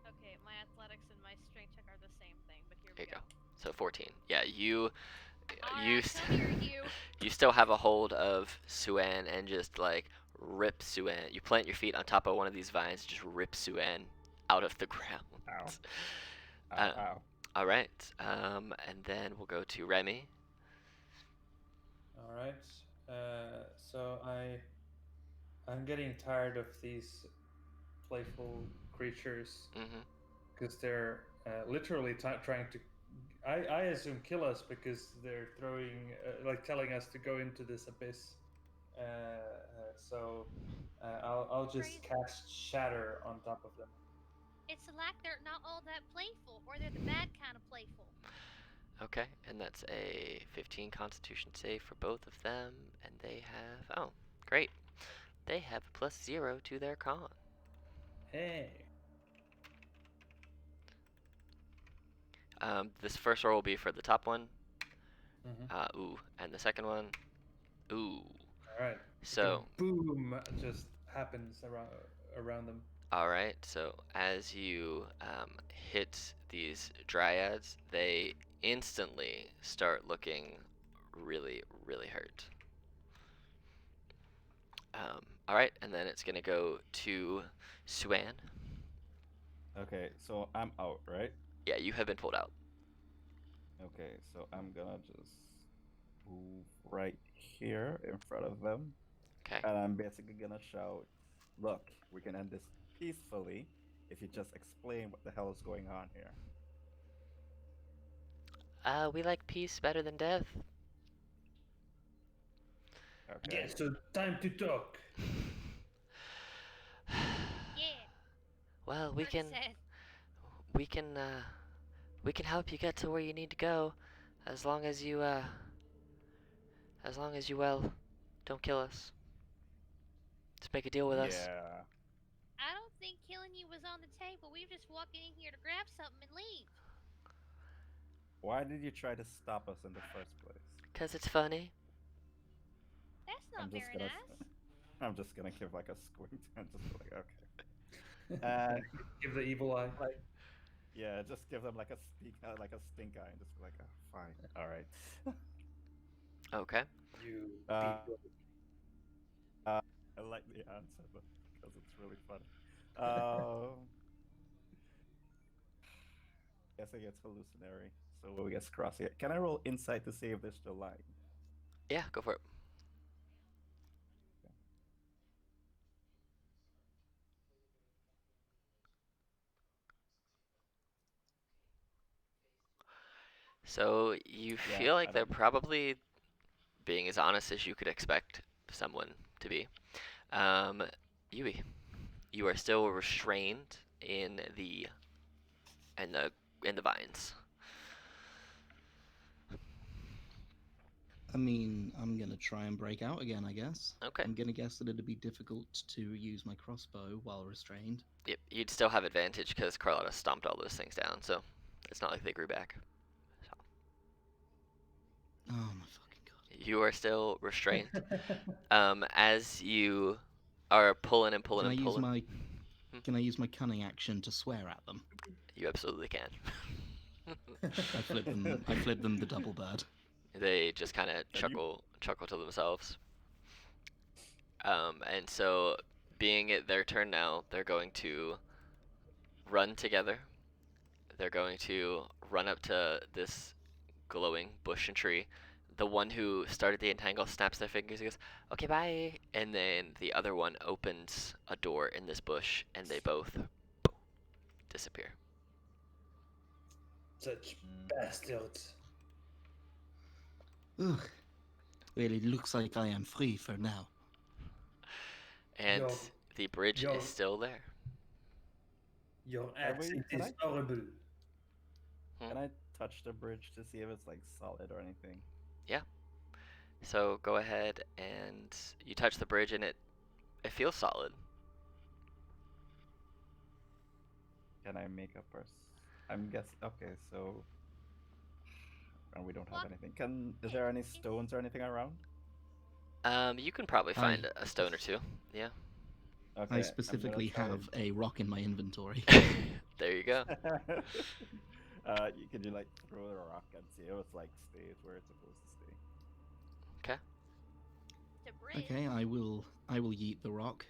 Okay, my athletics and my strength check are the same thing, but here There we you go. go. So 14. Yeah, you All you right, come here, you. you still have a hold of Suan and just like rip Suan. You plant your feet on top of one of these vines, just rip Suan out of the ground. Ow. Ow, Uh, ow. all right, and then we'll go to Remy. All right. So I'm getting tired of these playful creatures Hmm. because they're literally trying to. I assume kill us because they're throwing like telling us to go into this abyss. So I'll just Crazy. cast shatter on top of them. It's like they're not all that playful, or they're the bad kind of playful. Okay, and that's a 15 Constitution save for both of them, and they have great. They have +0 to their con. Hey. This first roll will be for the top one. Mm-hmm. Ooh, and the second one. Ooh. All right. Gonna So, boom just happens around them. all right. So as you hit these dryads, they instantly start looking really, really hurt. All right, and then it's gonna go to Swan. Okay, so I'm out, right? Yeah, you have been pulled out. Okay, so I'm gonna just move right here in front of them. Okay. And I'm basically gonna shout, look, we can end this peacefully if you just explain what the hell is going on here. We like peace better than death. Okay. Yeah. So time to talk. Yeah, Well, Rick said. we can we can help you get to where you need to go, as long as you well, don't kill us. Just make a deal with us. Yeah. I don't think killing you was on the table. We were just walking in here to grab something and leave. Why did you try to stop us in the first place? 'Cause it's funny. That's I'm not just very gonna nice. I'm just gonna give like a squint and just be like, okay. And Give the evil eye. like yeah, just give them like a like a stink eye and just be like, oh, fine. All right. Okay. You uh, people. I like the answer though, because it's really funny. Um guess it gets hallucinatory. So we get crossy. Can I roll insight to see if they're still lying? Yeah, go for it. So you Yeah, feel I like they're don't. probably being as honest as you could expect someone to be. Um, Yui, you are still restrained in the in the vines. I mean, I'm gonna try and break out again, I guess. Okay. I'm gonna guess that it'd be difficult to use my crossbow while restrained. Yep, you'd still have advantage because Carlotta stomped all those things down, so it's not like they grew back. So, Oh my fucking god. you are still restrained. As you are pulling and pulling Can I and use pulling, my Can I use my cunning action to swear at them? you absolutely can. I flip them the double bird. They just kind of Can you? chuckle to themselves. And so, being it their turn now, they're going to run together. They're going to run up to this glowing bush and tree. The one who started the entangle snaps their fingers and goes, "Okay, bye." And then the other one opens a door in this bush, and they both disappear. Such Mm, bastards. Ugh. Well, it looks like I am free for now. And Your the bridge is your still there. your can we? accent is horrible. Hmm. Can I touch the bridge to see if it's like solid or anything? Yeah. So go ahead and you touch the bridge, and it feels solid. Can I make a I'm guess. Okay, so and we don't have Well, anything. Can is it's there any it's stones or anything around? You can probably I find a stone or two. Yeah. I Okay, I'm gonna specifically try have a rock in my inventory. There you go. can you like throw the rock and see if it's like stays where it's supposed to stay? Okay. a bridge. Okay, I will yeet the rock.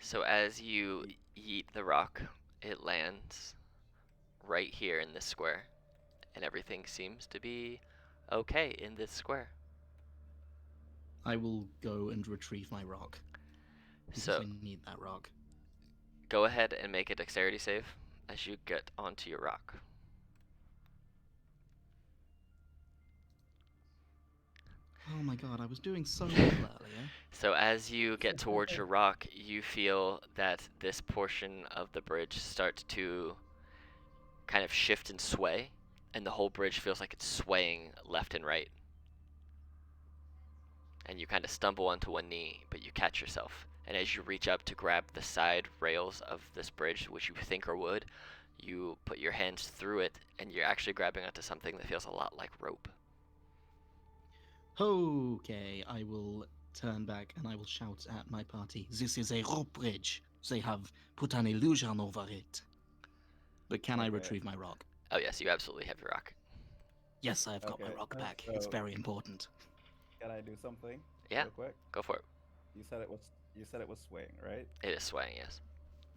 So as you Ye- yeet the rock, it lands right here in this square, and everything seems to be okay in this square. I will go and retrieve my rock because So I need that rock. go ahead and make a dexterity save as you get onto your rock. Oh my god, I was doing so well earlier. So as you get towards your rock, you feel that this portion of the bridge starts to kind of shift and sway, and the whole bridge feels like it's swaying left and right. And you kind of stumble onto one knee, but you catch yourself. And as you reach up to grab the side rails of this bridge, which you think are wood, you put your hands through it, and you're actually grabbing onto something that feels a lot like rope. Okay, I will turn back and I will shout at my party. This is a rope bridge. They have put an illusion over it. But can I Okay, retrieve my rock? Oh yes, you absolutely have your rock. Yes, I've got my okay. rock back. It's So very important. can I do something Yeah, real quick? go for it. You said it was swaying, right? It is swaying, yes.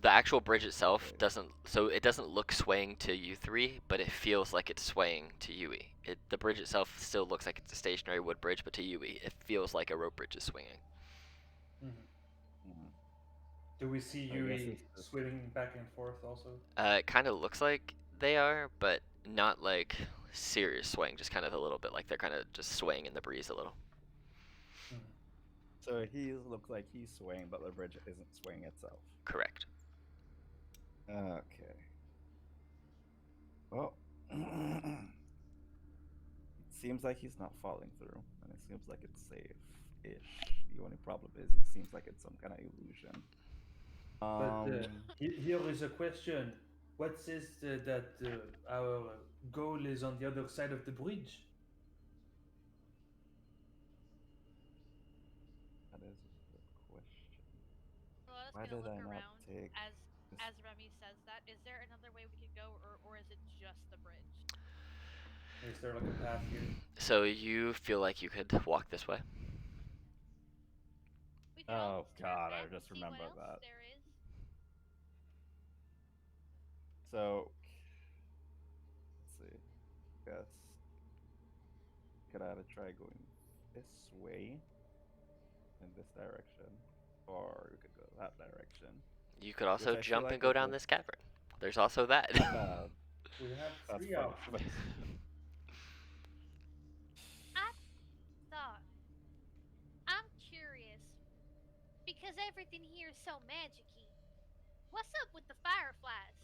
The actual bridge itself Okay. doesn't look swaying to you three, but it feels like it's swaying to Yui. The bridge itself still looks like it's a stationary wood bridge, but to Yui, it feels like a rope bridge is swinging. Mhm. Mhm. Do we see I guess Yui it's just swinging back and forth also? It kind of looks like they are, but not like serious swaying, just kind of a little bit like they're kind of just swaying in the breeze a little. Mhm. so he looks like he's swaying, but the bridge isn't swaying itself. Correct. Okay. Well, it seems like he's not falling through, and it seems like it's safe-ish. The only problem is it seems like it's some kind of illusion. But Um, here is a question. What says that our goal is on the other side of the bridge? that is a good question. Well, Why just gonna did look I not around take this? as Remy says that. Is there another way we could go, or is it just the bridge? Is there like a path here? So you feel like you could walk this way? We could Oh always turn God, I back and just see what remembered else that. there is. So let's see. Guess could either try going this way in this direction, or we could go that direction, You could which also I feel jump and like go it down would. this cavern. There's also that. We have That's three funny, options. but I thought I'm curious because everything here is so magicy. What's up with the fireflies?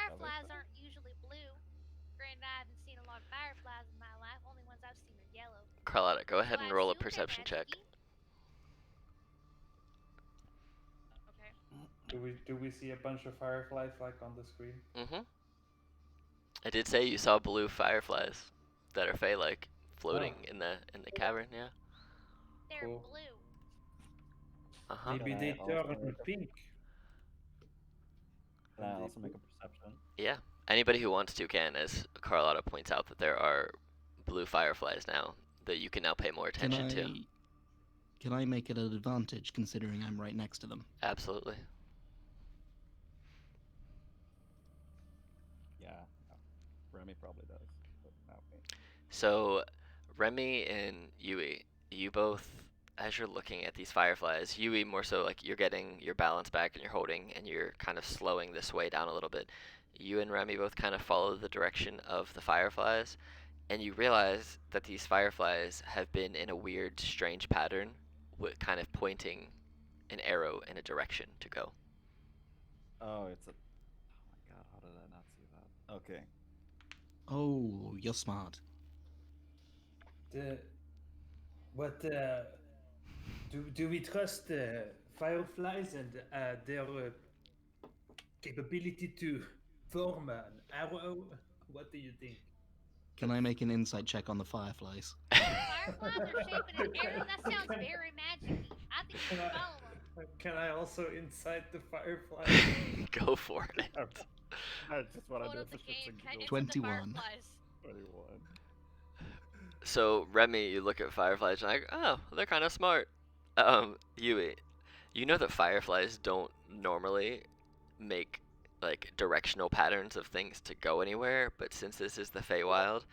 are they Fireflies funny? aren't usually blue. Granted, I haven't seen a lot of fireflies in my life. Only ones I've seen are yellow. Carlotta, go So ahead and I roll a assume they're perception check. magicy. Okay. Do we see a bunch of fireflies like on the screen? Mm-hmm. I did say you saw blue fireflies that are fey-like Oh, floating in the cavern. Yeah. They're cool. blue. Uh huh. Can Maybe I they also turn make a pink Can when I they also make blue. a perception? Yeah. Anybody who wants to can, as Carlotta points out that there are blue fireflies now that you can now pay more Can attention to. I make it an advantage considering I'm right next to them? Absolutely. Yeah, no. Remy probably does, but not me. So, Remy and Yui, you both, as you're looking at these fireflies, Yui more so like you're getting your balance back and you're holding and you're kind of slowing this way down a little bit. You and Remy both kind of follow the direction of the fireflies, and you realize that these fireflies have been in a weird, strange pattern, with kind of pointing an arrow in a direction to go. Oh, it's a. Oh my God, how did I not see that? Okay. Oh, you're smart. The, but do we trust fireflies and their capability to form an arrow? What do you think? Can I make an insight check on the fireflies? Fireflies are shaping an arrow? That sounds very magic-y. I think we Can should I follow them. can I also incite the fireflies? Go for it. I, I just want to Hold do up it the for shits game. and Can I giggles. insult the 21. fireflies? 21. So Remy, you look at fireflies and like, oh, they're kind of smart. Yui, you know that fireflies don't normally make like directional patterns of things to go anywhere, but since this is the Feywild,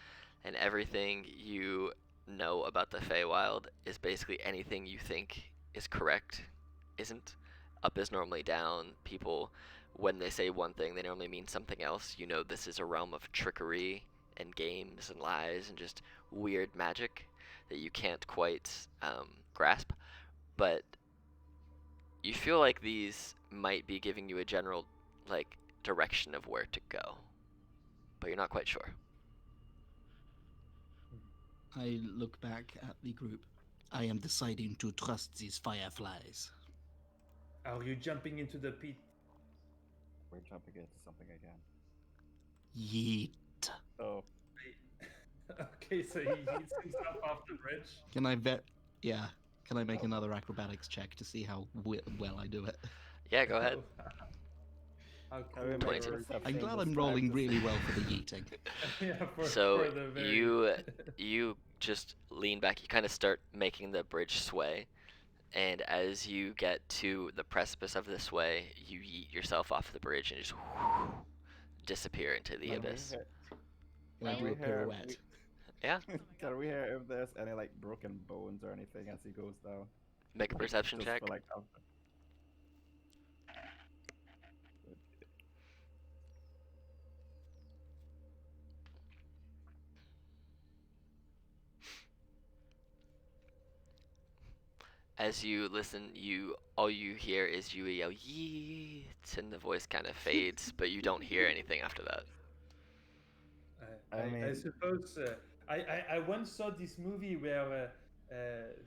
and everything you know about the Feywild is basically anything you think is correct isn't. Up is normally down. People, when they say one thing, they normally mean something else. You know this is a realm of trickery and games and lies and just weird magic that you can't quite grasp. But you feel like these might be giving you a general like direction of where to go, but you're not quite sure. I look back at the group. I am deciding to trust these fireflies. Are you jumping into the pit? We're jumping into something again. Yeet. Oh, Okay, so he hits himself off the bridge. Can I bet? Yeah. Can I make Oh. another acrobatics check to see how well I do it? Yeah, go ahead. How can cool we make 22. a I'm perception glad this I'm time rolling to really see- well for the yeeting. Yeah, So for the very... you just lean back. You kind of start making the bridge sway, and as you get to the precipice of the sway, you yeet yourself off the bridge and just disappear into the Can we abyss. hear? Can I Can do we a hear? pirouette? Yeah, Can we hear if there's any like broken bones or anything as he goes down? make a perception Just check. for like comfort. As you listen, you all you hear is you yell yeet, and the voice kind of fades, but you don't hear anything after that. I I mean, suppose I once saw this movie where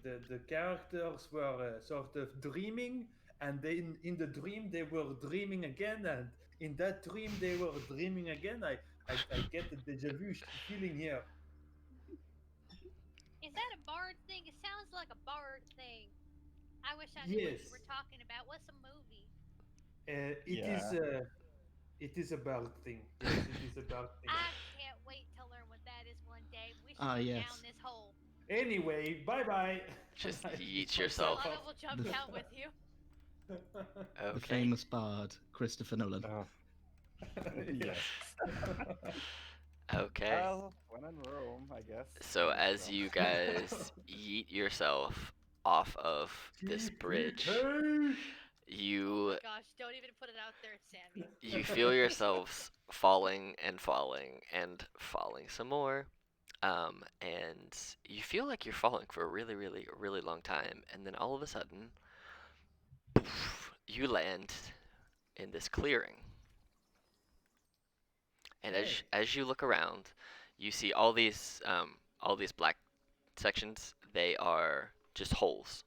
the characters were sort of dreaming, and then in the dream they were dreaming again, and in that dream they were dreaming again. I get the deja vu feeling here. Is that a bard thing? It sounds like a bard thing. I wish I knew what you Yes, were talking about. What's a movie? yeah. it is a bad thing. Yes, it is a bad thing. I can't wait to learn what that is one day. We should Ah, go yes. down this hole. Anyway, bye bye. Just I yeet piss yourself. myself Lana off. will jump The- down with you. The Okay. famous bard, Christopher Nolan. Yes. Okay. Well, when in Rome, I guess. So as So- you guys yeet yourself off of this bridge, Oh you my gosh, don't even put it out there, Sammy. you feel yourselves falling and falling and falling some more. And you feel like you're falling for a really, really, really long time, and then all of a sudden, poof, you land in this clearing. And Hey. as you look around, you see all these black sections. They are just holes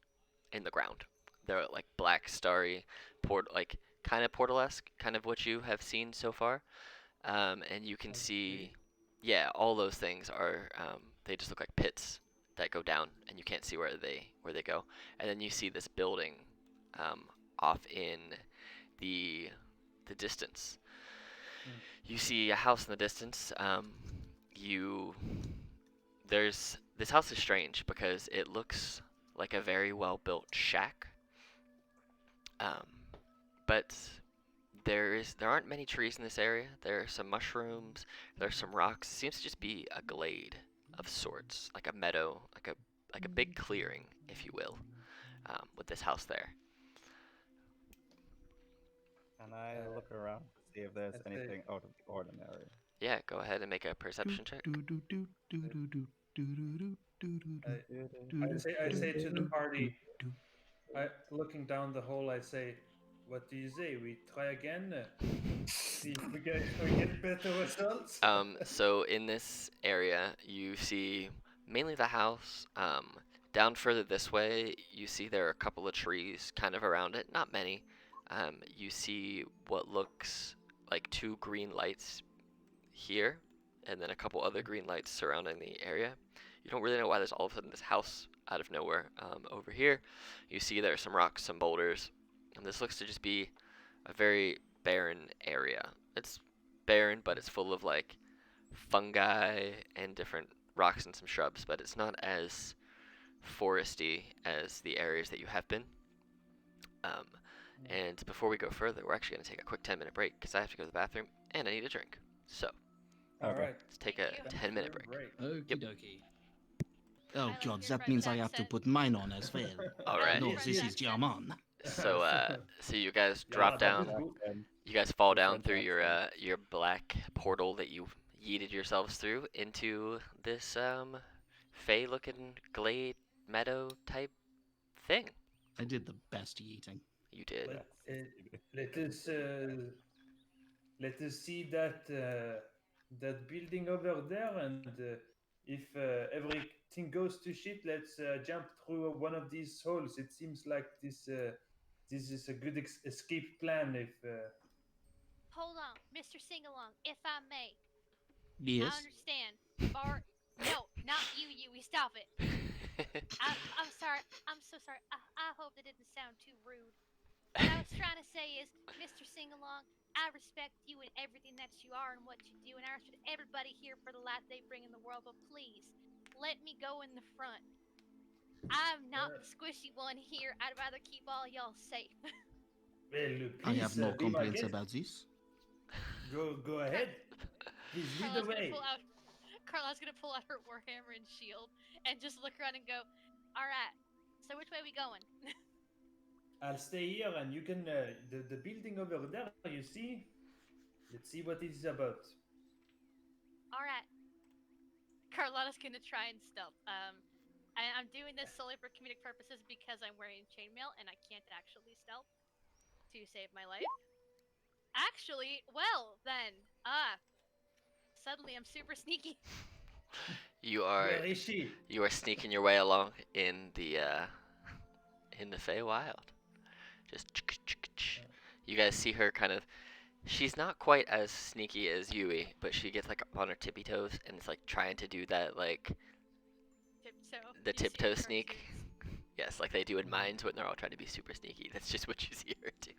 in the ground. They're like black, starry, like kind of portal-esque, kind of what you have seen so far. And you can see, yeah, all those things are they just look like pits that go down, and you can't see where they go. And then you see this building um, off in the distance. You see a house in the distance. You there's this house is strange because it looks like a very well built shack. Um, but there aren't many trees in this area. There are some mushrooms. There's some rocks. It seems to just be a glade of sorts, like a meadow, like a big clearing, if you will, with this house there. Can I look around to see if there's I'd say- anything out of the ordinary? Yeah, go ahead and make a perception check. I say to the party, looking down the hole, I say, "What do you say? We try again? See if we get better results." So in this area, you see mainly the house. Down further this way, you see there are a couple of trees kind of around it, not many. You see what looks like two green lights here, and then a couple other green lights surrounding the area. You don't really know why there's all of a sudden this house out of nowhere. Over here, you see there are some rocks, some boulders, and this looks to just be a very barren area. It's barren, but it's full of like fungi and different rocks and some shrubs, but it's not as foresty as the areas that you have been. Um, and before we go further, we're actually going to take a quick 10-minute break because I have to go to the bathroom and I need a drink. So All Okay. right. let's take Thank a you. Thanks 10-minute for the break. break. Yep. Okie dokie. Oh I like god, your that French means I have to accent. put mine on as well. All I right. like No, your Yes, French this yes. is accent. German. So you guys Yeah, drop that down. is good. And You guys fall the down French through accent. your black portal that you yeeted yourselves through into this fey-looking glade meadow type thing. I did the best eating. You did. Let Yes. let us let us see that building over there, and if everything goes to shit, let's jump through one of these holes. It seems like this is a good escape plan. If Hold on, Mr. Singalong, if I may. I Yes? understand. Bar. No, not you, Yui. Stop it. I'm sorry. I'm so sorry. I hope that didn't sound too rude. What I was trying to say is, Mr. Singalong, I respect you and everything that you are and what you do, and I respect everybody here for the light they bring in the world. But please, let me go in the front. I'm not the squishy one here. I'd rather keep all y'all safe. well, I have please no be my complaints guest. about this. Go Car- ahead. Please lead the Carla's gonna pull way. out. Carla's gonna pull out her warhammer and shield and just look around and go, "All right. So which way are we going?" I'll stay here, and you can the building over there. You see. Let's see what it's about. All right. Carlotta's gonna try and stealth. I'm doing this solely for comedic purposes because I'm wearing chainmail and I can't actually stealth to save my life. Actually, well then, suddenly I'm super sneaky. you are Where is she? you are sneaking your way along in the Feywild. Just you guys see her kind of. She's not quite as sneaky as Yui, but she gets like up on her tippy toes and is like trying to do that like Tiptoe. the You see in tiptoe the sneak. cartoons. Yes, like they do in mines when they're all trying to be super sneaky. That's just what you see her do.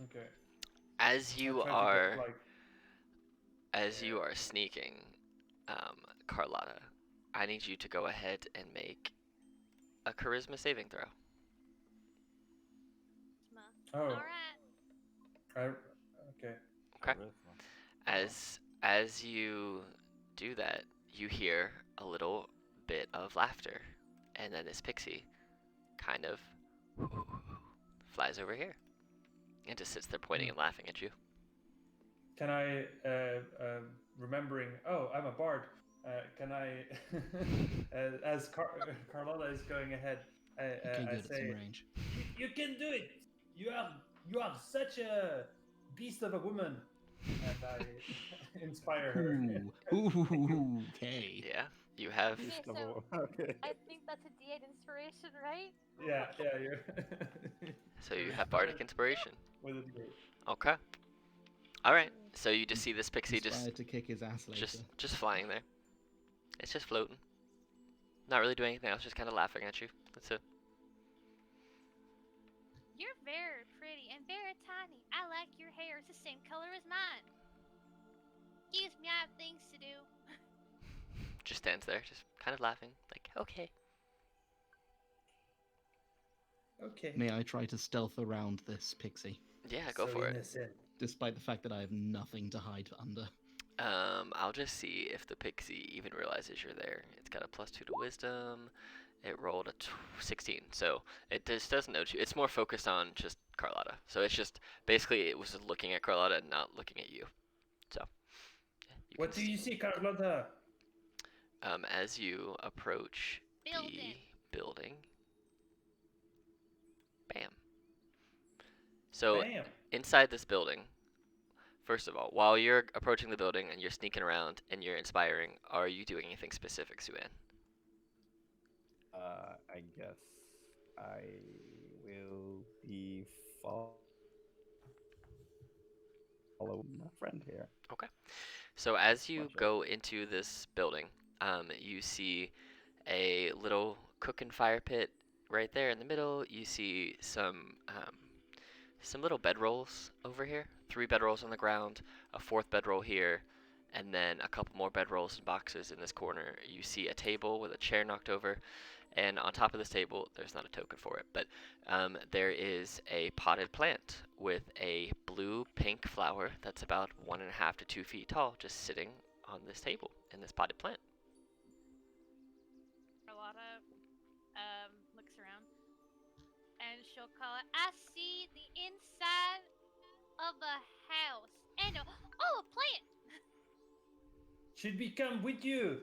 Okay. As I you try to get are like as you are sneaking, Carlotta, I need you to go ahead and make a charisma saving throw. oh All right. I okay. Okay. Charisma. Oh. As you do that, you hear a little bit of laughter, and then this pixie kind of flies over here and just sits there pointing Hmm. and laughing at you. Can I remembering? Oh, I'm a bard. Can I, as Carlotta is going ahead, Okay, I good, it's in say, range. you can do it. You are such a beast of a woman, and I inspire her. Ooh, ooh, okay. Yeah, you have. Okay, Beast of so okay. I think that's a D8 inspiration, right? Yeah, you're So you're you have bardic inspired inspiration. with a D8. Okay. All right. So you just see this pixie Inspired to kick his ass later. just flying there. It's just floating, not really doing anything else, just kind of laughing at you. That's it. You're very pretty and very tiny. I like your hair. It's the same color as mine. Excuse me, I have things to do. Just stands there, just kind of laughing, like okay. Okay. May I try to stealth around this pixie, Yeah, go So for it. innocent. despite the fact that I have nothing to hide under? I'll just see if the pixie even realizes you're there. It's got a +2 to wisdom. It rolled a 16, so it just doesn't notice you. It's more focused on just Carlotta. So it's just basically it was just looking at Carlotta and not looking at you. So yeah, you can What do you see, Carlotta? as you approach the Building. building, bam. So Bam. inside this building, first of all, while you're approaching the building and you're sneaking around and you're inspiring, are you doing anything specific, Suan? I guess I will be following my friend here. Okay. So as you Watch it. go into this building, you see a little cooking fire pit right there in the middle. You see some little bedrolls over here. 3 bedrolls on the ground, a 4th bedroll here, and then a couple more bedrolls and boxes in this corner. You see a table with a chair knocked over, and on top of this table, there's not a token for it, but there is a potted plant with a blue-pink flower that's about 1.5 to 2 feet tall, just sitting on this table in this potted plant. Carlotta looks around and she'll call it. I see the inside of a house and a plant. Should we come with you?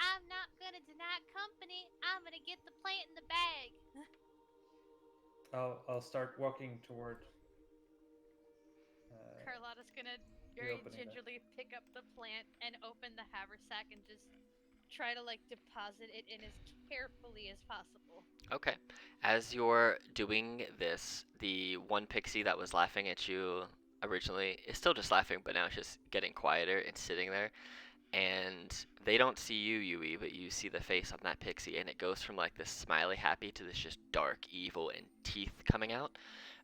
I'm not gonna deny company. I'm gonna get the plant in the bag. I'll start walking toward Carlotta's gonna the very opening there. gingerly pick up the plant and open the haversack and just try to like deposit it in as carefully as possible. Okay. As you're doing this, the one pixie that was laughing at you originally is still just laughing, but now it's just getting quieter and sitting there. And they don't see you, Yui, but you see the face on that pixie, and it goes from like this smiley happy to this just dark evil and teeth coming out.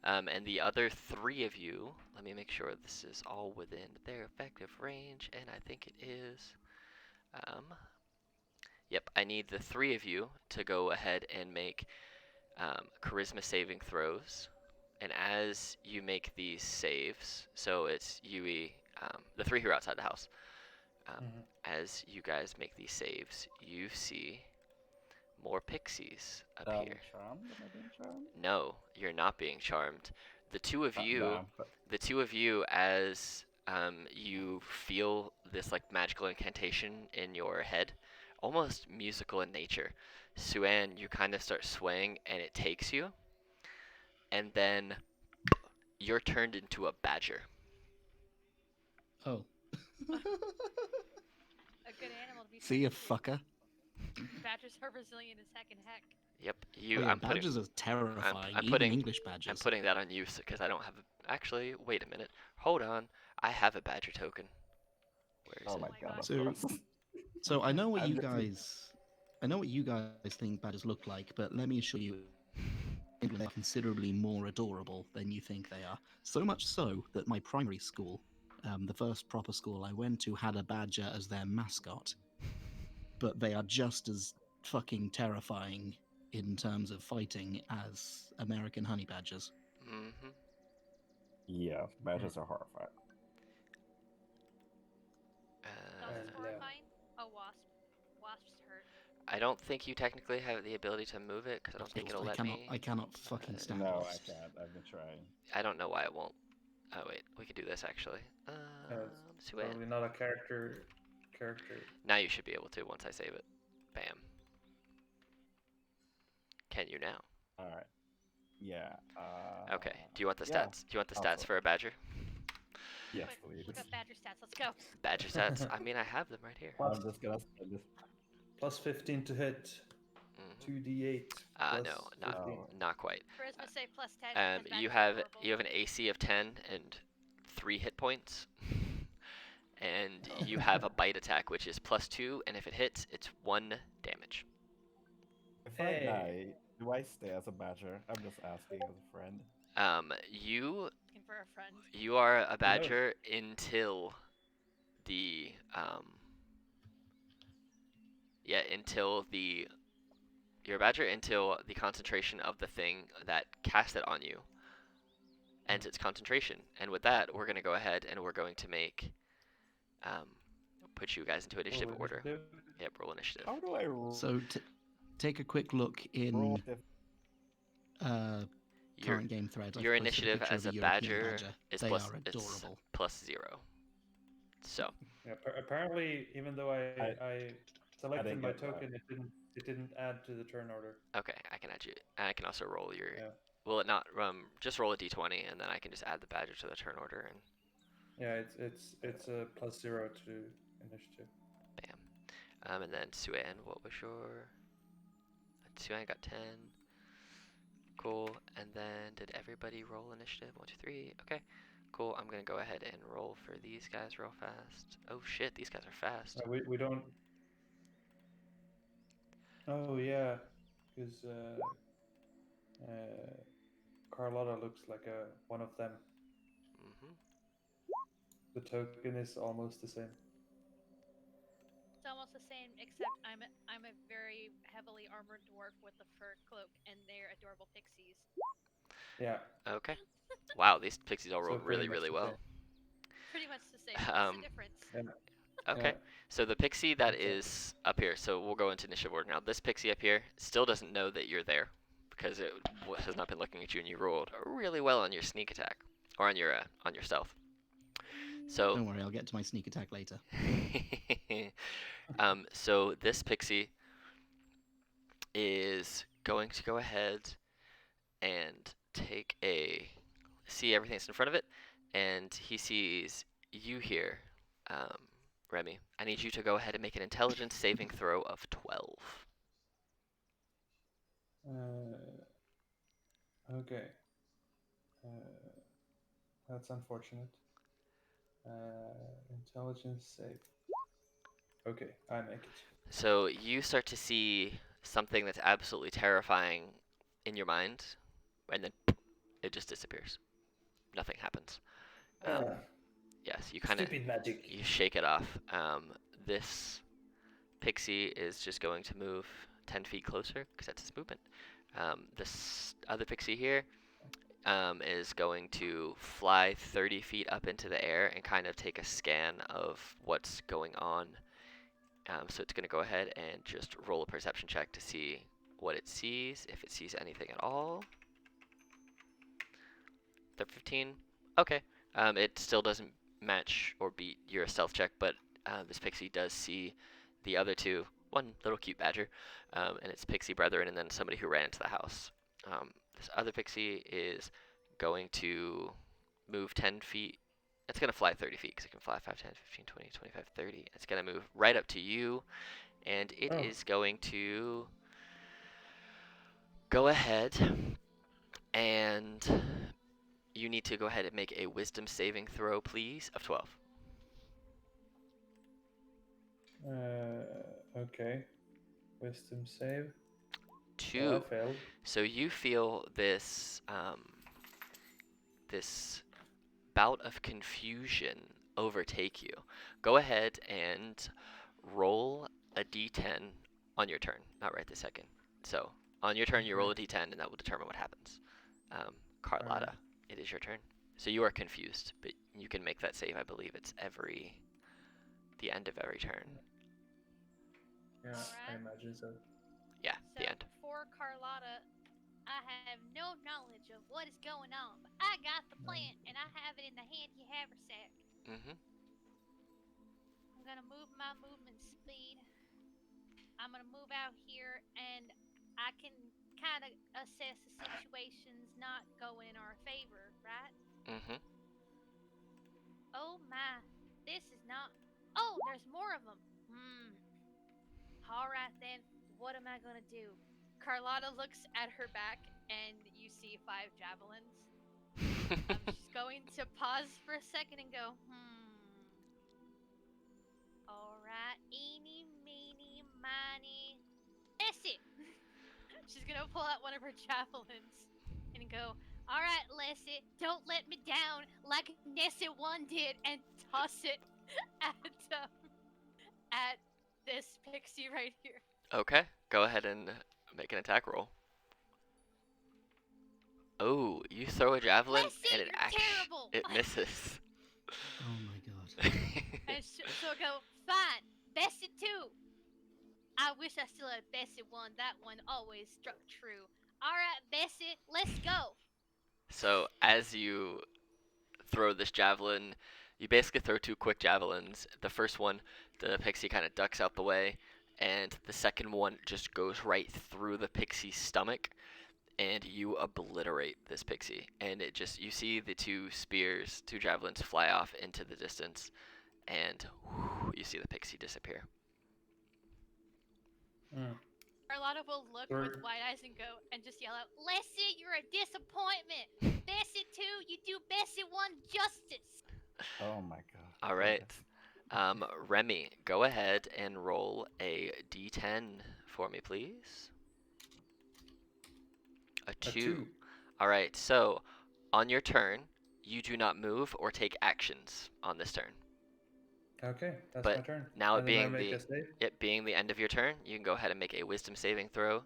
And the other 3 of you, let me make sure this is all within their effective range, and I think it is. Um, yep, I need the 3 of you to go ahead and make charisma saving throws. And as you make these saves, so it's Yui, the 3 who are outside the house, Mhm. as you guys make these saves, you see more pixies I'm appear. charmed. Am I being charmed? No, you're not being charmed. The two of you, Damn. But the two of you, as you feel this like magical incantation in your head, almost musical in nature. Suan, you kind of start swaying, and it takes you, and then you're turned into a badger. Oh. A good animal to be See turned ya, into. fucker. Badgers are resilient as heck and heck. Yep, Oh you. yeah, badgers are terrifying, I'm even putting English I'm badgers. putting that on you because I don't have a. Actually, wait a minute. Hold on. I have a badger token. Where is oh it? my my god, god. of So, course. so I'm literally I know what you guys think badgers look like, but let me assure you, they are considerably more adorable than you think they are. So much so that my primary school, the first proper school I went to, had a badger as their mascot. But they are just as fucking terrifying in terms of fighting as American honey badgers. Mm-hmm. yeah. Mm. Badgers are horrified. Stuff is Well, horrifying. A wasp. Wasps hurt. I don't think you technically have the ability to move it because I don't Of think course, it'll let me. I cannot fucking But stand No, I wasps. can't. I've been trying. I don't know why it won't. Oh wait, we could do this actually. it's Suan. probably not a character. Now you should be able to once I save it. Bam. Can you now? All right. Yeah. Okay. Do you want the Yeah. stats? Do you want the stats Also, for a badger? yes, Quick, please. look up badger stats. Let's go. Badger stats. I mean, I have them right here. Plus, I'm just gonna spend this. plus 15 to hit. Mm-hmm. 2d8 No, plus not 15. Oh, not quite. Charisma save plus 10 because You badgers are have horrible. an AC of 10 and 3 hit points, and Oh. you have a bite attack which is +2, and if it hits, it's 1 damage. if I Hey. die, do I stay as a badger? I'm just asking as a friend. You Looking for a friend. are a Who knows? badger until the until the you're a badger until the concentration of the thing that cast it on you ends its concentration. And with that, we're going to go ahead and we're going to make um, put you guys into initiative Roll order. initiative. Yep, roll initiative. How do I So take a quick look roll? in If Your current game thread. I've your posted a initiative picture as of a European badger badger. is They plus are it's adorable. +0. So Yeah, apparently, even though I I selected didn't my get that. token, it didn't add to the turn order. okay, I can add you. I can also roll your. Yeah, Will it not? Just roll a d20, and then I can just add the badger to the turn order, and yeah, it's a +0 to initiative. bam. And then Suan, what was your? Suan got 10. Cool. And then did everybody roll initiative? 1, 2, 3. Okay. Cool. I'm gonna go ahead and roll for these guys real fast. Oh shit, these guys are fast. We don't. Oh yeah, because Carlotta looks like one of them. Mhm. The token is almost the same. It's almost the same, except I'm a very heavily armored dwarf with a fur cloak, and they're adorable pixies. Yeah, Okay. Wow, these pixies all so rolled pretty really, much really the same. well. Pretty much the same. What's the Um, difference? Yeah, okay. yeah, So the pixie that exactly. is up here. So we'll go into initiative order now. This pixie up here still doesn't know that you're there because it has not been looking at you, and you rolled really well on your sneak attack or on your stealth. So Don't worry, I'll get to my sneak attack later. so this pixie is going to go ahead and see everything that's in front of it, and he sees you here, um, Remy. I need you to go ahead and make an intelligence saving throw of 12. Okay, uh, that's unfortunate. Intelligence save. Okay, I make it. So you start to see something that's absolutely terrifying in your mind, and then it just disappears. Nothing happens. Um, yes, you kind of Stupid magic. you shake it off. This pixie is just going to move 10 feet closer because that's its movement. This other pixie here is going to fly 30 feet up into the air and kind of take a scan of what's going on. So it's going to go ahead and just roll a perception check to see what it sees, if it sees anything at all. The 15. Okay. It still doesn't match or beat your stealth check, but this pixie does see the other two. One little cute badger, and its pixie brethren, and then somebody who ran into the house. This other pixie is going to move 10 feet. It's going to fly 30 feet because it can fly 5, 10, 15, 20, 25, 30. It's going to move right up to you, and it Oh, is going to go ahead and you need to go ahead and make a wisdom saving throw, please, of 12. okay. Wisdom save. Oh, I 2. failed. So you feel this bout of confusion overtake you. Go ahead and roll a d10 on your turn, not right this second. So on your turn, you roll a Okay. d10, and that will determine what happens. Alright. Carlotta, it is your turn. So you are confused, but you can make that save. I believe it's the end of every turn. Yeah, I Alright. imagine so. Yeah, So the end. for Carlotta, I have no knowledge of what is going on, but I got the plant and I have it in the handy haversack. Mhm. I'm gonna move my movement speed. I'm gonna move out here and I can kind of assess the situation's not going in our favor, right? Mhm. Oh my, this is not. Oh, there's more of them. Hmm. All right then. What am I gonna do? Carlotta looks at her back and you see 5 javelins. She's going to pause for a second and go, Alright, eeny, meeny, miny. That's it! She's gonna pull out one of her javelins and go, Alright, Lessie, don't let me down like Nessie 1 did, and toss it at, at this pixie right here. Okay, go ahead and make an attack roll. Oh, you throw a javelin and Lessie, you're terrible! it misses. Oh my god. And she'll go, Fine, Bessie 2. I wish I still had Bessie 1. That one always struck true. Alright, Bessie, let's go. So as you throw this javelin, you basically throw two quick javelins. The first one, the pixie kind of ducks out the way, and the second one just goes right through the pixie's stomach, and you obliterate this pixie. And you see the two javelins fly off into the distance, and you see the pixie disappear. Mm. Carlotta will look with Or- wide eyes and go and just yell out, Lessie, you're a disappointment. Bessie 2, you do Bessie 1 justice. Oh my god. All right. Yes. Remy, go ahead and roll a d10 for me, please. A a 2. two. All right. So, on your turn, you do not move or take actions on this turn. Okay, that's But my turn. now And then I make a save. it being the end of your turn, you can go ahead and make a wisdom saving throw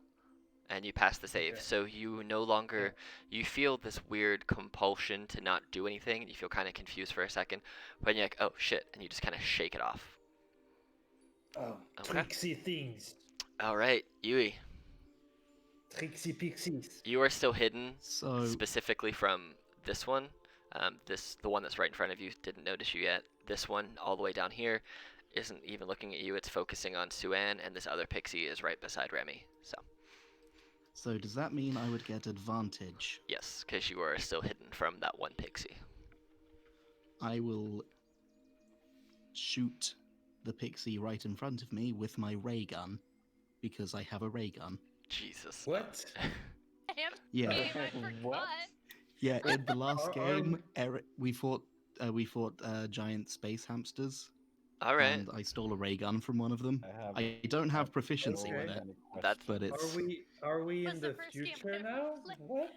and you pass the save. Okay. So you no longer you feel this weird compulsion to not do anything and you feel kind of confused for a second, but you're like, "Oh shit," and you just kind of shake it off. Oh, Okay. tricksy things. All right, Yui, Tricksy pixies. you are still hidden So, specifically from this one. The one that's right in front of you didn't notice you yet. This one all the way down here isn't even looking at you. It's focusing on Suan, and this other pixie is right beside Remy. So does that mean I would get advantage? yes, because you are still hidden from that one pixie. I will shoot the pixie right in front of me with my ray gun, because I have a ray gun. Jesus. What? Damn Yeah, game, I forgot. What? yeah. In the last Are game, Eric, we fought giant space hamsters, All right. and I stole a ray gun from one of them. I have I don't have proficiency Okay. with it, many That's- but questions. it's Are we Was in the the first game future ever now? played? What?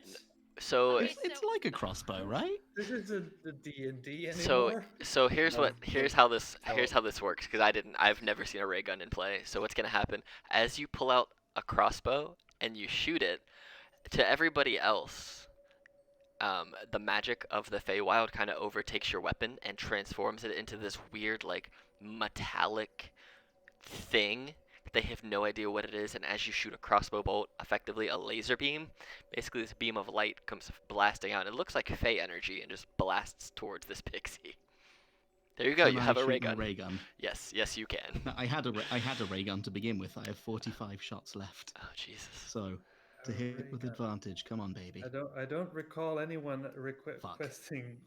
so Okay, it's like a crossbow, right? This isn't the D&D so anymore. so here's No, what here's wait. how this So- here's how this works because I've never seen a ray gun in play. So what's gonna happen as you pull out a crossbow and you shoot it to everybody else? The magic of the Feywilde kind of overtakes your weapon and transforms it into this weird like metallic thing. They have no idea what it is, and as you shoot a crossbow bolt, effectively a laser beam, basically this beam of light comes blasting out. It looks like Fey energy and just blasts towards this pixie. There you go. Can You I have a shoot ray my gun. ray gun? Yes, yes, you can. No, I had a ray gun to begin with. I have 45 shots left. Oh Jesus. So to A hit ray with gun. advantage, come on, baby. I don't recall anyone Fuck. requesting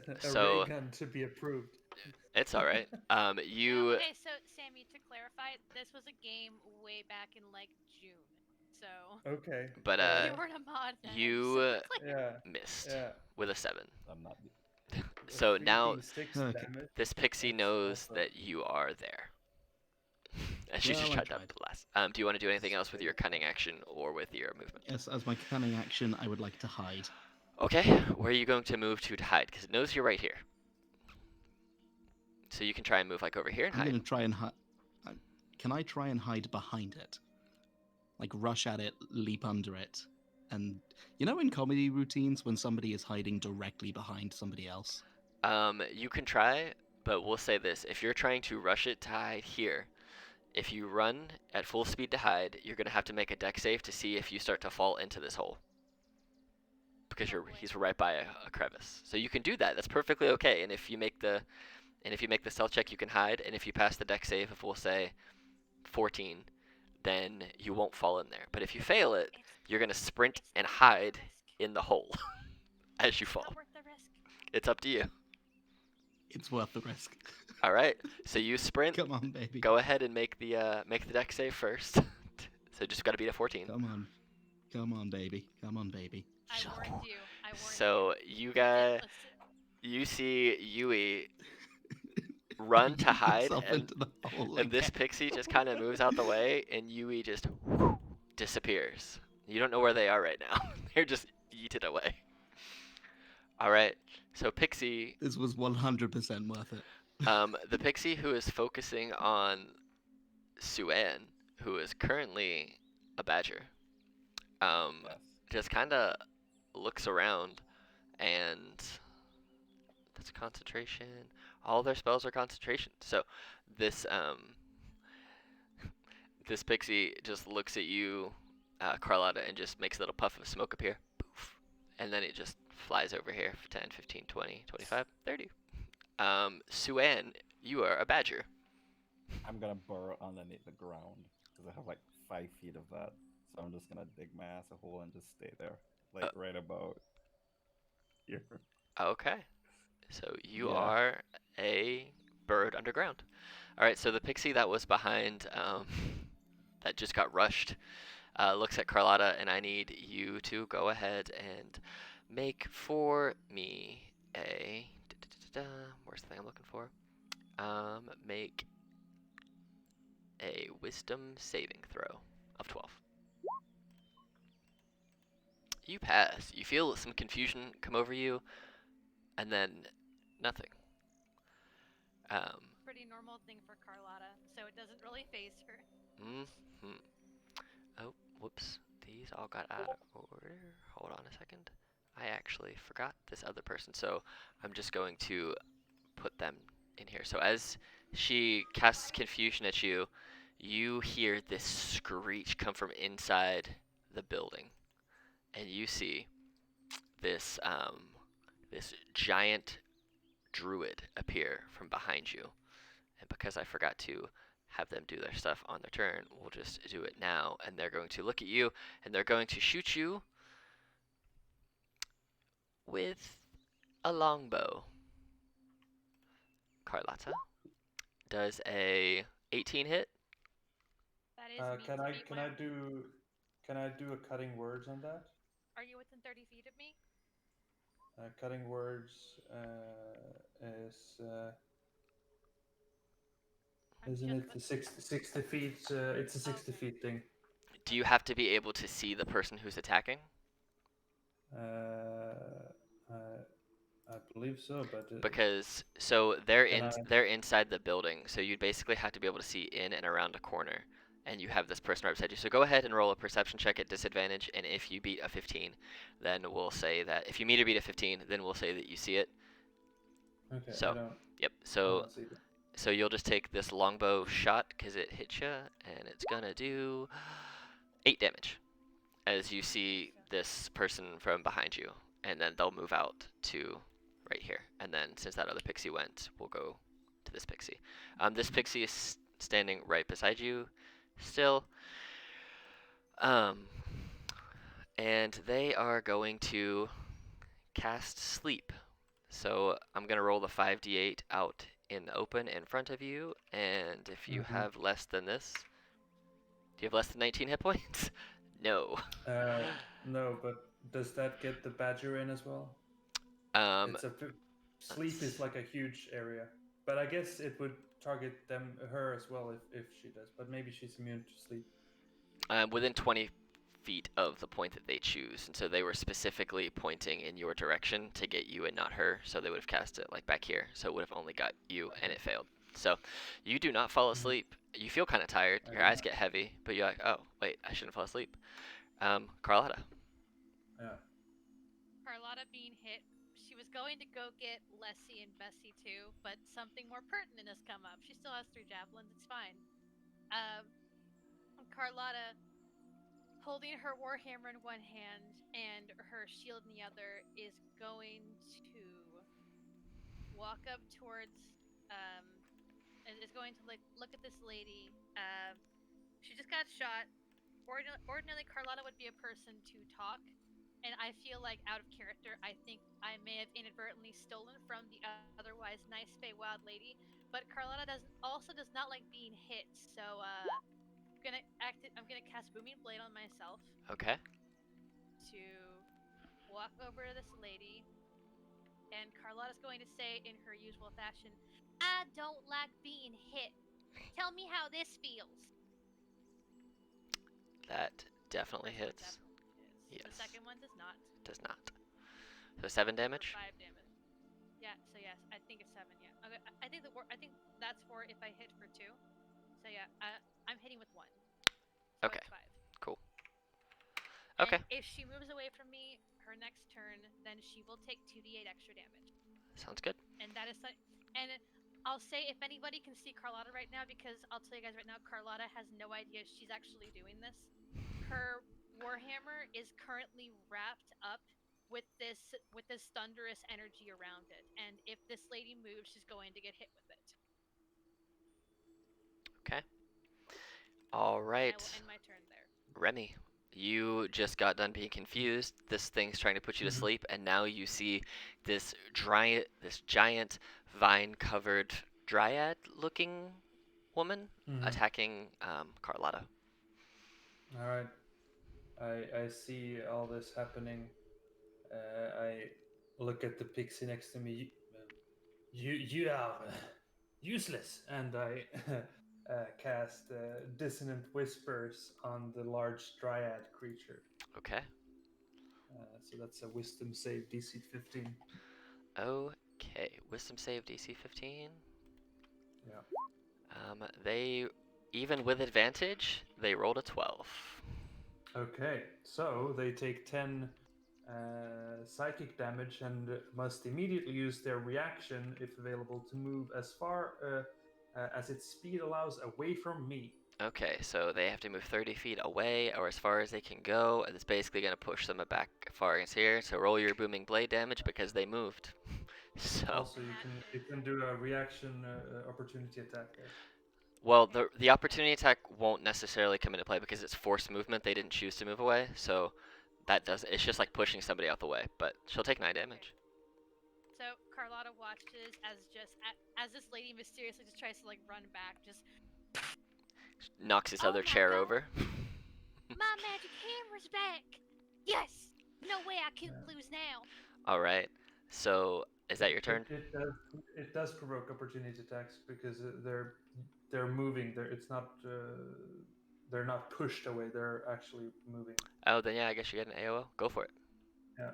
a So- ray gun to be approved. It's all right. No, You okay, so Sammy, to clarify, this was a game way back in like June. So Okay. But, you weren't a mod then. you, so clear. Yeah. missed Yeah. with a 7. I'm not. So now 3d6 Okay. damage. this pixie That's knows also- that you are there. And she Well, just I tried that tried. blast. Do you want to do anything else with your cunning action or with your movement? Yes, as my cunning action, I would like to hide. Okay, where are you going to move to hide? Because it knows you're right here. So you can try and move like over here and I'm hide. gonna try and hide. Can I try and hide behind it? Like rush at it, leap under it, and you know in comedy routines when somebody is hiding directly behind somebody else. You can try, but we'll say this: if you're trying to rush it to hide here, if you run at full speed to hide, you're gonna have to make a deck save to see if you start to fall into this hole. Because he's right by a crevice. So you can do that. That's perfectly okay. And if you make the stealth check, you can hide. And if you pass the deck save, if we'll say 14, then you won't fall in there. But if you fail it, It's, you're gonna sprint it's and not worth hide the risk. in the hole as you It's fall. not worth the risk. It's up to you. It's worth the risk. All right. So you sprint. Come on, baby. Go ahead and make the deck save first. So just got to beat a 14. Come on, baby. Come on, baby. I Shut warned up. you. I warned So you. you You guys, didn't listen. you see Yui run to He hide, gets up and into the hole and this again. pixie just kind of moves out the way, and Yui just disappears. You don't know where they are right now. They're just yeeted away. All right. So Pixie, This was 100% worth it. the Pixie who is focusing on Suan, who is currently a badger, Yes. just kind of looks around, and that's concentration. All their spells are concentration. So this this pixie just looks at you, Carlotta, and just makes a little puff of smoke appear. Poof. And then it just flies over here for 10, 15, 20, 25, 30. Suan, you are a badger. I'm gonna burrow underneath the ground because I have like 5 feet of that. So I'm just gonna dig my ass a hole and just stay there, like right about here. Okay. So you Yeah. are a bird underground. All right. So the pixie that was behind, that just got rushed, looks at Carlotta, and I need you to go ahead and make for me a. Where's the thing I'm looking for? Make a wisdom saving throw of 12. You pass. You feel some confusion come over you, and then nothing. Um, Pretty normal thing for Carlotta, so it doesn't really phase her. hmm Oh, whoops. These all got out of order. Hold on a second. I actually forgot this other person, so I'm just going to put them in here. So as she casts confusion at you, you hear this screech come from inside the building, and you see this this giant druid appear from behind you. And because I forgot to have them do their stuff on their turn, we'll just do it now. And they're going to look at you, and they're going to shoot you with a longbow. Carlotta, does a 18 hit? That is mean Can to I me. can I do can I do a cutting words on that? Are you within 30 feet of me? Cutting words is I'm isn't just it with. the 60 feet? It's a Oh, 60 okay. feet thing. Do you have to be able to see the person who's attacking? Uh, I believe so, but Because so they're can I? they're inside the building, so you'd basically have to be able to see in and around a corner. And you have this person right beside you. So go ahead and roll a perception check at disadvantage, and if you beat a 15, then we'll say that if you meet or beat a 15, then we'll say that you see it. Okay, So, yep. I don't see them. So you'll just take this longbow shot because it hits you, and it's gonna do 8 damage as you see So, this person from behind you, and then they'll move out to right here. And then since that other pixie went, we'll go to this pixie. This pixie is standing right beside you, still. Um, and they are going to cast sleep. So I'm gonna roll the 5d8 out in the open in front of you, and if you Mm-hmm. have less than this, do you have less than 19 hit points? No. No, but does that get the badger in as well? Um, It's a sleep is let's, like a huge area, but I guess it would target her as well if she does. But maybe she's immune to sleep. within 20 feet of the point that they choose, and so they were specifically pointing in your direction to get you and not her. So they would have cast it like back here, so it would have only got you, and Okay. it failed. So you do not fall Mm-hmm. asleep. You feel kind of tired. I Your do eyes not. get heavy, but you're like, oh wait, I shouldn't fall asleep. Carlotta. Yeah. Carlotta being hit, she was going to go get Lessie and Bessie too, but something more pertinent has come up. She still has 3 javelins. It's fine. Um, Carlotta, holding her warhammer in one hand and her shield in the other, is going to walk up towards um and is going to like look at this lady. She just got shot. Ordinarily, Carlotta would be a person to talk, and I feel like out of character, I think I may have inadvertently stolen from the otherwise nice Feywilde lady. But Carlotta does not like being hit, so I'm gonna cast Booming Blade on myself Okay. to walk over to this lady, and Carlotta's going to say in her usual fashion, "I don't like being hit. Tell me how this feels." That definitely First one hits. definitely is. The Yes. second one does not. Does not. So 7 For damage. 5 damage. Yeah. So yes, I think it's 7. Yeah. Okay. I think that's for if I hit for 2. So yeah, I'm hitting with 1. So Okay. it's 5. Cool. And Okay. if she moves away from me her next turn, then she will take 2d8 extra damage. Sounds good. And that is and I'll say if anybody can see Carlotta right now, because I'll tell you guys right now, Carlotta has no idea she's actually doing this. Her warhammer is currently wrapped up with this thunderous energy around it, and if this lady moves, she's going to get hit with it. Okay. All And I will right. end my turn there. Remy, you just got done being confused. This thing's trying to put you to Mm-hmm. sleep, and now you see this giant vine-covered dryad-looking woman Mm-hmm. attacking Carlotta. All right. I see all this happening. I look at the pixie next to me. You are useless, and I cast dissonant whispers on the large dryad creature. Okay. So that's a wisdom save DC 15. Okay. Wisdom save DC 15. Yeah. They, even with advantage, they rolled a 12. Okay, so they take 10 psychic damage and must immediately use their reaction, if available, to move as far as its speed allows away from me. Okay, so they have to move 30 feet away or as far as they can go, and it's basically going to push them back far as here. So roll your booming blade damage because they moved. So, Also, That you can do a reaction opportunity attack there. well, the opportunity attack won't necessarily come into play because it's forced movement. They didn't choose to move away, so that does. It's just like pushing somebody out the way. But she'll take 9 okay. damage. So Carlotta watches as this lady mysteriously just tries to like run back. Just Knocks his oh other my chair god, over. my magic hammer's back! Yes, no way I can Yeah. lose now. All right. So is that your It, turn? it does it does provoke opportunity attacks because they're moving. They're not pushed away. They're actually moving. Oh, then yeah, I guess you get an AOO. Go for it. Yeah.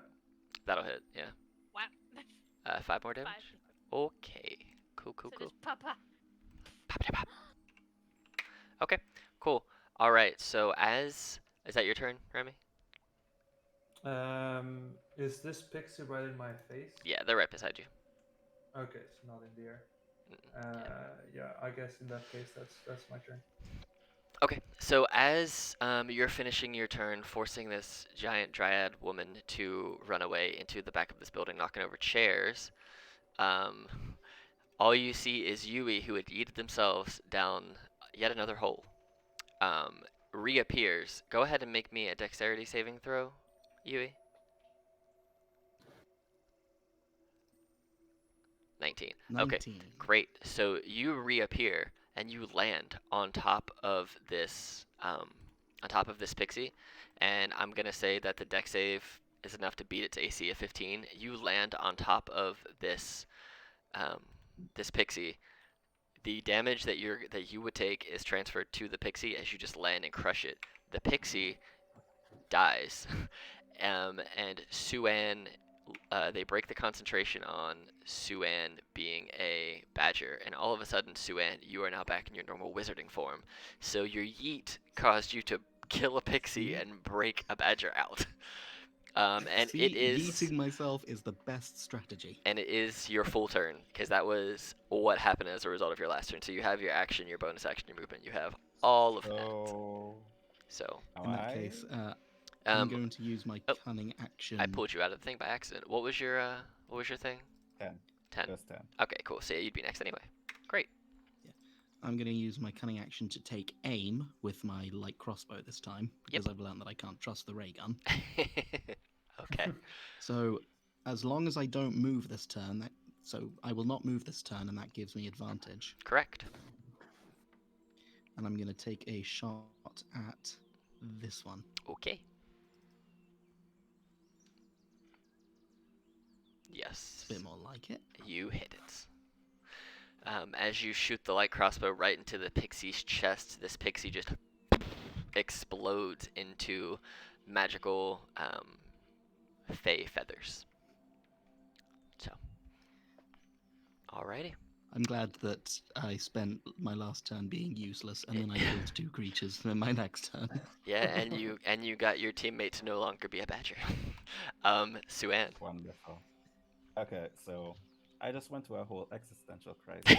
That'll hit. Yeah. Wow, 5 more five. damage. Okay. Cool. Cool. So Cool. just papa. Pop, pop, pop. Okay. Cool. All right. So as is that your turn, Remy? Is this pixie right in my face? Yeah, they're right beside you. Okay, so not in the air. Yeah. Yeah, I guess in that case, that's my turn. Okay, so as you're finishing your turn, forcing this giant dryad woman to run away into the back of this building, knocking over chairs, um, all you see is Yui, who had yeeted themselves down yet another hole, um, reappears. Go ahead and make me a dexterity saving throw, Yui. 19. Okay, 19. great. So you reappear and you land on top of this pixie, and I'm gonna say that the dex save is enough to beat its AC of 15. You land on top of um, this pixie. The damage that you would take is transferred to the pixie as you just land and crush it. The pixie dies, and Suan, they break the concentration on Suan being a badger, and all of a sudden, Suan, you are now back in your normal wizarding form. So your yeet caused you to kill a pixie See? and break a badger out. And See, yeeting myself is the best strategy. it is your full turn because that was what happened as a result of your last turn. So you have your action, your bonus action, your movement. You have all of that. So, So, am In that I? case, I'm um, going to use my oh, cunning I action. pulled you out of the thing by accident. What was your thing? 10. 10. Just 10. Okay, cool. So yeah, you'd be next anyway. Great. Yeah, I'm going to use my cunning action to take aim with my light crossbow this time Yep. because I've learned that I can't trust the ray gun. Okay. So, as long as I don't move this turn, so I will not move this turn, and that gives me advantage. Correct. And I'm going to take a shot at this one. Okay. It's a bit Yes. more like it. You hit it. As you shoot the light crossbow right into the pixie's chest, this pixie just explodes into magical fey feathers. So, alrighty. I'm glad that I spent my last turn being useless, and then I killed 2 creatures in my next turn. Yeah, and you got your teammate to no longer be a badger. Suan. Wonderful. Okay, so I just went through a whole existential crisis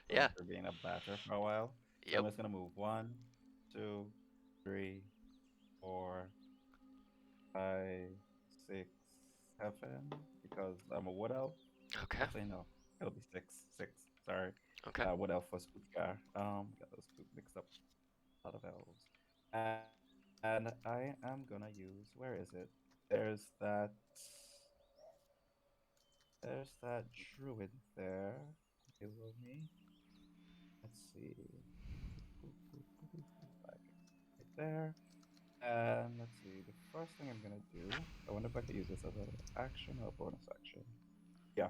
Yeah. after being a badger for a while. So I'm Yep. just gonna move 1, 2, 3, 4, 5, 6, 7, because I'm a wood elf. Okay. Actually, no, it'll be 6. 6. Sorry. Okay. Wood elf was Utkar. Got those two mixed up. A lot of elves. And I am gonna use. Where is it? There's that. There's that druid there. Below me. Let's see. Right there. And let's see. The first thing I'm gonna do. I wonder if I could use this as an action or a bonus action. Yeah.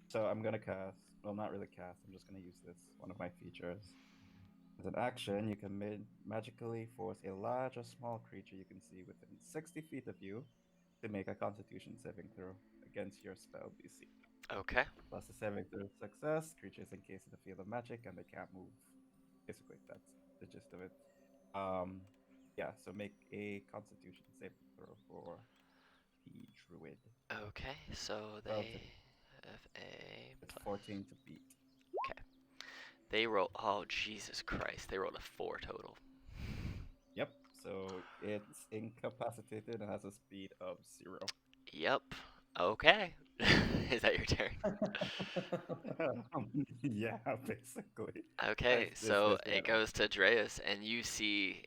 So I'm gonna cast. Well, not really cast. I'm just gonna use this one of my features. As an action, you can magically force a large or small creature you can see within 60 feet of you to make a Constitution saving throw against your spell DC. Okay. Plus the saving throw success, creatures encased in the field of magic and they can't move. Basically, that's the gist of it. Um, yeah. So make a Constitution saving throw for the druid. Okay. So Well, they have a it's plus. 14 to beat. Okay. They roll. Oh Jesus Christ! They rolled a 4 total. Yep. So it's incapacitated and has a speed of 0. Yep. Okay. Is that your turn? Yeah, basically. Okay. This So this it yeah. goes to Dreas, and you see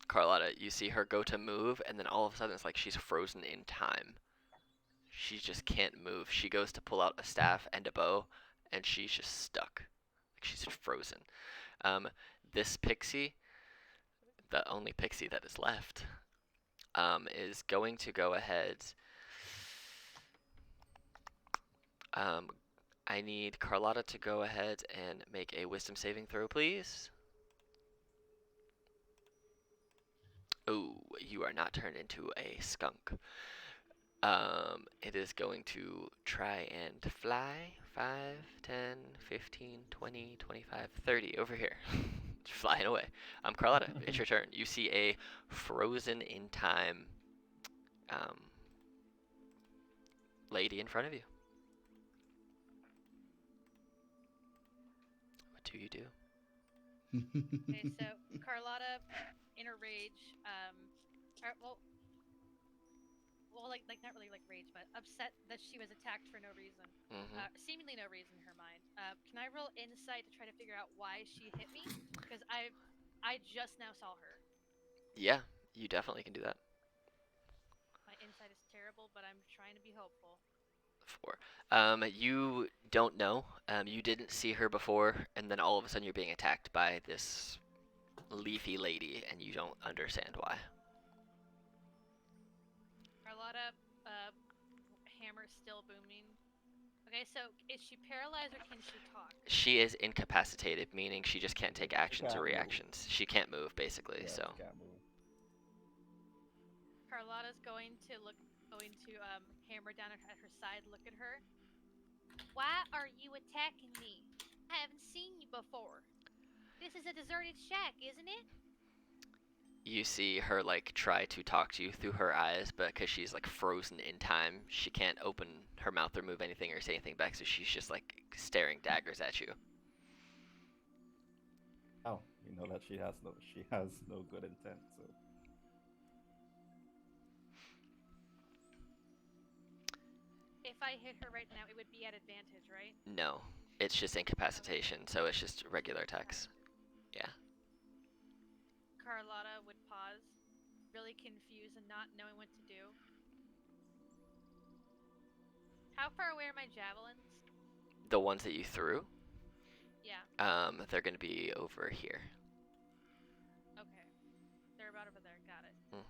Carlotta. You see her go to move, and then all of a sudden it's like she's frozen in time. She just can't move. She goes to pull out a staff and a bow, and she's just stuck. Like she's frozen. Um, this pixie, the only pixie that is left, is going to go ahead. Um, I need Carlotta to go ahead and make a wisdom saving throw, please. Oh, you are not turned into a skunk. It is going to try and fly 5, 10, 15, 20, 25, 30 over here. It's flying away. Carlotta, it's your turn. You see a frozen in time um, lady in front of you. What do you do? Okay, so Carlotta, in a rage, or, like not really like rage, but upset that she was attacked for no reason, Mm-hmm. seemingly no reason in her mind. Can I roll insight to try to figure out why she hit me? Because I just now saw her. Yeah, you definitely can do that. My insight is terrible, but I'm trying to be hopeful. 4. You don't know. You didn't see her before, and then all of a sudden you're being attacked by this leafy lady, and you don't understand why. Carlotta, hammer still booming. Okay, so is she paralyzed or can she talk? She is incapacitated, meaning she just can't take She actions or can't move. reactions. She can't move, basically. Yeah, So she can't move. Carlotta's going to hammer down at her side, look at her. Why are you attacking me? I haven't seen you before. This is a deserted shack, isn't it? you see her like try to talk to you through her eyes, but because she's like frozen in time, she can't open her mouth or move anything or say anything back. So she's just like staring daggers at you. Oh, you know that she has no good intent. So If I hit her right now, it would be at advantage, right? No, it's just incapacitation, so it's just regular attacks. Yeah. Carlotta would pause, really confused and not knowing what to do. How far away are my javelins? The ones that you threw, Yeah, they're gonna be over here. okay. They're about over there, got it. Hmm.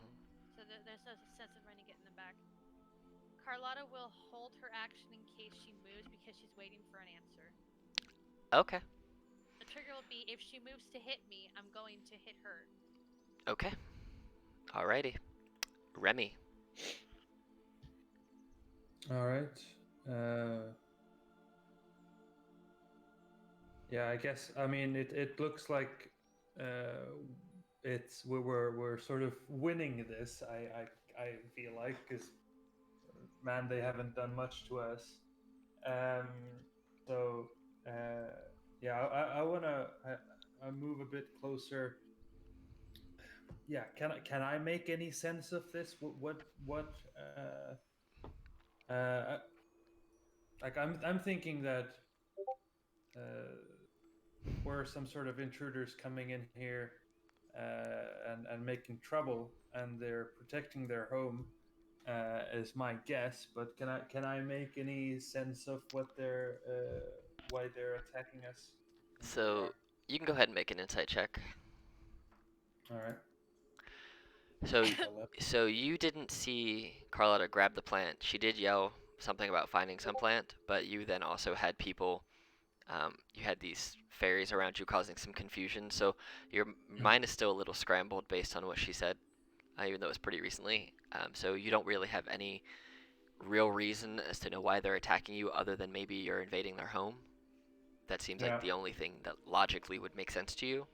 So there's no sense in running, getting them back. Carlotta will hold her action in case she moves because she's waiting for an answer. Okay. The trigger will be if she moves to hit me, I'm going to hit her. Okay. Alrighty. Remy. All right. Yeah, I guess. I mean, it looks like it's we're sort of winning this. I feel like because man, they haven't done much to us. Um, so yeah, I wanna I move a bit closer. Yeah, can I make any sense of this? What uh, like I'm thinking that were some sort of intruders coming in here and making trouble, and they're protecting their home, is my guess. But can I make any sense of what they're why they're attacking us and who they So are? you can go ahead and make an insight check. All right. So, Well, so you didn't see Carlotta grab the plant. She did yell something about finding some plant, but you then also had people. You had these fairies around you causing some confusion. So your mind is still a little scrambled based on what she said, even though it was pretty recently. So you don't really have any real reason as to know why they're attacking you, other than maybe you're invading their home. That seems like yeah. the only thing that logically would make sense to you.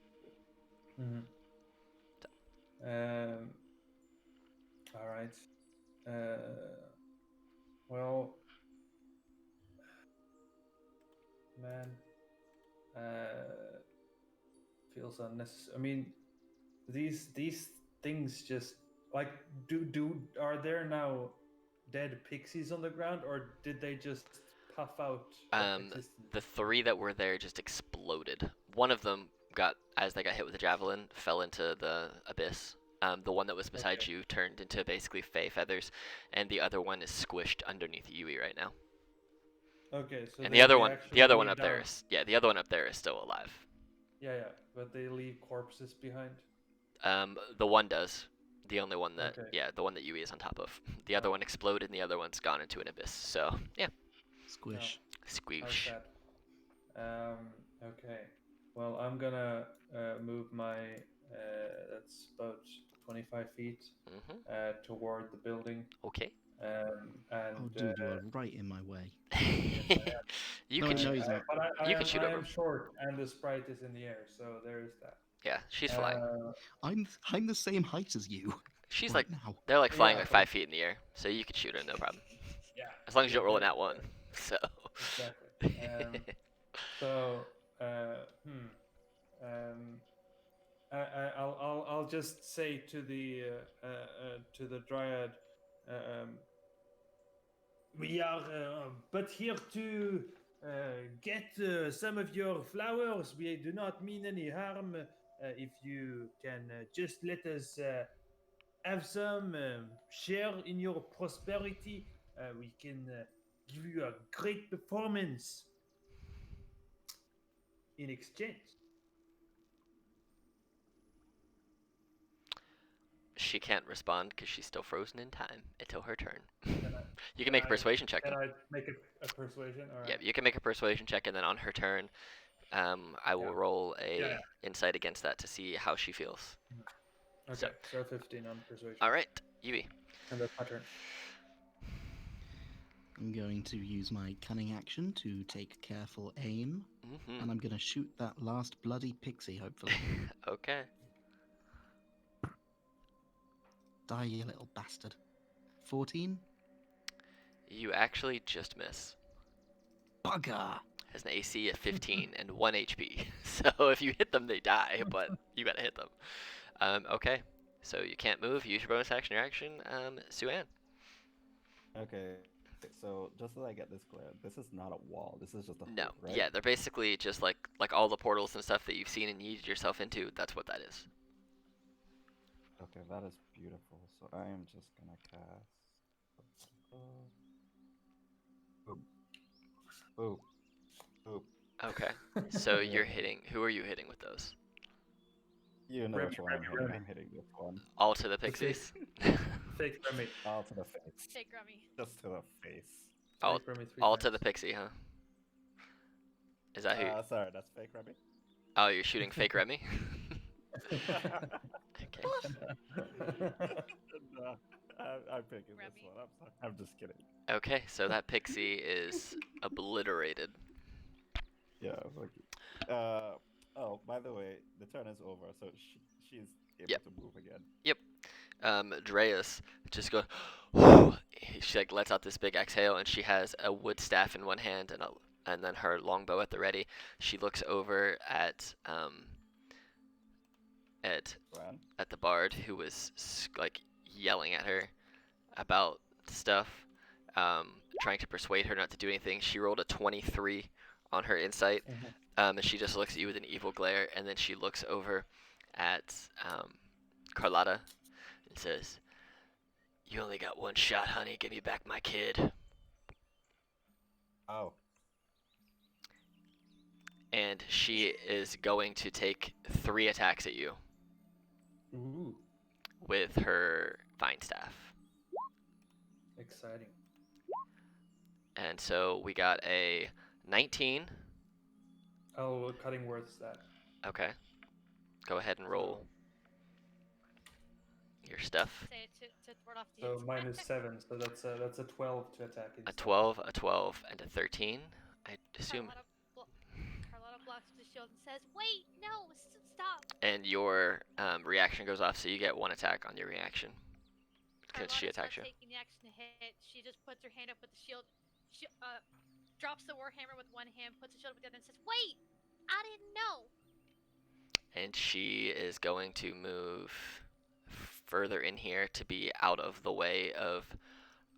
Mhm. Um, all right. Well, man, uh, feels unnecessary. I mean, these things just like do are there now dead pixies on the ground, or did they just puff out of existence? The three that were there just exploded. One of them as they got hit with a javelin, fell into the abyss. The one that was beside Okay. you turned into basically fey feathers, and the other one is squished underneath Yui right now. Okay, so And they the actually other one leave up there down. is the other one up there is still alive. Yeah, yeah, but they leave corpses behind. The one does. The only one that, Okay. yeah, the one that Yui is on top of. The other Oh, one exploded, and the other one's gone into an abyss. So yeah, no. Squish. How squoosh. sad. Okay. Well, I'm gonna move my. That's about 25 feet Mhm. toward the building. Okay. Oh, And dude, you are right in my way. yes, I am. you No, could no, he's not. But you could shoot I over am 'em. short, and the sprite is in the air, so there is that. Yeah, she's flying. Uh, I'm the same height as you She's right like now. they're like flying yeah, like but 5 feet in the air, so you could shoot her no problem. yeah, As long as you yeah, don't roll a nat one. So. exactly. So, hmm. Um, I'll just say to the dryad, um, we are but here to get some of your flowers. We do not mean any harm. If you can just let us have some share in your prosperity, we can give you a great performance in exchange. She can't respond because she's still frozen in time until her turn. Can I You can can make a I persuasion check can though. I make a persuasion? All Yeah, right. you can make a persuasion check, and then on her turn, I Yeah. will roll Yeah. a insight against that to see how she feels. Yeah. So, Okay. So 15 on persuasion, all right, Yui. and that's my turn. I'm going to use my cunning action to take careful aim, Mm-hmm. and I'm going to shoot that last bloody pixie, hopefully. Okay. Die, you little bastard. 14? You actually just miss. Bugger! Has an AC of 15 and 1 HP. So if you hit them, they die, but you gotta hit them. Okay. So you can't move. Use your bonus action. Your action. Suan. Okay, so just so I get this clear, this is not a wall. This is just a hood, No. right? Yeah, they're basically just like all the portals and stuff that you've seen and yeeted yourself into. That's what that is. Okay, that is beautiful. So I am just gonna cast. Boop, boop, boop. Okay. So you're hitting. Who are you hitting with those? You know Remy, which one I'm hitting. Remy. I'm hitting this one. All to the The fake, pixies. fake Remy. All to the face. Fake Rummy. Just to the face. all, Fake Remy three all times. to the pixie, huh? Is that who? Sorry, that's fake, Remy. Oh, you're shooting fake Remy. Okay. No, I'm picking this Remy. one. I'm sorry. I'm just kidding. Okay. So that pixie is obliterated. Yeah, like. Oh, by the way, the turn is over, so she's able Yep. to move again. Dreas just goes. She like lets out this big exhale, and she has a wood staff in one hand and then her longbow at the ready. She looks over at Ran. at the bard who was like yelling at her about stuff, trying to persuade her not to do anything. She rolled a 23 on her insight, and she just looks at you with an evil glare, and then she looks over at Carlotta and says, "You only got one shot, honey. Give me back my kid." Oh, And she is going to take 3 attacks at you. with her vine staff. Exciting. And so we got a 19. Oh, what cutting words that? Okay. Go ahead and roll So your stuff. Say it to ward off the so attack. -7. So that's a 12 to attack A instead. 12, a 12, and a 13. I assume. Carlotta blocks with the shield and says, "Wait, no, stop." And your reaction goes off, so you get 1 attack on your reaction. Because she Carlotta's not attacks you. taking the action to hit. She just puts her hand up with the shield. She drops the warhammer with one hand, puts the shield up with the other, and says, "Wait, I didn't know." And she is going to move further in here to be out of the way of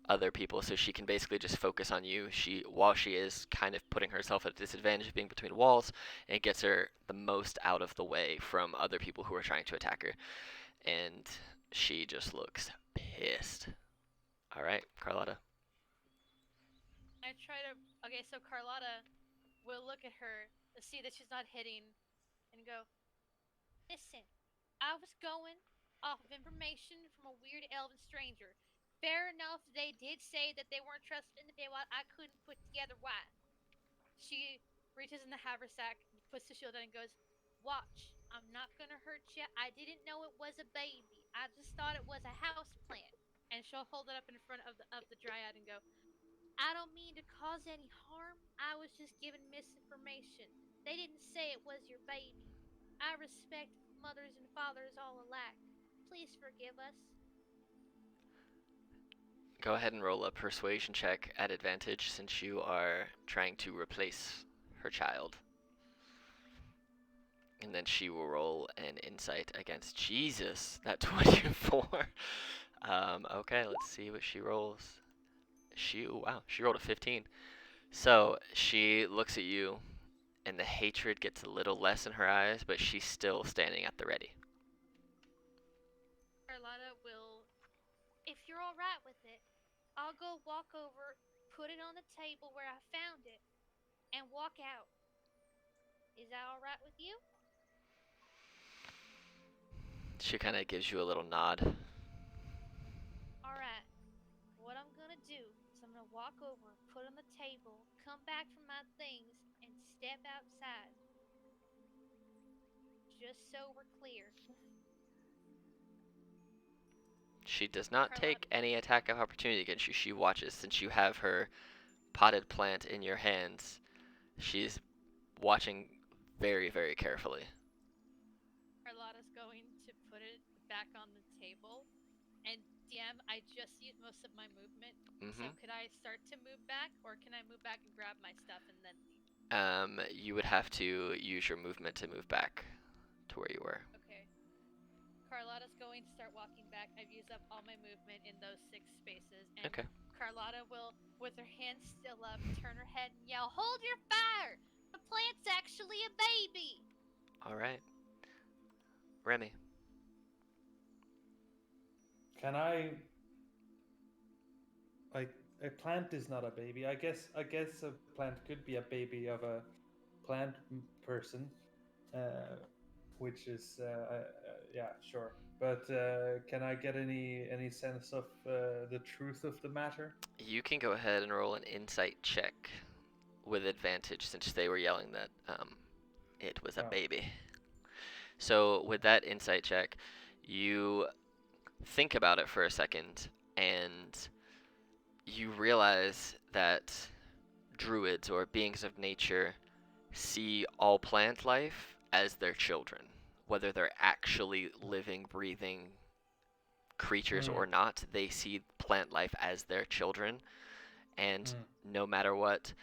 other people, so she can basically just focus on you. While she is kind of putting herself at a disadvantage of being between walls, it gets her the most out of the way from other people who are trying to attack her. And she just looks pissed. All right, Carlotta. I try to. Okay, so Carlotta will look at her to see that she's not hitting, and go, "Listen, I was going off of information from a weird elven stranger. Fair enough, they did say that they weren't trusted in the Feywild. I couldn't put together why." She reaches in the haversack, puts the shield on, and goes, "Watch. I'm not gonna hurt you. I didn't know it was a baby. I just thought it was a house plant." And she'll hold it up in front of the dryad and go, "I don't mean to cause any harm. I was just given misinformation. They didn't say it was your baby. I respect mothers and fathers all alike. Please forgive us." Go ahead and roll a persuasion check at advantage since you are trying to replace her child. And then she will roll an insight against Jesus, that 24. Okay, let's see what she rolls. Wow, she rolled a 15. So she looks at you, and the hatred gets a little less in her eyes, but she's still standing at the ready. Carlotta will, "If you're all right with it, I'll go walk over, put it on the table where I found it, and walk out. Is that all right with you?" She kind of gives you a little nod. "All right. What I'm gonna do is I'm gonna walk over, put it on the table, come back for my things, and step outside. Just so we're clear." She does not Carlotta, take any attack of opportunity against you. She watches since you have her potted plant in your hands. She's watching very, very carefully. Carlotta's going to put it back on the table. And DM, I just used most of my movement. So Mm-hmm. could I start to move back, or can I move back and grab my stuff and then leave? You would have to use your movement to move back to where you were. Okay. Carlotta's going to start walking back. I've used up all my movement in those 6 spaces, and Okay. Carlotta will, with her hands still up, turn her head and yell, "Hold your fire! The plant's actually a baby!" All right. Remy. Can I like a plant is not a baby. I guess a plant could be a baby of a plant person, uh, which is yeah, sure. But can I get any sense of the truth of the matter? You can go ahead and roll an insight check with advantage since they were yelling that it was a Oh. baby. So with that insight check, you think about it for a second and you realize that druids or beings of nature see all plant life as their children, whether they're actually living, breathing creatures Mm, or not. They see plant life as their children, and mm. no matter what,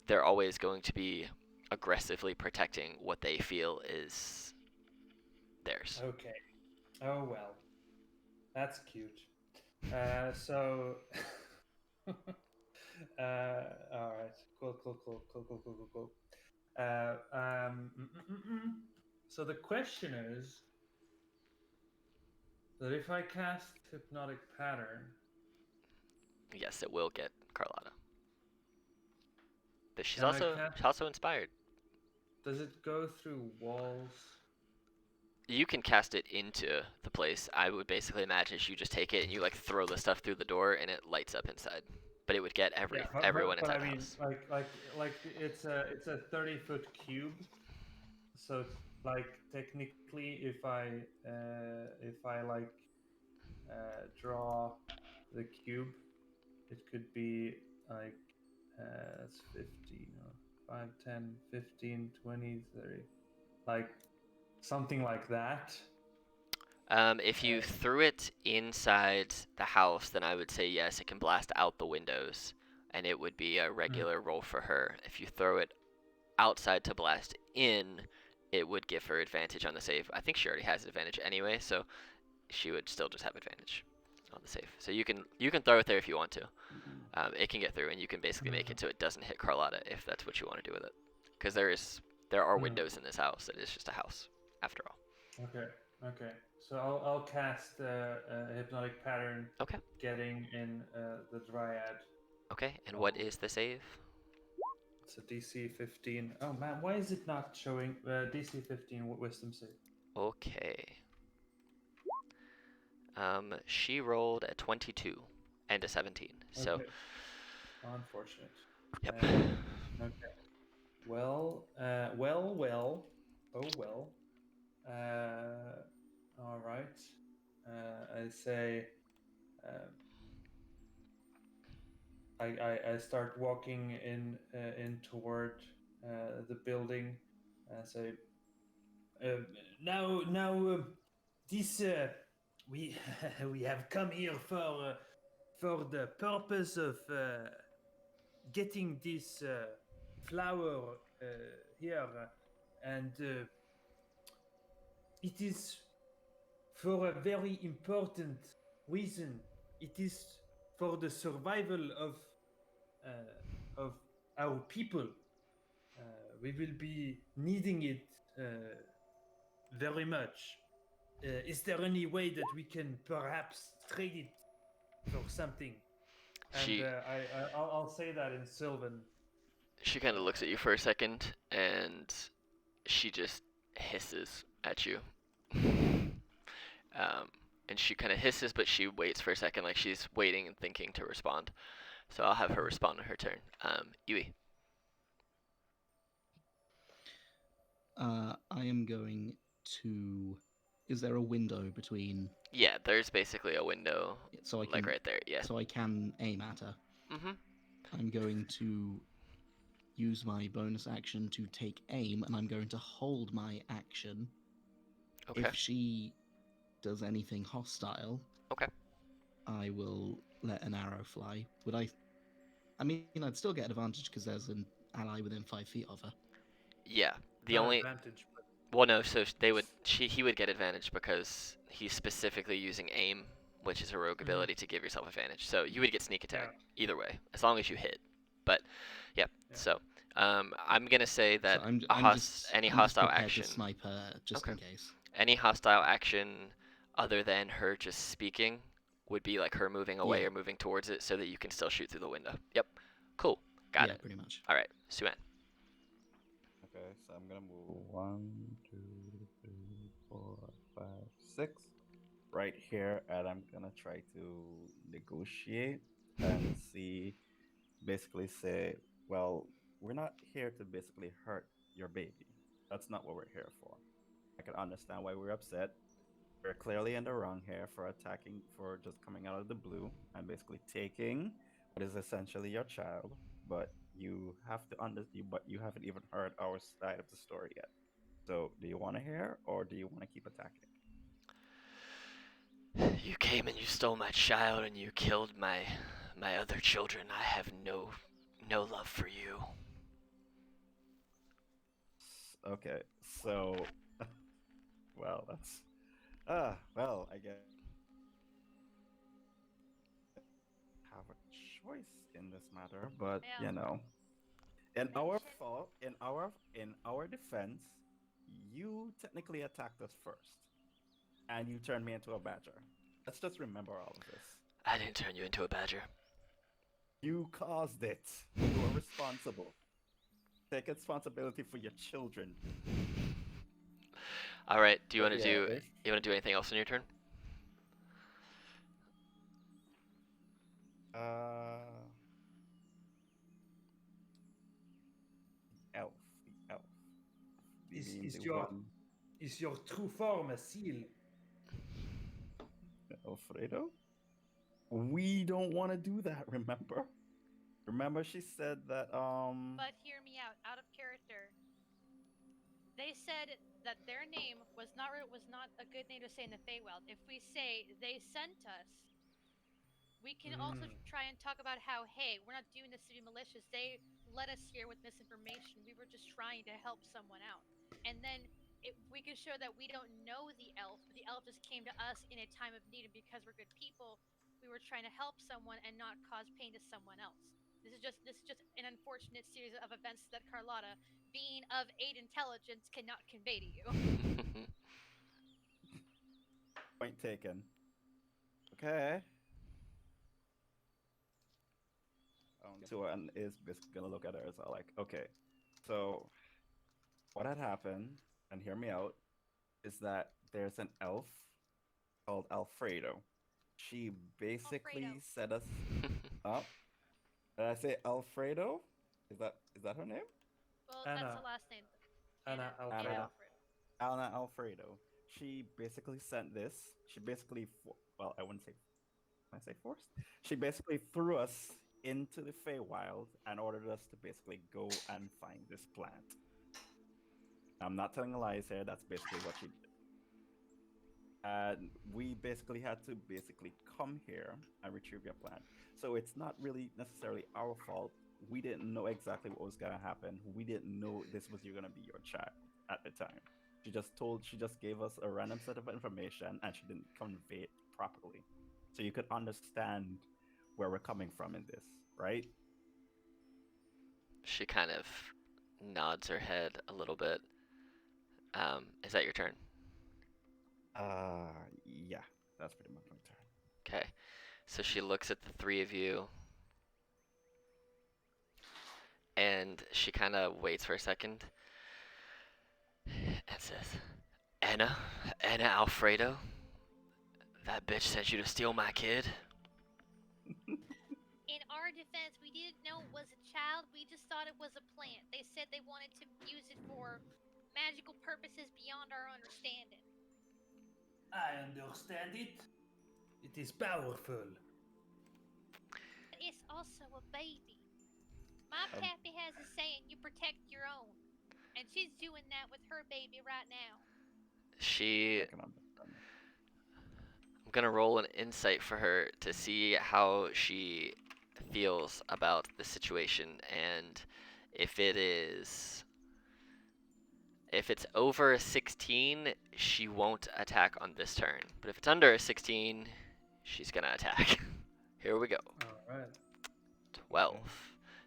they're always going to be aggressively protecting what they feel is theirs. Okay. Oh well, that's cute. So, all right, cool. Uh, um, mm, mm, mm, mm. So the question is that if I cast hypnotic pattern, Yes, it will get Carlotta, but she's can I also cast? she's also inspired. Does it go through walls? You can cast it into the place. I would basically imagine you just take it and you like throw the stuff through the door and it lights up inside. But it would get Yeah, everyone but inside I the mean, house. it's a 30-foot cube. So like technically, if I like draw the cube, it could be like it's 15 or 5, 10, 15, 20, 30, like something like that. If you Uh, threw it inside the house, then I would say yes, it can blast out the windows, and it would be a mm, regular roll for her. If you throw it outside to blast in, it would give her advantage on the save. I think she already has advantage anyway, so she would still just have advantage on the save. So you can throw it there if you want to. It can get through, and you can basically make mm, it so it doesn't hit Carlotta if that's what you want to do with it. Because there are mm. windows in this house. It is just a house, after all. Okay, okay. So I'll cast a hypnotic pattern, Okay. getting in the dryad. Okay. And what Um, is the save? it's a DC 15. Oh man, why is it not showing DC 15 wisdom save? Okay. She rolled a 22 and a 17. So, Okay, unfortunate. yep. Okay. Well, well. Oh well. All right. I say. Uh, I start walking in toward the building. I say, now this we we have come here for the purpose of getting this flower here, and it is for a very important reason. It is for the survival of our people. Uh, we will be needing it very much. Is there any way that we can perhaps trade it for something? And She I'll say that in Sylvan. she kind of looks at you for a second, and she just hisses at you. And she kind of hisses, but she waits for a second, like she's waiting and thinking to respond. So I'll have her respond on her turn. Yui. I am going to. Is there a window between? Yeah, there's basically a window, So I like can. right there. Yeah. So I can aim at her. Mhm. I'm going to use my bonus action to take aim, and I'm going to hold my action. Okay. If she does anything hostile, Okay. I will let an arrow fly. Would I? I mean, I'd still get advantage because there's an ally within 5 feet of her. Yeah. The Not only advantage, but well, no. So they would he would get advantage because he's specifically using aim, which is a rogue Mhm. ability to give yourself advantage. So you would get sneak Yeah, attack either way, as long as you hit. But yeah. yeah. So I'm gonna say So that any I'm just hostile prepared action, to snipe her just okay, in case. any hostile action other than her just speaking would be like her moving away Yeah, or moving towards it, so that you can still shoot through the window. Yep. Cool. Got yeah, it. pretty much. All right, Suan. Okay, so I'm gonna move 1, 2, 3, 4, 5, 6 right here, and I'm gonna try to negotiate and see, basically say, well, we're not here to basically hurt your baby. That's not what we're here for. I can understand why we're upset. We're clearly in the wrong here for attacking, for just coming out of the blue and basically taking what is essentially your child. But you have to but you haven't even heard our side of the story yet. So, do you want to hear, or do you want to keep attacking? You came and you stole my child and you killed my other children. I have no love for you. Okay, so, well, that's well, I guess have a choice in this matter, but Well, you know, mention. in our defense, you technically attacked us first, and you turned me into a badger. Let's just remember all of this. I didn't turn you into a badger. You caused it. You are responsible. Take responsibility for your children. All right. Do you But want to yeah, do if you want to do anything else on your turn? uh the elf. You Is mean is the your one is your true form a seal? Alfredo? We don't want to do that, remember? Remember she said that But hear me out of character. They said that their name was not a good name to say in the Feywilde. If we say they sent us, we can also Mm. try and talk about how, hey, we're not doing this to be malicious. They led us here with misinformation. We were just trying to help someone out. And then we can show that we don't know the elf, but the elf just came to us in a time of need. And because we're good people, we were trying to help someone and not cause pain to someone else. This is just an unfortunate series of events that Carlotta, being of 8 intelligence, cannot convey to you. point taken. Okay. Tuan is basically gonna look at her as like, okay, so what had happened, and hear me out, is that there's an elf called Alfredo. She Alfredo. basically set us up. Did I say Alfredo? Is that her name? Well, that's the Anna last name. Anna Anna Anna Alfredo. Alfredo. Anna Alfredo. She basically sent this. She basically, well, I wouldn't say. Can I say forced? She basically threw us into the Feywild and ordered us to basically go and find this plant. I'm not telling lies here. That's basically what she did. And we basically had to basically come here and retrieve your plant. So it's not really necessarily our fault. We didn't know exactly what was gonna happen. We didn't know this was gonna be your child at the time. She just gave us a random set of information and she didn't convey it properly. So you could understand where we're coming from in this, right? She kind of nods her head a little bit. Is that your turn? Yeah, that's pretty much my turn. Okay. So she looks at the three of you and she kind of waits for a second and says, Anna Alfredo, that bitch sent you to steal my kid? In our defense, we didn't know it was a child. We just thought it was a plant. They said they wanted to use it for magical purposes beyond our understanding. I understand it. It is powerful. But it's also a baby. My Um, pappy has a saying, you protect your own. And she's doing that with her baby right now. She I can understand. I'm gonna roll an insight for her to see how she feels about the situation, and if it is if it's over a 16, she won't attack on this turn. But if it's under a 16, she's gonna attack. Here we go. All right. 12. Okay.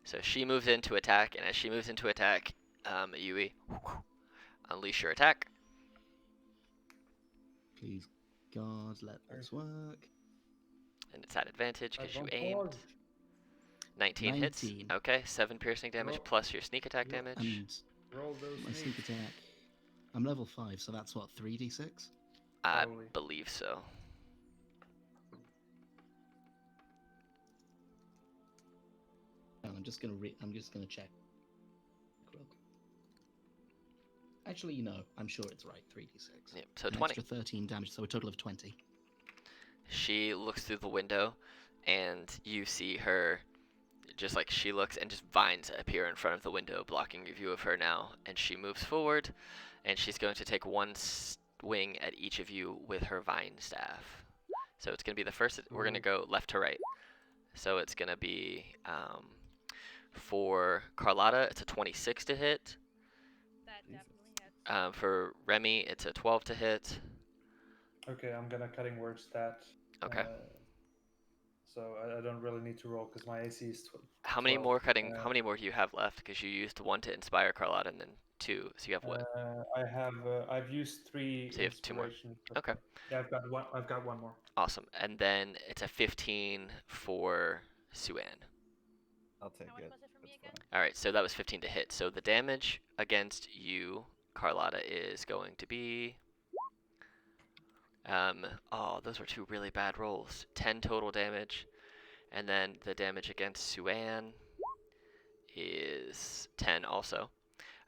So she moves into attack, and as she moves into attack, Yui, unleash your attack. Please, God, let this work. And it's at advantage because you aimed. Advantage. 19 hits. 19. Okay, 7 piercing damage Roll, plus your sneak attack roll, damage. And roll those my sneak sneaks. attack. I'm level 5, so that's what, 3d6? I Probably. believe so. And I'm just gonna check. Real quick. Actually, no, I'm sure it's right. 3d6. Yep, so An 20. extra 13 damage, so a total of 20. She looks through the window, and you see her, just like she looks, and just vines appear in front of the window, blocking your view of her now. And she moves forward, and she's going to take one swing at each of you with her vine staff. So it's going to be the first, we're going to go left to right. So it's going to be, for Carlotta, it's a 26 to hit. That Jesus. definitely hits. For Remy, it's a 12 to hit. Okay, I'm gonna cutting words that. Okay. So I don't really need to roll because my AC is How many 12. more how many more do you have left? Because you used one to inspire Carlotta and then two, so you have what? I've used 3 So you have 2 more. inspiration. Okay, Yeah, I've got one more. awesome. And then it's a 15 for Suan. I'll take How much it. was it for me That's again? fine. All right, so that was 15 to hit. So the damage against you, Carlotta, is going to be Oh, those were two really bad rolls. 10 total damage, and then the damage against Suan is 10 also.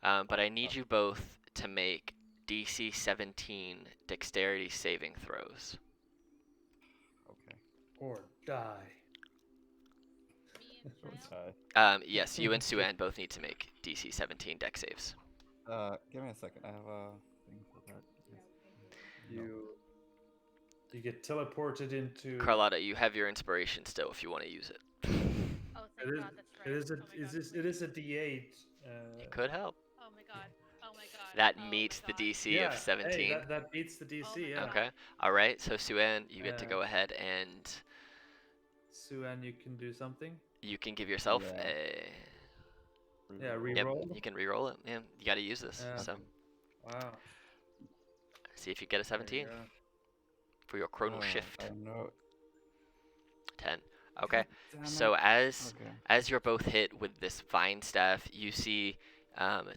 But I need you both to make DC 17 dexterity saving throws. Okay. Or die. Me and Or Shael. die. Yes, you and Suan both need to make DC 17 dex saves. Give me a second. I have a thing for that. Yeah, Yes. okay. No. You get teleported into. Carlotta, you have your inspiration still if you want to use it. Oh, It thank is. God, that's It right. is a. Oh my God, It is please. a D8. It could help. Oh my God. Oh my God. That Oh my meets the God. DC of Yeah. Hey, 17. that beats the Oh DC. my Yeah. God. Okay. All right. So Suan, you get to Uh, go ahead and Suan, you can do something. you can give yourself Yeah. a. Yeah, Reroll. Yep, reroll. you can re-roll it. Yeah, you got to use this. Yeah. So Okay. Wow. see if you get a There you 17 go. for your chrono Oh, shift. I know. 10. Okay. God damn So it. as Okay. as you're both hit with this vine staff, you see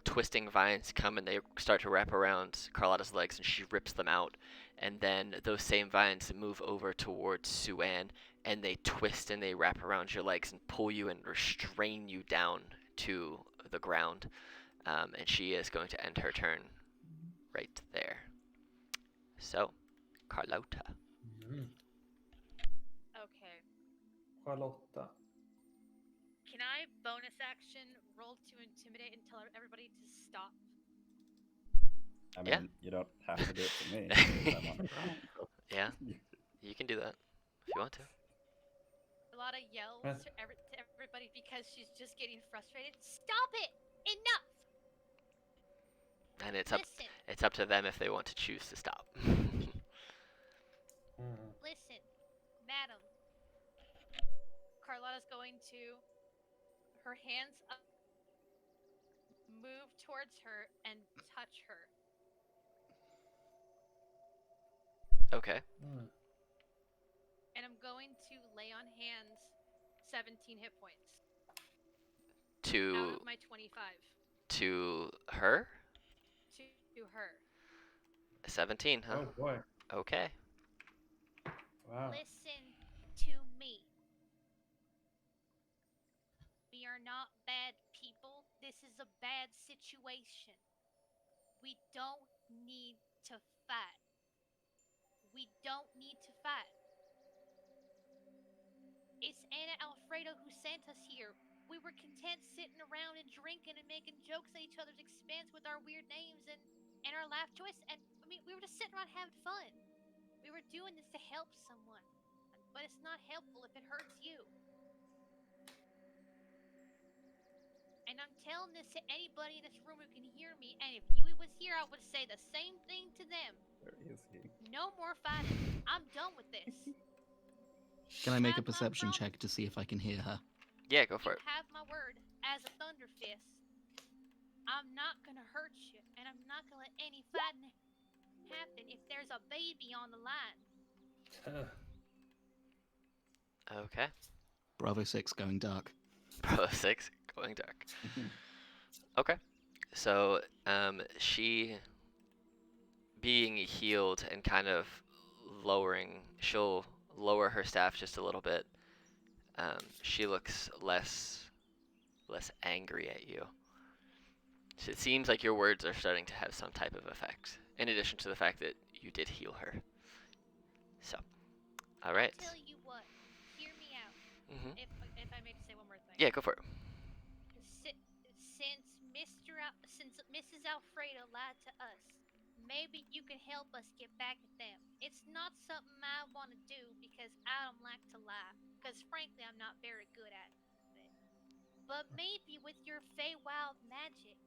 twisting vines come and they start to wrap around Carlotta's legs, and she rips them out. And then those same vines move over towards Suan, and they twist and they wrap around your legs and pull you and restrain you down to the ground. And she is going to end her turn right there. So, Carlotta. Mhm. Okay. Charlotta. Can I bonus action roll to intimidate and tell everybody to stop? I Yeah. mean, you don't have to do it to me because I'm on the ground. So. Yeah, you can do that if you want to. Carlotta yells Huh? to everybody because she's just getting frustrated. Stop it! Enough! And Listen, it's up to them if they want to choose to stop. Mhm. listen, madam. Carlotta's going to her hands up, move towards her and touch her. Okay. Mm. And I'm going to lay on hands 17 hit points out To of my 25 her? to her. 17, huh? Oh boy. Okay. Wow. Listen to me. We are not bad people. This is a bad situation. We don't need to fight. We don't need to fight. It's Anna Alfredo who sent us here. We were content sitting around and drinking and making jokes at each other's expense with our weird names and our life choice. And I mean, we were just sitting around having fun. We were doing this to help someone. But it's not helpful if it hurts you. And I'm telling this to anybody in this room who can hear me. And if Yui was here, I would say the same thing to them. Where is he? No more fighting. I'm done with this. Can I You make a have my perception promise. check to see if I can hear her? Yeah, go for You it. have my word as a Thunder Fist. I'm not gonna hurt you, and I'm not gonna let any fighting happen if there's a baby on the line. Okay. Bravo 6 going dark. Pro 6, going dark. Okay. So, she being healed and kind of she'll lower her staff just a little bit. She looks less angry at you. So it seems like your words are starting to have some type of effect, in addition to the fact that you did heal her. So, all right. I'll tell you what. Hear me out. Mm-hmm. If I may just say one more thing. Yeah, go for it. Since Mrs. Alfredo lied to us, maybe you can help us get back at them. It's not something I want to do because I don't like to lie. Because frankly, I'm not very good at it. But maybe with your Feywilde magic,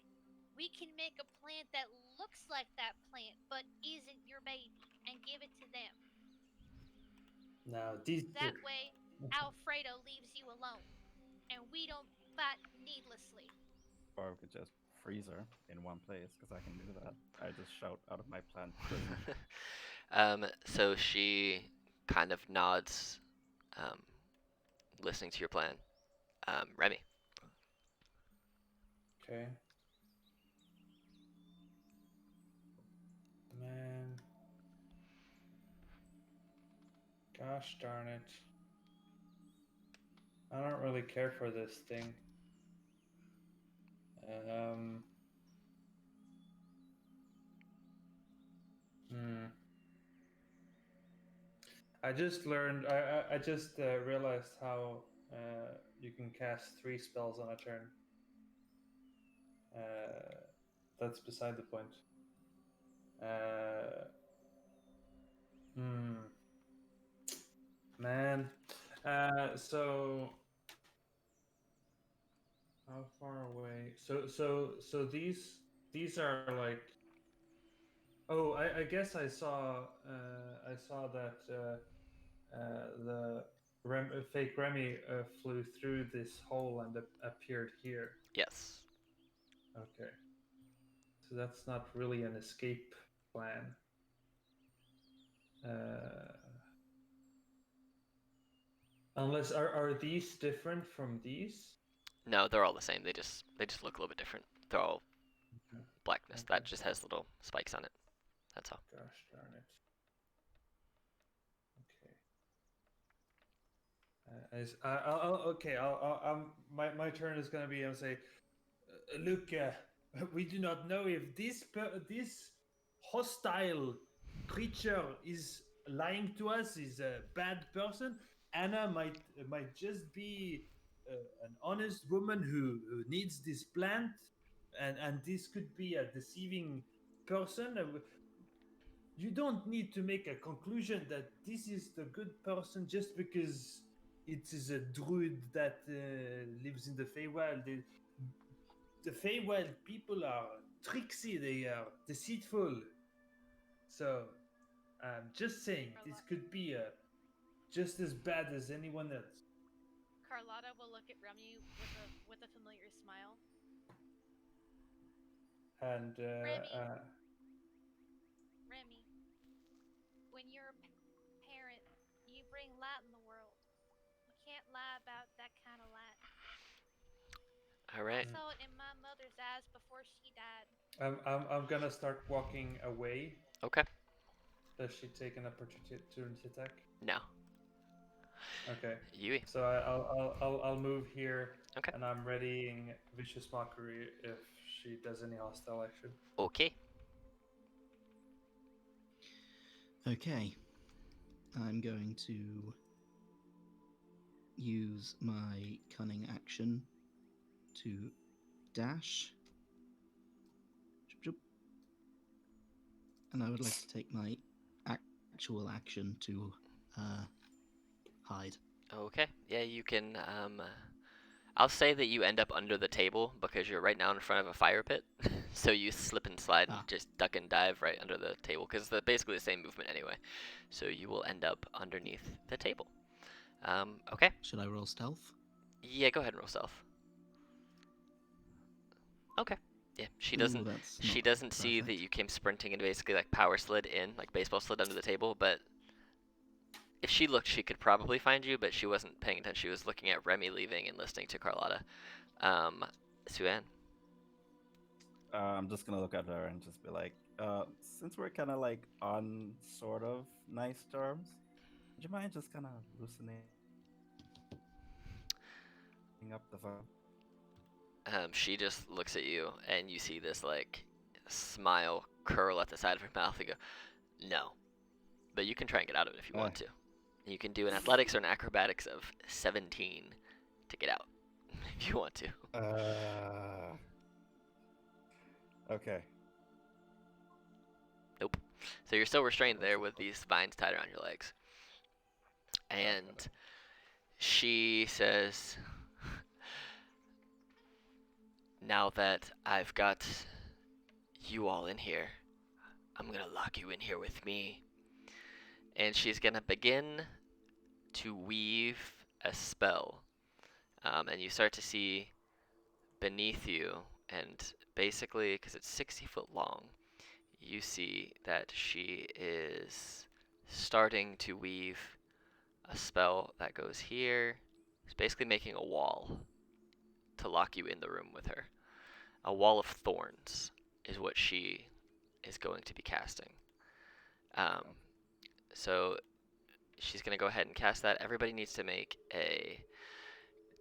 we can make a plant that looks like that plant but isn't your baby and give it to them. Now these. That way, Alfredo leaves you alone and we don't fight needlessly. Or we could just freeze her in one place because I can do that. I just shout out of my plant prison. So she kind of nods, um, listening to your plan. Remy. Okay. Man. Gosh darn it. I don't really care for this thing. Um. Hmm. I just learned. I just realized how you can cast 3 spells on a turn. Uh, that's beside the point. Uh, hmm. Man. So how far away? So these are like. Oh, I guess I saw that the fake Remy flew through this hole and appeared here. Yes. Okay, so that's not really an escape plan. Uh, unless are these different from these? No, they're all the same. They just look a little bit different. They're all Okay. blackness. Okay. That just has little spikes on it. That's all. Gosh darn it. Okay. Okay. My turn is gonna be. I'll say, look, we do not know if this hostile creature is lying to us, is a bad person. Anna might just be an honest woman who needs this plant, and this could be a deceiving person. You don't need to make a conclusion that this is the good person just because it is a druid that lives in the Feywild. The Feywilde people are tricksy, they are deceitful. So I'm just saying, this could be just as bad as anyone else. Carlotta will look at Remy with a familiar smile. And Remy, Remy, when you're a parent, you bring light in the world. You can't lie about that kind of light. All I right. saw it in my mother's eyes before she died. I'm gonna start walking away. Okay. Does she take an opportunity attack? No. Okay. Yui. So I'll move here, Okay. and I'm readying vicious mockery if she does any hostile action. Okay. Okay. I'm going to use my cunning action to dash. And I would like to take my actual action to hide. Okay. Yeah, you can. I'll say that you end up under the table because you're right now in front of a fire pit. So you slip and slide and Ah. just duck and dive right under the table because it's basically the same movement anyway. So you will end up underneath the table. Okay. Should I roll stealth? Yeah, go ahead and roll stealth. Okay. Yeah, she Ooh, doesn't. that's She not doesn't see that perfect. you came sprinting and basically like power slid in, like baseball slid under the table. But if she looked, she could probably find you. But she wasn't paying attention. She was looking at Remy leaving and listening to Carlotta. Suan. I'm just gonna look at her and just be like, since we're kind of like on sort of nice terms, would you mind just kind of loosening up the vibe? She just looks at you, and you see this like smile curl at the side of her mouth and go, "No," but you can try and get out of it if you want to. You can do an athletics or an acrobatics of 17 to get out if you want to. Okay. Nope. So you're still restrained there with these vines tied around your legs. And she says, "Now that I've got you all in here, I'm gonna lock you in here with me." And she's gonna begin to weave a spell. And you start to see beneath you, and basically, because it's 60 foot long, you see that she is starting to weave a spell that goes here. It's basically making a wall to lock you in the room with her. A wall of thorns is what she is going to be casting. Um, so she's gonna go ahead and cast that. Everybody needs to make a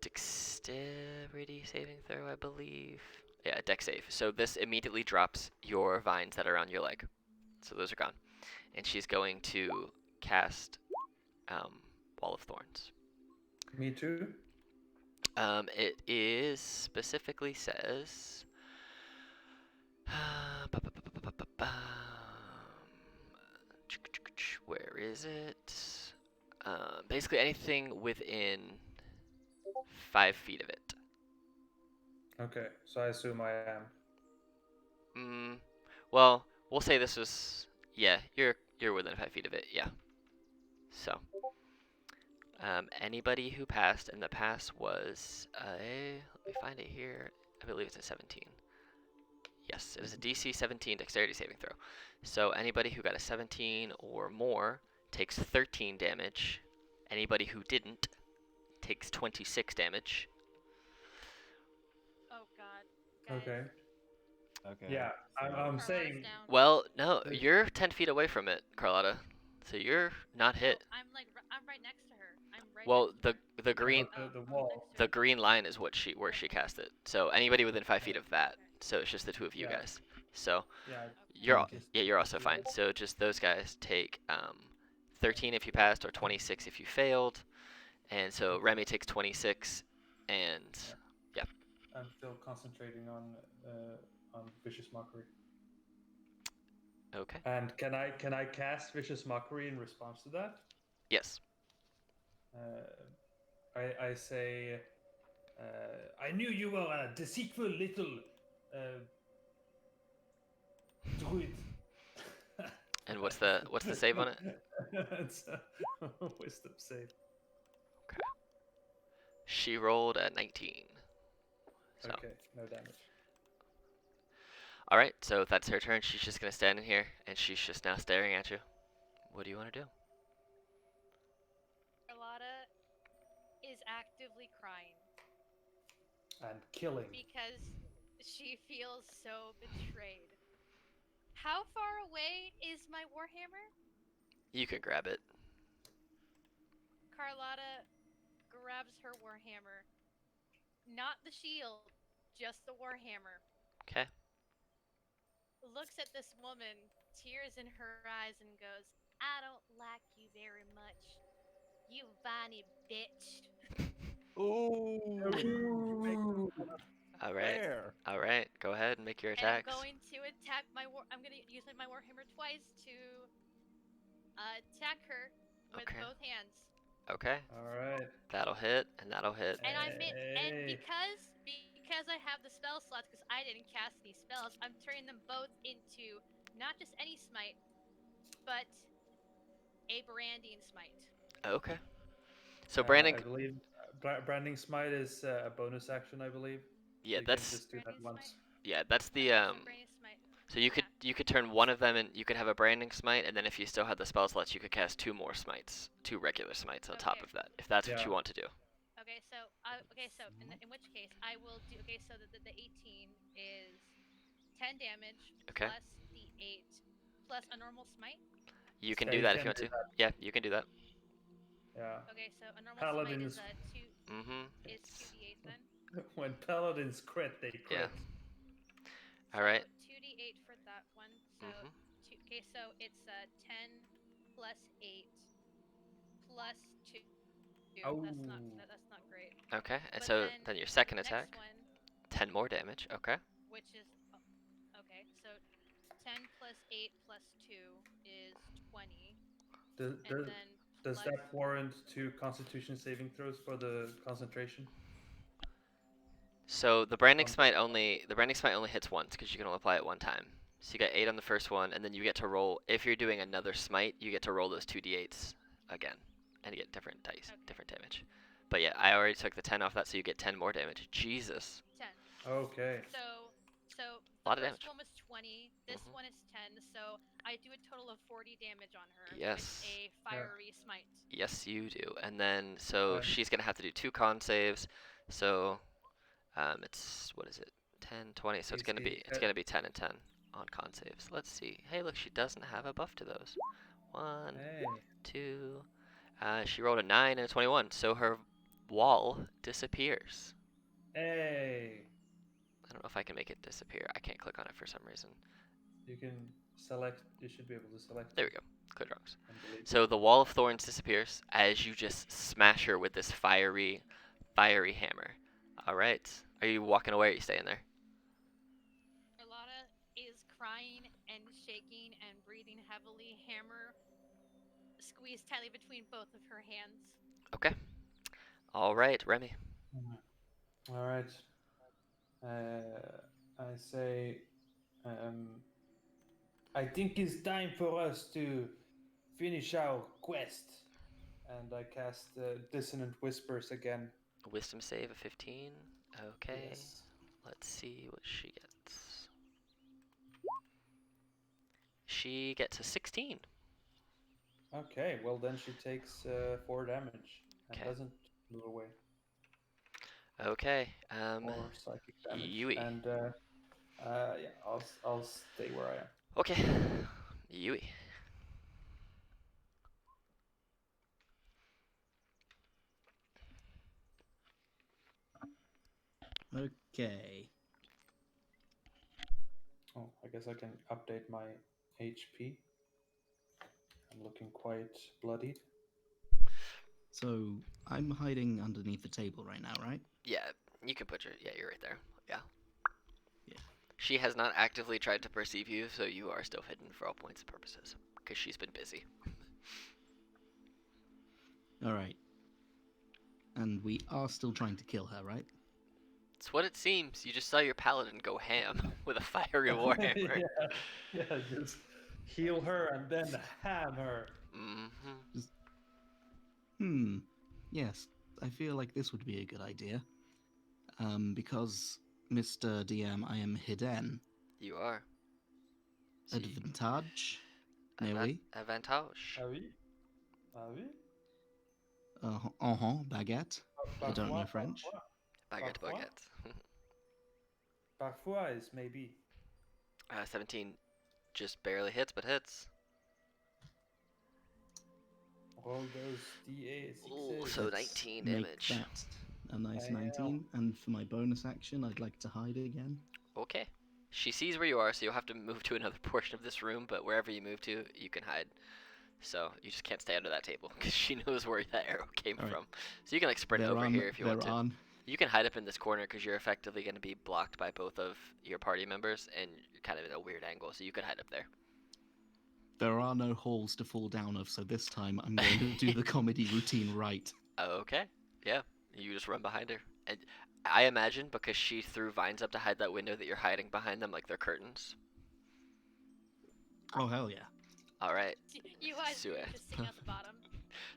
dexterity saving throw, I believe. Yeah, a dex save. So this immediately drops your vines that are on your leg. So those are gone. And she's going to cast Wall of Thorns. Me too. It is specifically says. Where is it? Basically anything within 5 feet of it. Okay, so I assume I am. Mm, well, we'll say this was. Yeah, you're within 5 feet of it. Yeah. So, anybody who passed, and the pass was a. Let me find it here. I believe it's a 17. Yes, it is a DC 17 dexterity saving throw. So anybody who got a 17 or more takes 13 damage. Anybody who didn't takes 26 damage. Oh God, guys. Okay. Okay. Yeah, I'm, So I'm Carlotta's saying. down. Well, no, you're 10 feet away from it, Carlotta. So you're not No, hit. I'm right next to her. I'm right Well, next to her. the green The I'm wall. next to the her. green line is what she cast it. So anybody within 5 feet of that. Okay. So it's just the two of you Yeah. guys. So Yeah. Okay. you're I just. yeah, you're also fine. So just those guys take 13 if you passed or 26 if you failed. And so Okay. Remy takes 26 and Yeah. yeah. I'm still concentrating on vicious mockery. Okay. And can I cast vicious mockery in response to that? Yes. I say, I knew you were a deceitful little druid. And what's the save on it? It's a wisdom save. Okay. She rolled a 19. So, Okay, no damage. all right. So that's her turn. She's just gonna stand in here, and she's just now staring at you. What do you want to do? Carlotta is actively crying And killing. because she feels so betrayed. How far away is my warhammer? You can grab it. Carlotta grabs her warhammer, not the shield, just the warhammer. Okay. Looks at this woman, tears in her eyes, and goes, "I don't like you very much, you viney bitch." Ooh, All right. fair. All right. Go ahead and make your And I'm attacks. going to attack I'm going to use my warhammer twice to attack her with Okay. both hands. Okay. All right. That'll hit, and that'll hit. And and Hey. because I have the spell slots, because I didn't cast any spells, I'm turning them both into not just any smite, but a branding smite. Okay. So Brandon, I believe branding smite is a bonus action. I believe. yeah, So you can that's just do that Branding once. smite. yeah, that's the Okay, so branding smite. So you could turn one of them, and you could have a branding smite, and then if you still had the spell slots, you could cast two more smites, two regular smites on top Okay. of that, if that's what Yeah. you want to do. Okay, so in which case I will do. Okay, so the 18 is 10 damage Okay. plus the 8 plus a normal smite. You can Yeah, do you that if can you want do to. that. Yeah, you can do that. Yeah. Okay, so a normal smite Paladins. is 2 Mm-hmm. is 2d8 then. When paladins crit, they Yeah. crit. All So right. 2d8 for that one. So Mm-hmm. okay, so it's 10 plus 8 plus 2. Oh. That's not great. Okay. And But so then your second next attack, one, 10 more damage. Okay. which is okay, so 10 plus 8 plus 2 is 20, Does, and does, then does plus that warrant two Constitution saving throws for the concentration? So the branding smite only hits once because you can only apply it one time. So you get 8 on the first one, and then you get to roll. If you're doing another smite, you get to roll those 2d8s again, and you get different dice, okay, different damage. But yeah, I already took the 10 off that, so you get 10 more damage. Jesus, 10. Okay. So a the lot of first damage. one was 20. This Mhm. one is 10. So I do a total of 40 damage on her Yes. with a fiery smite. Yes, you do. And then so And she's gonna have to do 2 con saves. So it's what is it? 10, 20. So DC, it's gonna be 10 and 10 on con saves. Let's see. Hey, look, she doesn't have a buff to those. 1, hey. 2, She rolled a 9 and a 21, so her wall disappears. Hey, I don't know if I can make it disappear. I can't click on it for some reason. you can select. You should be able to select There we it go. Clear drawings. and delete it. So the wall of thorns disappears as you just smash her with this fiery hammer. All right. Are you walking away? Or are you staying there? Carlotta is crying and shaking and breathing heavily, hammer squeezed tightly between both of her hands. Okay. All right, Remy. All right. I say, um, I think it's time for us to finish our quest. And I cast Dissonant Whispers again. Wisdom save of 15. Okay. Yes. Let's see what she gets. She gets a 16. Okay, well then she takes 4 damage and Okay. doesn't move away. Okay. Or psychic damage. Yui. And yeah, I'll stay where I am. Okay. Yui. Okay. Oh, I guess I can update my HP. I'm looking quite bloodied. So I'm hiding underneath the table right now, right? Yeah, you can put your. Yeah, you're right there. Yeah. Yeah. She has not actively tried to perceive you, so you are still hidden for all points and purposes. Because she's been busy. All right. And we are still trying to kill her, right? It's what it seems. You just saw your paladin go ham with a fiery warhammer. yeah, just heal her and then ham her. Mm-hmm. Yes, I feel like this would be a good idea. Because, Mr. DM, I am hidden. You are. So Advantage? Mais oui. Avantage. Ah oui? Ah oui? Baguette. I don't know French. Baguette, Parfois? baguette. Parfois is maybe. 17 just barely hits, but hits. Roll those D8 Ooh, sixes. so Let's 19 make damage. that a nice Damn. 19. And for my bonus action, I'd like to hide again. Okay. She sees where you are, so you'll have to move to another portion of this room, but wherever you move to, you can hide. So you just can't stay under that table, because she knows where that arrow came All right. from. So you can like sprint over here if you want to. You can hide up in this corner, because you're effectively going to be blocked by both of your party members, and you're kind of in a weird angle, so you can hide up there. There are no halls to fall down of, so this time I'm going to do the comedy routine right. Okay. Yeah. You just run behind her. And I imagine because she threw vines up to hide that window that you're hiding behind them like they're curtains. Oh, hell yeah. All right. You guys Sue. are just sitting at the bottom.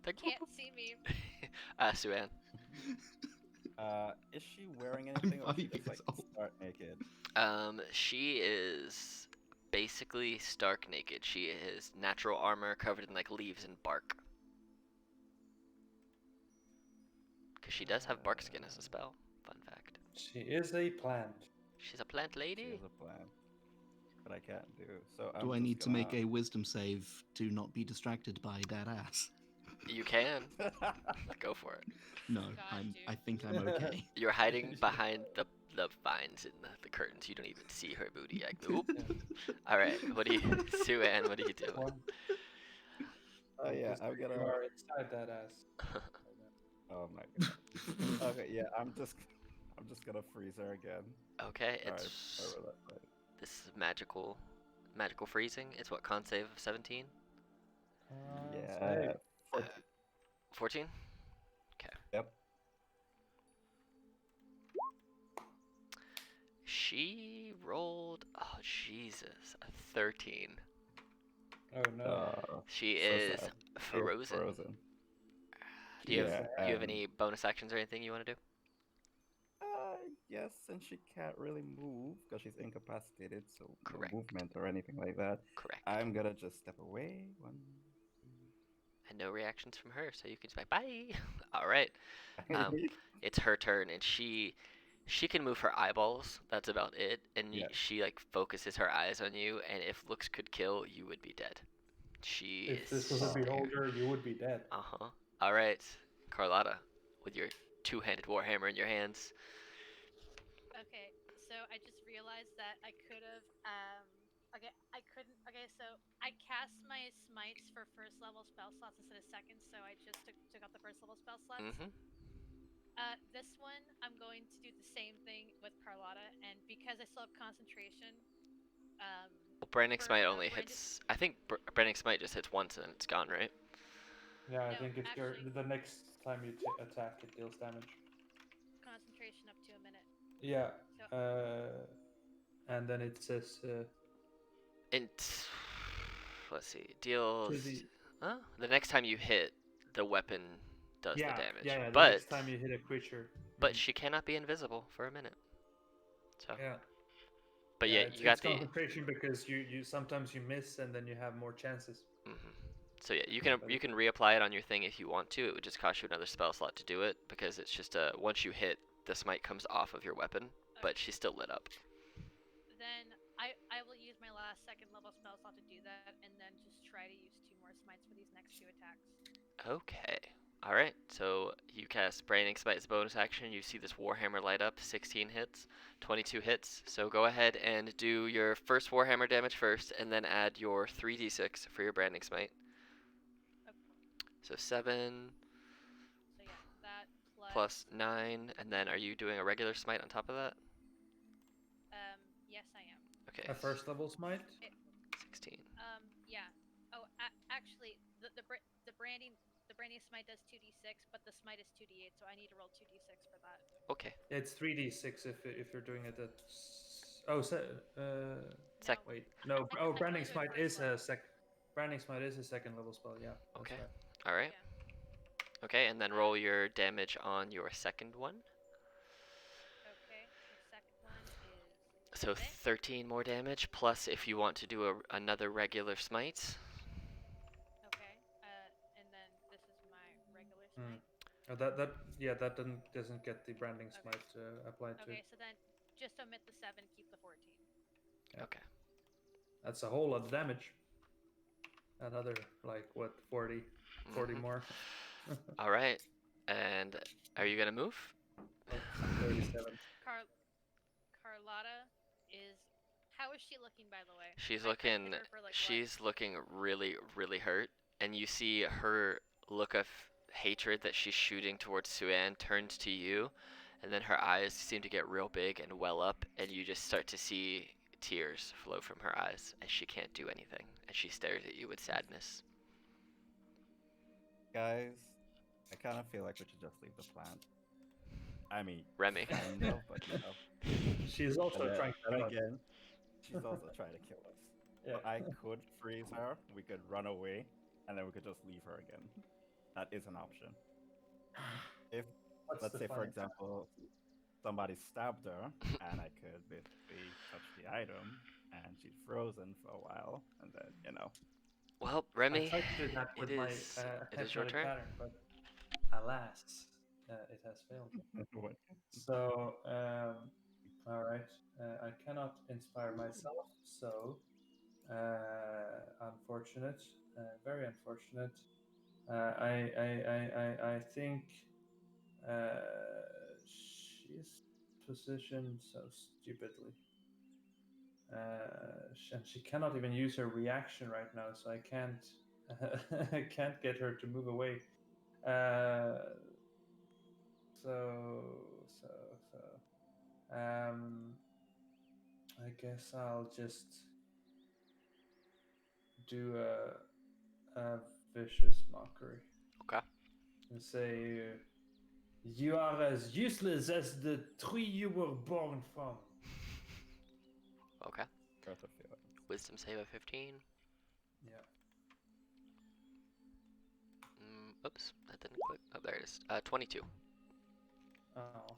Like, Can't see me. Suan. Is she wearing anything, or 5 she just years like old. start naked? She is basically stark naked. She is natural armor covered in like leaves and bark. Because she does have bark skin as a spell. Fun fact. She is a plant. She's a plant She lady. has a plan, but I can't do. So Do I I'm need just to make a wisdom save to not be distracted by that ass? You can. Go for it. No, God, dude. I think I'm okay. You're hiding behind the vines and the curtains. You don't even see her booty. Like, oop. All right. What do you, Suan? What do you do? One. Oh yeah, Just I'm where gonna. you are inside that ass. Oh my god. Okay, yeah, I'm just gonna freeze her again. Okay, Alright, it's whatever that is. this is magical freezing. It's what, con save of 17? Yeah, Save. 14. 14? Yep. She rolled, oh Jesus, a 13. Oh no. She so is sad. frozen. Frozen. Do you Yeah, have any bonus actions or anything you want to do? Yes, and she can't really move because she's incapacitated, so Correct. no movement or anything like that. Correct. I'm gonna just step away. 1, And no reactions from her, so you can just be like, bye. All right. 2. It's her turn, and she can move her eyeballs. That's about it. And Yeah. she like focuses her eyes on you, and if looks could kill, you would be dead. She If is this was a there. beholder, you would be dead. Uh-huh. All right, Carlotta, with your two-handed warhammer in your hands. Okay, so I just realized that I could have okay, I couldn't okay, so I cast my smites for first level spell slots instead of second, so I just took out the first level spell slots. Mm-hmm. This one I'm going to do the same thing with Carlotta, and because I still have concentration, um Well, Branding for Smite only Brandon. hits. I think Branding Smite just hits once and it's gone, right? Yeah, I No, think if you're actually, the next time you attack, it deals damage. concentration up to a minute. Yeah, So and then it says And let's see, to deals. the The next time you hit, the weapon does the yeah damage. yeah yeah the But next time you hit a creature. but she cannot be invisible for a minute. So, Yeah. but Yeah, yeah, it's you got it's the. concentration because you sometimes you miss and then you have more chances. Mhm. So yeah, But you can reapply it on your thing if you want to. It would just cost you another spell slot to do it because it's just once you hit, the smite comes off of your weapon, but she's still lit up. then I will use my last second level spell slot to do that, and then just try to use 2 more smites for these next 2 attacks. Okay. All right. So you cast Branding Smite as a bonus action. You see this Warhammer light up. 16 hits, 22 hits. So go ahead and do your first Warhammer damage first, and then add your 3d6 for your Branding Smite. Okay. So 7 So yeah, that plus plus 9, and then are you doing a regular smite on top of that? yes I am. Okay. a first level smite. It 16. yeah. Oh, actually, the branding smite does 2d6, but the smite is 2d8, so I need to roll 2d6 for that. Okay. It's 3d6 if you're doing it at oh No, Sec. wait no I can, oh I can branding only do it smite first is a level. sec branding smite is a second level spell. Yeah, that's Okay. right. All right. Yeah. Okay, and then Uh, roll your damage on your second one. okay. The second one is So 11. 13 more damage, plus if you want to do another regular smite. Okay. And then this is my regular Hmm. smite. That yeah that doesn't get the branding Okay. smite applied to it. Okay. So then just omit the 7, keep the 14. Yeah, Okay. that's a whole lot of damage. Another like what 40 Mhm. more. All right. And are you gonna move? Oh, 37. Car Carlotta is. How is she looking, by the way? She's I hit looking her for like what? she's looking really really hurt, and you see her look of hatred that she's shooting towards Suan turns to you, and then her eyes seem to get real big and well up, and you just start to see tears flow from her eyes as she can't do anything, as she stares at you with sadness. Guys, I kind of feel like we should just leave the plant. I mean, Remy. kind of, but you know. She's And also then, trying to then kill us. again, she's also trying to kill us. Yeah. So I could freeze her, we could run away, and then we could just leave her again. That is an option. If, What's let's the say, for funny? example, somebody stabbed her, and I could basically touch the item, and she's frozen for a while, and then, you know. Well, I Remy, tried to do that it with my is it is your hypnotic turn. pattern, but alas, it has failed. What? So, all right, I cannot inspire myself. So, unfortunate, very unfortunate. I think she's positioned so stupidly. And she cannot even use her reaction right now, so I can't I can't get her to move away. Uh, so um, I guess I'll just do a vicious mockery Okay. and say, "You are as useless as the tree you were born from." Okay. Earth of Fear. Wisdom save of 15. Yeah. Oops, that didn't click. Oh, there it is. 22. Oh,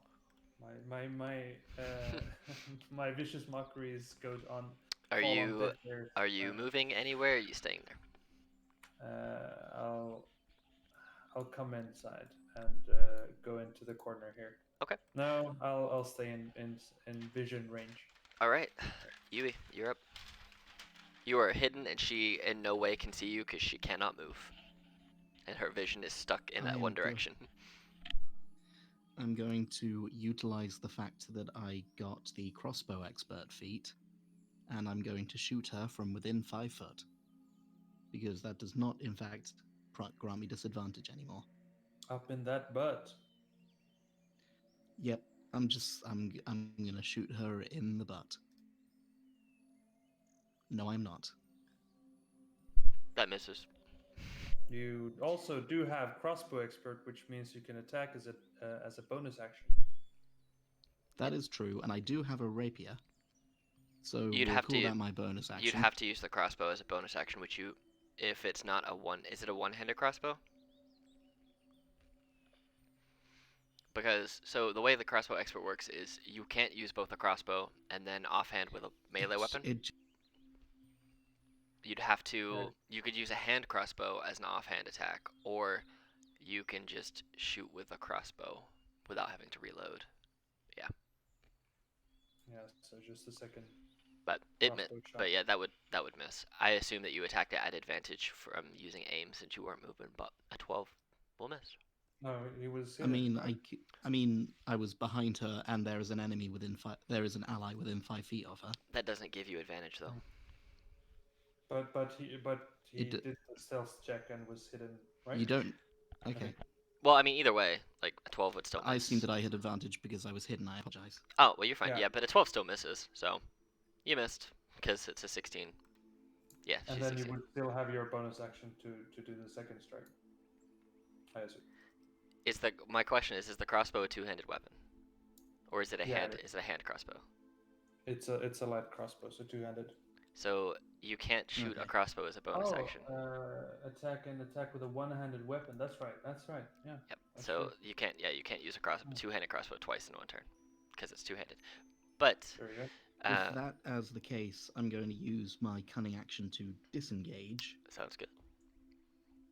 my my vicious mockeries go on Are fall on you deaf ears. are you moving anywhere? Or are you staying there? Uh, I'll I'll come inside and go into the corner here. Okay. No, I'll stay in vision range. All right. Yui, you're up. You are hidden, and she in no way can see you because she cannot move. and her vision is stuck in I that am one go- direction. I'm going to utilize the fact that I got the crossbow expert feat, and I'm going to shoot her from within 5 foot, because that does not, in fact, grant me disadvantage anymore. Up in that butt. Yep, I'm gonna shoot her in the butt. No, I'm not. That misses. You also do have crossbow expert, which means you can attack as a bonus action. That is true, and I do have a rapier, so You'd we'll have call to that my bonus you'd action. have to use the crossbow as a bonus action, which you, if it's not a one, is it a one-handed crossbow? Because so the way the crossbow expert works is you can't use both a crossbow and then offhand with a melee weapon. It You'd have Yeah. to. You could use a hand crossbow as an offhand attack, or you can just shoot with a crossbow without having to reload. Yeah, so just a second But crossbow shot. but yeah, that would miss. I assume that you attacked it at advantage from using aim since you weren't moving, but a 12 will miss. No, he was I hidden. mean, right? I mean, I was behind her, and there is an enemy within there is an ally within 5 feet of her. That doesn't give you advantage though. But he It did the stealth check and was hidden, right? You don't. I Okay. think. Well, I mean either way, like a 12 would still I miss. assumed that I had advantage because I was hidden. I apologize. Oh, well you're fine. Yeah. Yeah, but a 12 still misses, so you missed because it's a 16. Yeah, And she's then 16. you would still have your bonus action to do the second strike. I assume. My question is the crossbow a two-handed weapon, or is it a Yeah, hand? Is it a hand crossbow? It's a light crossbow, so two-handed. So you can't shoot a Okay. crossbow as a bonus Oh, action. attack with a one-handed weapon. That's right. Yeah. Yep. That's So true. you can't use a Hmm. two-handed crossbow twice in one turn because it's two-handed. But There you go. uh, If that as the case, I'm going to use my cunning action to disengage. sounds good.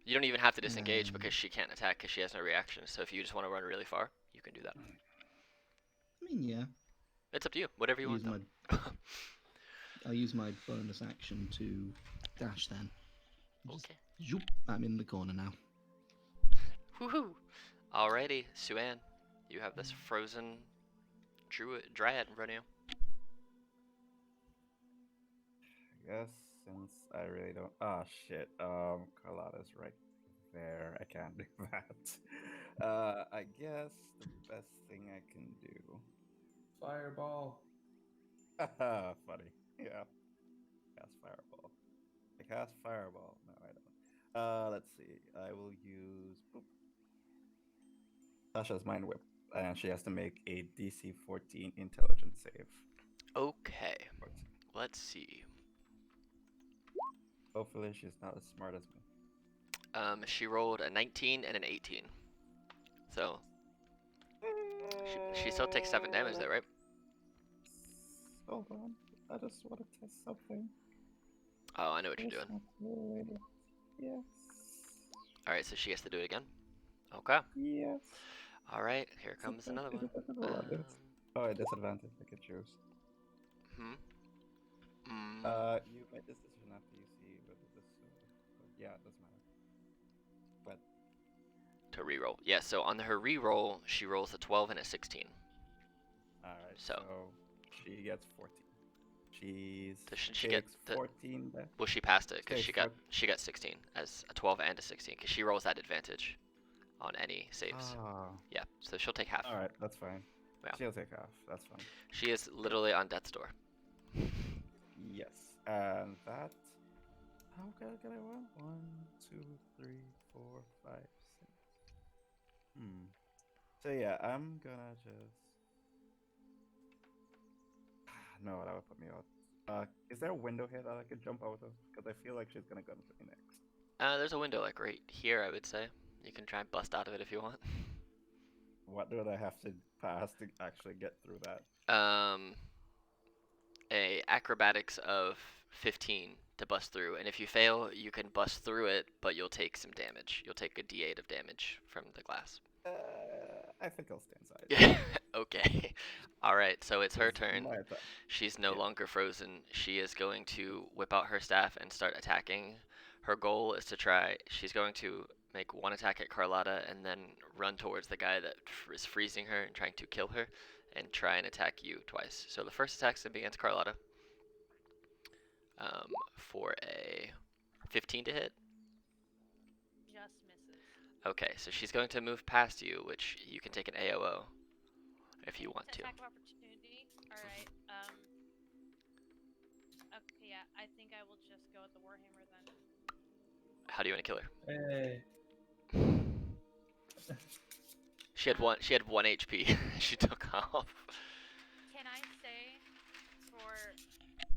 You don't even have to disengage Um, because she can't attack because she has no reaction. So if you just want to run really far, you can do that. I mean, yeah. It's up to you. Whatever you want, Use though. I'll use my bonus action to dash then. Just Okay. zoop, I'm in the corner now. Woohoo! Alrighty, Suan, you have this frozen dryad in front of you. I guess since I really don't. Ah, shit. Carlotta's right there. I can't do that. I guess the best thing I can do. Fireball. Funny. Yeah. Cast fireball. I cast fireball. No, I don't. Let's see. I will use. Boop. Tasha's mind whip, and she has to make a DC 14 intelligence save. Okay, 14. let's see. Hopefully, she's not as smart as me. She rolled a 19 and an 18. So she still takes 7 damage there, right? Hold on. I just want to test something. Oh, I know what you're It's doing. not related. Yes. Alright, so she has to do it again. Okay. Yes. Alright, here comes another one. Oh, a disadvantage. I could choose. You make this decision after you see whether this. Yeah, it doesn't matter. But To reroll. Yeah, so on her reroll, she rolls a 12 and a 16. alright, So- so she gets 14. So should she get takes the- 14 then. Well, she passed it because Okay, she got 16 as a 12 and a 16 because she rolls that advantage on any saves. Ah, Yeah, so she'll take half. alright, that's fine. Yeah. She'll take half. That's fine. She is literally on death's door. Yes, and that. How can I get it one? 1, 2, 3, 4, 5, 6. So yeah, I'm gonna just. No, that would put me out. Is there a window here that I could jump out of? Because I feel like she's gonna come to me next. There's a window like right here, I would say. You can try and bust out of it if you want. What do I have to pass to actually get through that? A acrobatics of 15 to bust through, and if you fail, you can bust through it, but you'll take some damage. You'll take a D8 of damage from the glass. I think I'll stay inside. Yeah. Okay. All right. So it's her It's turn. my turn. She's no Yeah. longer frozen. She is going to whip out her staff and start attacking. Her goal is to try. She's going to make one attack at Carlotta and then run towards the guy that is freezing her and trying to kill her and try and attack you twice. So the first attack's going to be against Carlotta for a 15 to hit. Just misses. Okay, so she's going to move past you, which you can take an AOO if you want to. Attack of opportunity. All right. Okay, yeah. I think I will just go with the Warhammer then. How do you want to kill her? Hey. She had one. She had 1 HP. She took off. Can I say,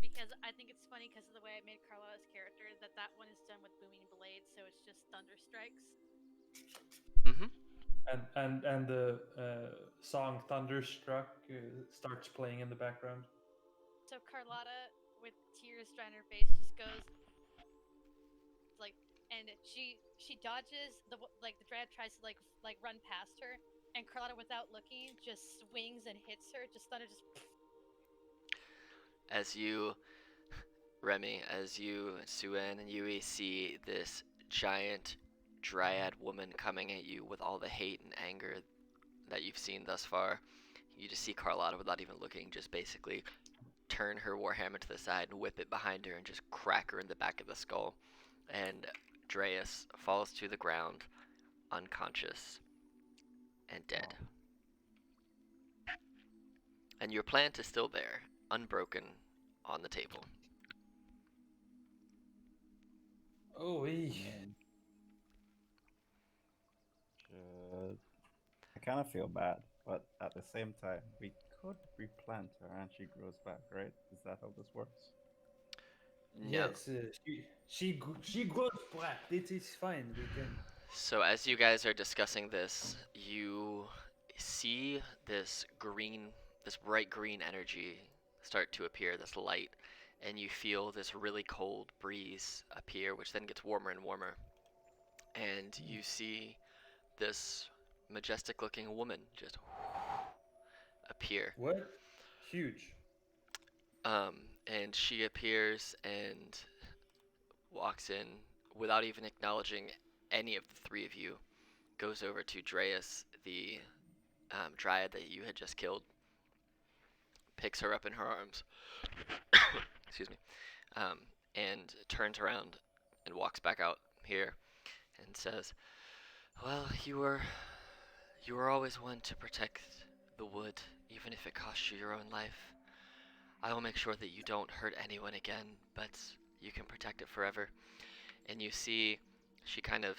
because I think it's funny because of the way I made Carlotta's character, that one is done with booming blades, so it's just thunder strikes. Mm-hmm. And the song Thunderstruck starts playing in the background. So Carlotta, with tears drying her face, just goes like, and she dodges the dread tries to like run past her, and Carlotta, without looking, just swings and hits her. Just thunder, just. As you, Remy, as you, Suen, and Yui see this giant dryad woman coming at you with all the hate and anger that you've seen thus far, you just see Carlotta, without even looking, just basically turn her warhammer to the side and whip it behind her and just crack her in the back of the skull. And Dreas falls to the ground, unconscious and dead. And your plant is still there, unbroken, on the table. Oh, Good. I kind of feel bad, but at the same time, we could replant her and she grows back, right? Is that how this works? No. yes. She grows back. It is fine. We can. So as you guys are discussing this, you see this bright green energy start to appear, this light, and you feel this really cold breeze appear, which then gets warmer and warmer. And you see this majestic looking woman just appear. What? Huge. And she appears and walks in without even acknowledging any of the three of you, goes over to Dreas, the dryad that you had just killed, picks her up in her arms, excuse me, and turns around and walks back out here and says, "Well, you were always one to protect the wood, even if it cost you your own life. I will make sure that you don't hurt anyone again, but you can protect it forever." And you see she kind of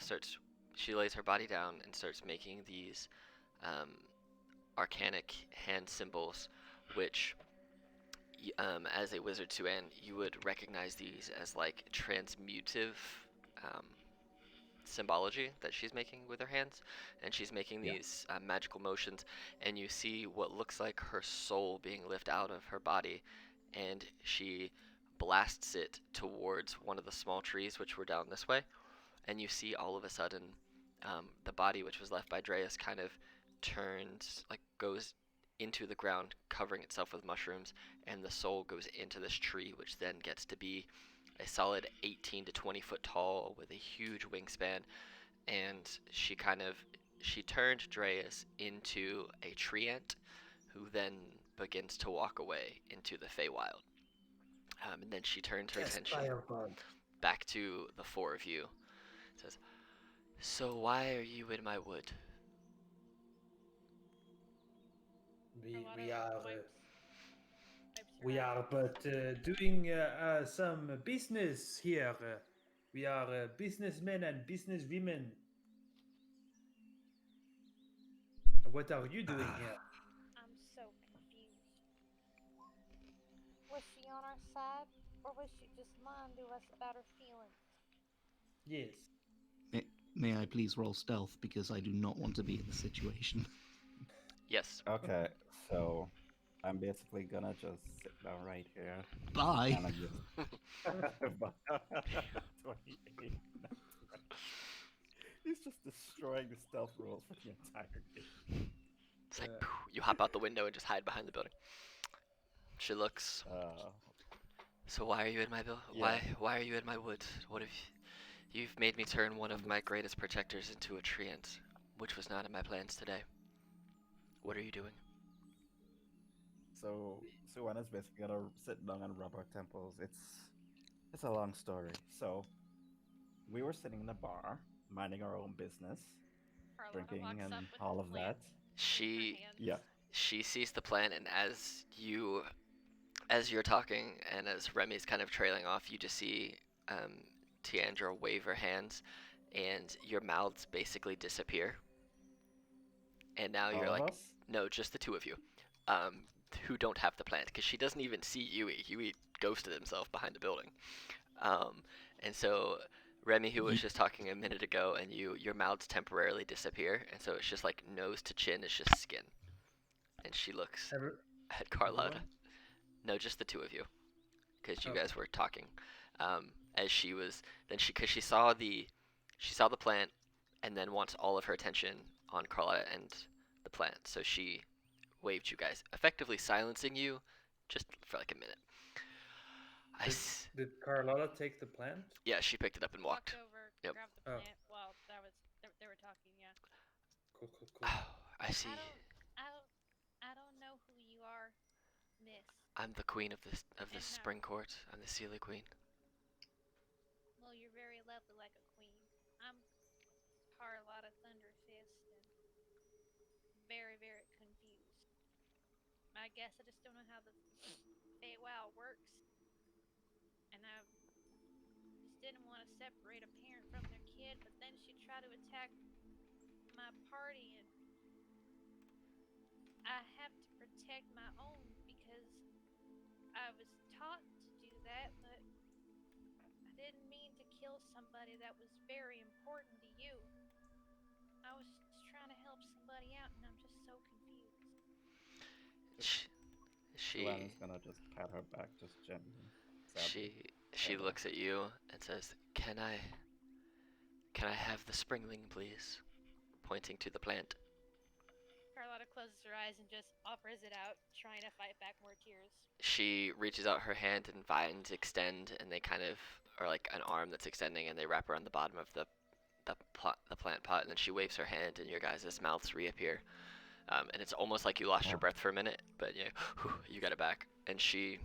she lays her body down and starts making these arcanic hand symbols, which as a wizard, Suan, you would recognize these as like transmutive um, symbology that she's making with her hands, and she's making Yeah. these magical motions, and you see what looks like her soul being lifted out of her body, and she blasts it towards one of the small trees which were down this way, and you see all of a sudden the body which was left by Dreas kind of turns, like goes into the ground, covering itself with mushrooms, and the soul goes into this tree, which then gets to be a solid 18 to 20 foot tall with a huge wingspan. And she turned Dreas into a tree ant, who then begins to walk away into the Feywilde. And then she turns her attention Firebug. back to the four of you. Says, "So why are you in my wood?" We are. Wipes her We eyes. are but doing some business here. We are businessmen and businesswomen. What are you doing here? I'm so confused. Was she on our side, or was she just lying to us about her feelings? Yes. May I please roll stealth because I do not want to be in this situation. Yes. Okay, so I'm basically gonna just sit down right here Bye. and I'm just 28. He's just destroying the stealth rolls for the entire game. It's like you hop out the window and just hide behind the building. She looks. Uh, So why are you in my building? Yeah. Why are you in my wood? What have You've made me turn one And of my greatest protectors into a treant, which was not in my plans today. What are you doing? so Suan is basically gonna sit down and rub our temples. It's a long story. So we were sitting in a bar, minding our own business, Carlotta drinking walks up and with the all of plant that. in her She hands. Yeah. she sees the plan, and as you're talking, and as Remy's kind of trailing off, you just see um, Tiandra wave her hands, and your mouths basically disappear. And now All you're of like, us? no, just the two of you, um, who don't have the plant, because she doesn't even see Yui. Yui ghosted himself behind the building. Um, and so Remy, who was You, just talking a minute ago, and your mouths temporarily disappear, and so it's just like nose to chin is just skin. And she looks Every, at Carlotta. everyone? No, just the two of you, because you Okay. guys were talking. As she was then because she saw the plant, and then wants all of her attention on Carlotta and the plant. So she waved you guys, effectively silencing you, just for like a minute. I Did s- did Carlotta take the plant? yeah, she picked it up and Walked walked. over, Yep. grabbed the Oh, plant while they were talking. Yeah. cool, cool, cool. Oh, I I see. don't I don't I don't know who you are, Miss. I'm the queen of the And no, spring court. I'm the Sealy queen. well, you're very lovely like a queen. I'm Carlotta Thunderfist and very confused. I guess I just don't know how the Feywilde works, and I just didn't want to separate a parent from their kid, but then she tried to attack my party, and I have to protect my own because I was taught to do that, but I didn't mean to kill somebody that was very important to you. I was just trying to help somebody out, and I'm just so confused. She Suan she is gonna just pat her back just gently, sadly. she Oh she no. looks at you and says, Can I have the springling, please?" Pointing to the plant. Carlotta closes her eyes and just offers it out, trying to fight back more tears. She reaches out her hand, and vines extend, and they kind of are like an arm that's extending, and they wrap around the bottom of the plant pot, and then she waves her hand, and your guys' mouths reappear. And it's almost like you lost your Oh. breath for a minute, but yeah, you got it back. And she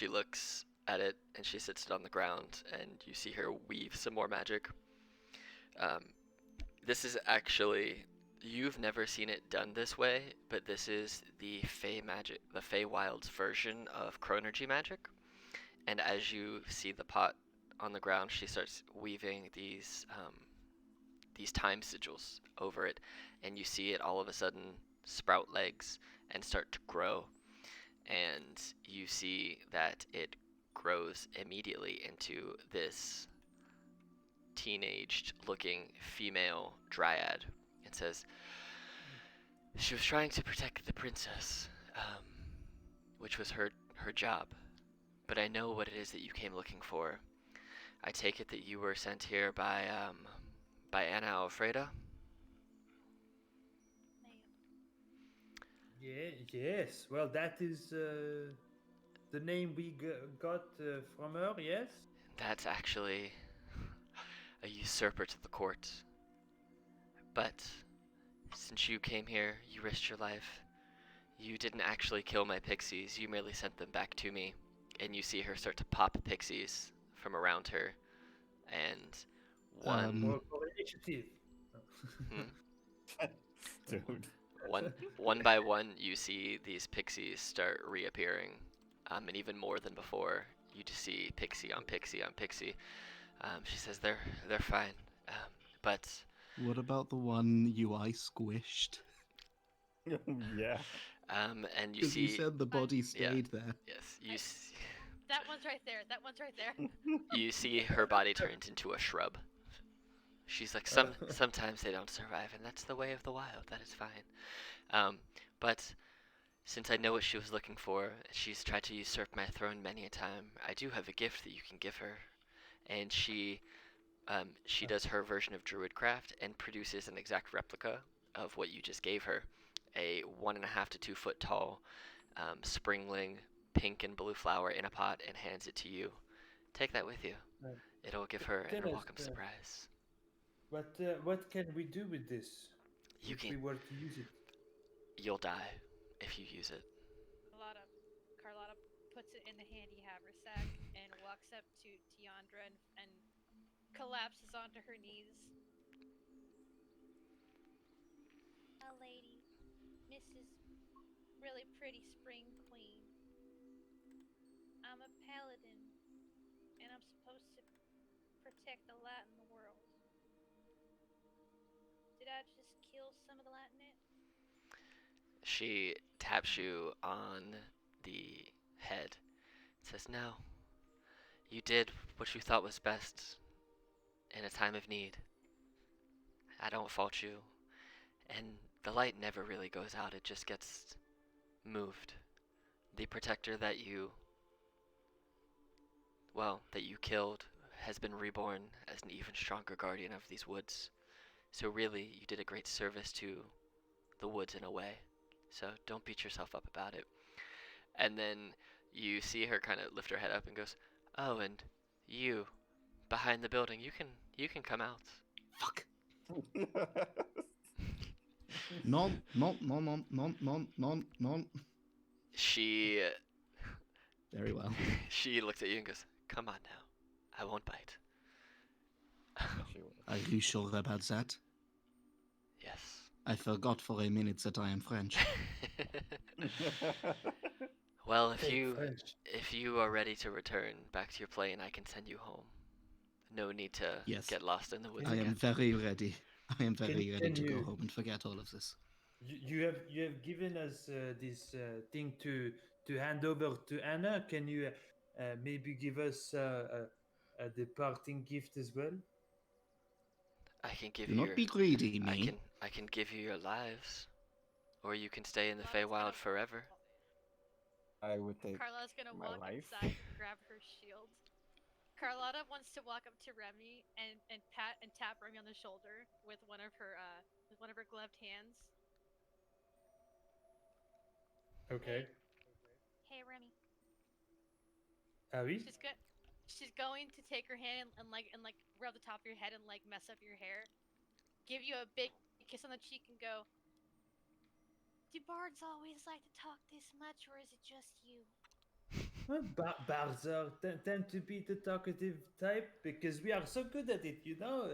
looks at it, and she sits it on the ground, and you see her weave some more magic. Um, this is actually, you've never seen it done this way, but this is the Feywilde's version of Chronergy magic. And as you see the pot on the ground, she starts weaving these time sigils over it, and you see it all of a sudden sprout legs and start to grow. And you see that it grows immediately into this teenaged looking female dryad. It says, she was trying to protect the princess, which was her job. But I know what it is that you came looking for. I take it that you were sent here by Anna Alfreda. Ma'am. Yeah, yes. Well, that is the name we got from her. Yes. That's actually a usurper to the court. But since you came here, you risked your life. You didn't actually kill my pixies, you merely sent them back to me. And you see her start to pop pixies from around her. And one, Roll for initiative. hmm, Dude. one by one, you see these pixies start reappearing. And even more than before, you just see pixie on pixie on pixie. She says they're fine. But what about the one UI squished? Yeah. and you Because you see, said the I, body yeah, stayed there. yes, that one's right there. That one's right there. you see her body turns into a shrub. She's like, sometimes they don't survive, and that's the way of the wild. That is fine. But since I know what she was looking for, she's tried to usurp my throne many a time. I do have a gift that you can give her, and she does her version of Druidcraft and produces an exact replica of what you just gave her, a 1.5 to 2 foot tall springling pink and blue flower in a pot, and hands it to you Take that with you. Uh, It'll give her an Tell us, welcome surprise. what can we do with this You if can. we were to use it? You'll die if you use it. Carlotta, Carlotta puts it in the handy haversack and walks up to Tiandra and collapses onto her knees. A lady, Mrs. Really Pretty Spring Queen. I'm a paladin, and I'm supposed to protect the light in the world. Did I just kill some of the light in it? She taps you on the head. Says, "No, you did what you thought was best in a time of need. I don't fault you. And the light never really goes out, it just gets moved. The protector that you killed has been reborn as an even stronger guardian of these woods. So really, you did a great service to the woods in a way. So don't beat yourself up about it." And then you see her kind of lift her head up and goes, "Oh, and you behind the building, you can come out." Fuck. Non, non, non, non, non, non, non, non. She Very well. she looks at you and goes, "Come on now. I won't bite." Yeah, she will. Are you sure about that? Yes. I forgot for a minute that I am French. Well, if Fake you French. if you are ready to return back to your plane, I can send you home. No need to Yes. get lost in the woods I am again. very ready. I am very ready Can to go you home and forget all of this. you have given us this thing to hand over to Anna. Can you maybe give us a departing gift as well? I can give Do you not your be greedy, I me. can I can give you your lives, or you can stay in the Carlotta's Feywild gonna forever. I would take Carlotta's gonna my walk life. inside and grab her shield. Carlotta wants to walk up to Remy and pat and tap Remy on the shoulder with one of her gloved hands. Okay. Hey, hey Remy. Ah oui? She's good. She's going to take her hand and rub the top of your head and like mess up your hair. Give you a big kiss on the cheek and go. Do bards always like to talk this much, or is it just you? Well, bards tend to be the talkative type because we are so good at it, you know?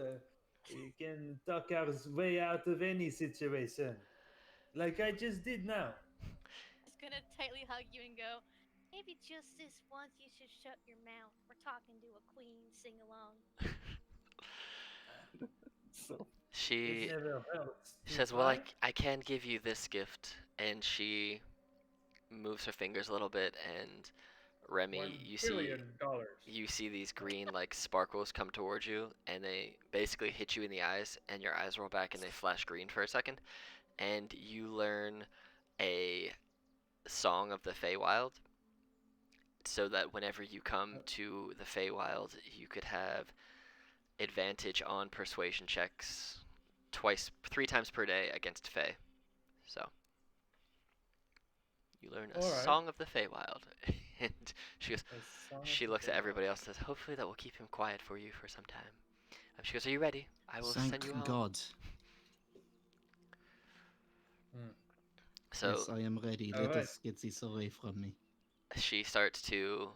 We can talk our way out of any situation. Like I just did now. She's gonna tightly hug you and go. Maybe just this once you should shut your mouth. We're talking to a queen. Sing along. So It She never hurts to says, "Well, try. I can give you this gift," and she moves her fingers a little bit, and One Remy, billion dollars. you see these green like sparkles come towards you, and they basically hit you in the eyes, and your eyes roll back and they flash green for a second, and you learn a song of the Feywild, so that whenever you come to the Feywild, you could have advantage on persuasion checks three times per day against Fey. So you learn a All right. song of the Feywild, and she goes. A song of She the looks at Feywild. everybody else and says, "Hopefully that will keep him quiet for you for some time." She goes, "Are you ready? I will send you Thank home." God. Hmm. So Yes, I am ready. All Let right. us get this away from me. she starts to.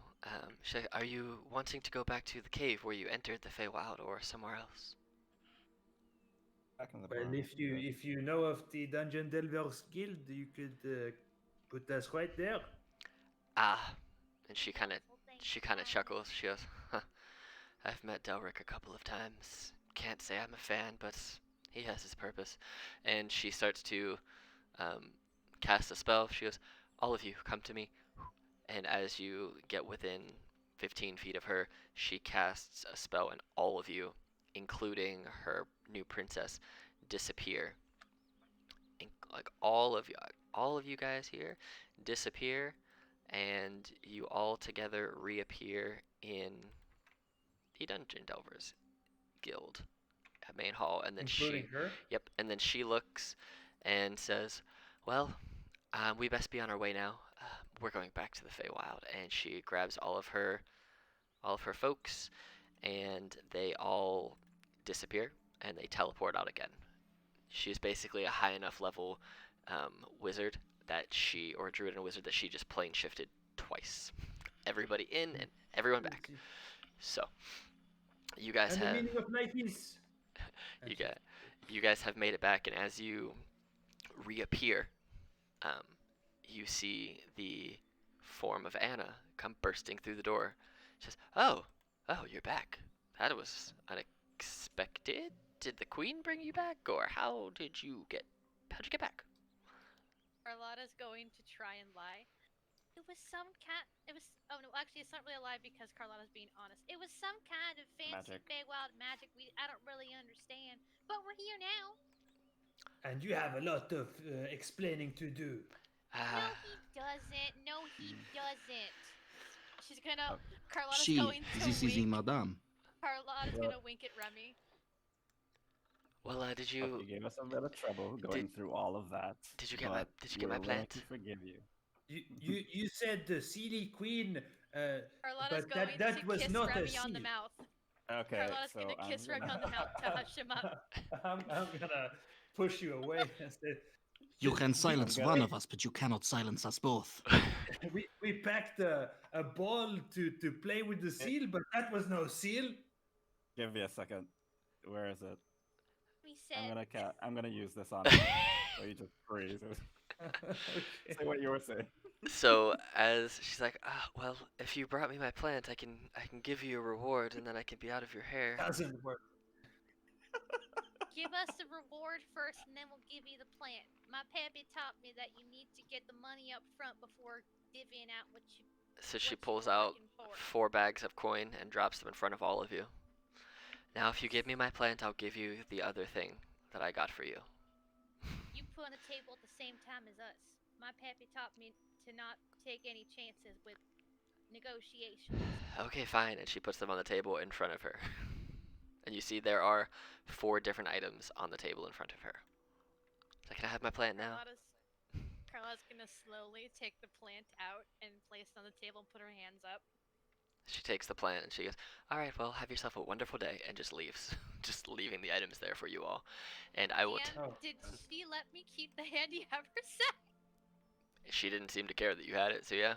Are you wanting to go back to the cave where you entered the Feywild, or somewhere else? back in the Well, bar would be good. if you know of the Dungeon Delvers Guild, you could put us right there. Ah, and she kind of Well, thank she you kind of kindly. chuckles. She goes, "Huh, I've met Delric a couple of times. Can't say I'm a fan, but he has his purpose." And she starts to um, cast a spell. She goes, "All of you, come to me." And as you get within 15 feet of her, she casts a spell, and all of you, including her new princess, disappear. And like all of you guys here, disappear, and you all together reappear in the Dungeon Delvers Guild at main hall. And then Including her. yep, and then she looks and says, "Well, we best be on our way now. We're going back to the Feywild." And she grabs all of her all of her folks, and they all disappear and they teleport out again. She's basically a high enough level wizard that she, or druid and a wizard that she just plane shifted twice. Everybody in and everyone I back. see. So you guys And the have meaning of life is. you And guys she's you guys have made it back, and as you reappear, um, you see the form of Anna come bursting through the door. She says, "Oh, you're back. That was unexpected. Did the queen bring you back, or how'd you get back?" Carlotta's going to try and lie. It was some cat. It was. Oh no, actually, it's not really a lie because Carlotta's being honest. It was some kind of fancy Magic. Feywild magic. I don't really understand, but we're here now. and you have a lot of explaining to do. No, Ah, he doesn't. No, he Mm. doesn't. She's gonna. Okay. Carlotta's She, going to this is the wink. madame. Carlotta's Well, gonna wink at Remy. well, did Look, you you gave us a bit of trouble did going through all of that, did you get my but did you get my we're willing to plant? forgive you. you said the Sealy Queen, Carlotta's but that going to that was kiss not a Remy on the seal. mouth. Okay, Carlotta's so gonna I'm kiss Remy gonna. on the mouth to hush him up. I'm gonna push you away and say, You can we, silence I'm one gonna. of us, but you cannot silence us both. we packed a ball to play with the seal, but that was no seal. Give me a second. Where is it? He I'm said, gonna I'm gonna use this on him. So you just freeze. Okay. Say what you were saying. So as she's like, well, if you brought me my plant, I can give you a reward, and then I can be out of your hair. Doesn't work. "Give us the reward first, and then we'll give you the plant." My pappy taught me that you need to get the money up front before divvying out So she what you pulls were out working for. 4 bags of coin and drops them in front of all of you. Now, if you give me my plant, I'll give you the other thing that I got for you. You put on the table at the same time as us. My pappy taught me to not take any chances with negotiations. Okay, fine. And she puts them on the table in front of her. And you see there are 4 different items on the table in front of her. So can I have my plant now? Carlotta's gonna slowly take the plant out and place it on the table and put her hands up. She takes the plant and she goes, "All right, well, have yourself a wonderful day," and just leaves, just leaving the items there for you all. And I will. And Oh. did she let me keep the handy haversack? She didn't seem to care that you had it, so yeah.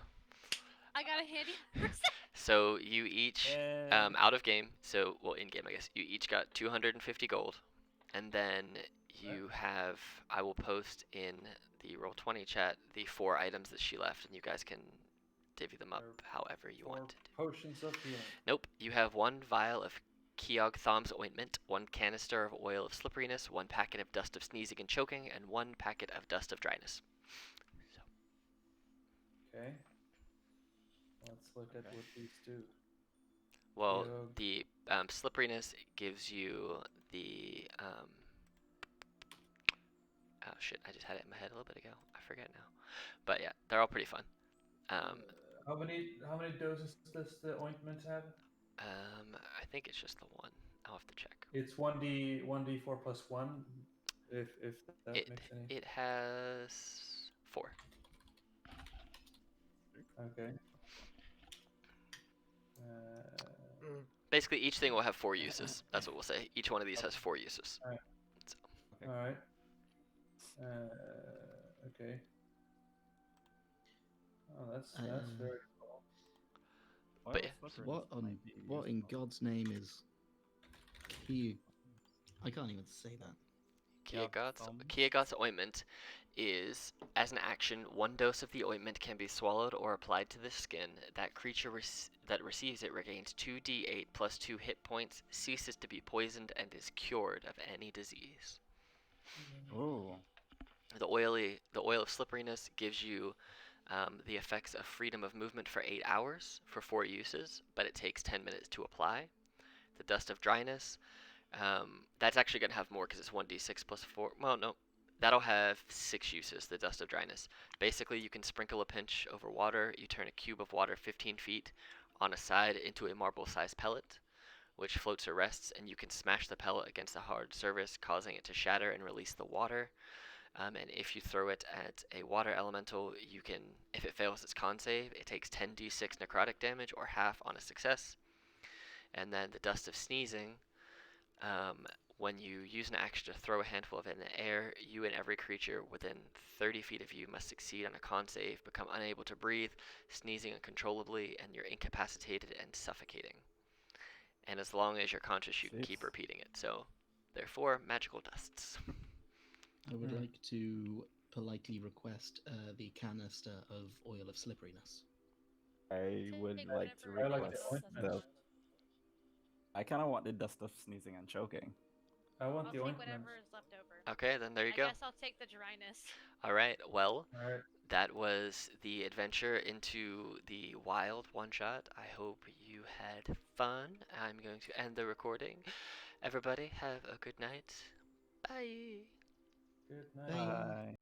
I got a handy haversack. So you each, out of game, so well in game I guess, you each got 250 gold, and then you have. I will post in the Roll20 chat the 4 items that she left, and you guys can divvy them up however you want to. Potions of healing. Nope, you have 1 vial of Keogh Thom's ointment, 1 canister of oil of slipperiness, 1 packet of dust of sneezing and choking, and 1 packet of dust of dryness. Okay. Let's look at what these do. Well, Keogh. the slipperiness gives you the oh shit, I just had it in my head a little bit ago. I forget now. But yeah, they're all pretty fun. How many doses does the ointment have? I think it's just the 1. I'll have to check. It's 1d4 plus 1, if that It makes any. it has 4. Okay. Basically, each thing will have 4 uses. That's what we'll say. Each one of these has 4 uses. Alright. So, Okay. All right. Okay. Oh, that's very cool. Oil But yeah. slippers What on might be what in useful. God's name is he? I can't even say that. Kiagot's ointment is, as an action, 1 dose of the ointment can be swallowed or applied to the skin. That creature that receives it regains 2d8 plus 2 hit points, ceases to be poisoned, and is cured of any disease. Oh, The oil of slipperiness gives you the effects of freedom of movement for 8 hours for 4 uses, but it takes 10 minutes to apply. The dust of dryness, that's actually going to have more because it's 1d6 plus 4. Well, no, that'll have 6 uses, the dust of dryness. Basically, you can sprinkle a pinch over water. You turn a cube of water 15 feet on a side into a marble-sized pellet, which floats or rests, and you can smash the pellet against a hard surface, causing it to shatter and release the water. And if you throw it at a water elemental, you can, if it fails its con save, it takes 10d6 necrotic damage or half on a success. And then the dust of sneezing, when you use an action to throw a handful of it in the air, you and every creature within 30 feet of you must succeed on a con save, become unable to breathe, sneezing uncontrollably, and you're incapacitated and suffocating. And as long as you're conscious, you can keep Jeez. repeating it. So, therefore, magical dusts. I would Hmm. like to politely request the canister of oil of slipperiness. I Take would like to whatever I like the is request left ointment. the. over. I kind of want the dust of sneezing and choking. I want I'll the take ointment. whatever is left over. Okay, then there you I go. guess I'll take the dryness. All right, well, All right. that was the adventure into the wild one shot. I hope you had fun. I'm going to end the recording. Everybody, have a good night. Bye. Good night. Bye. Bye.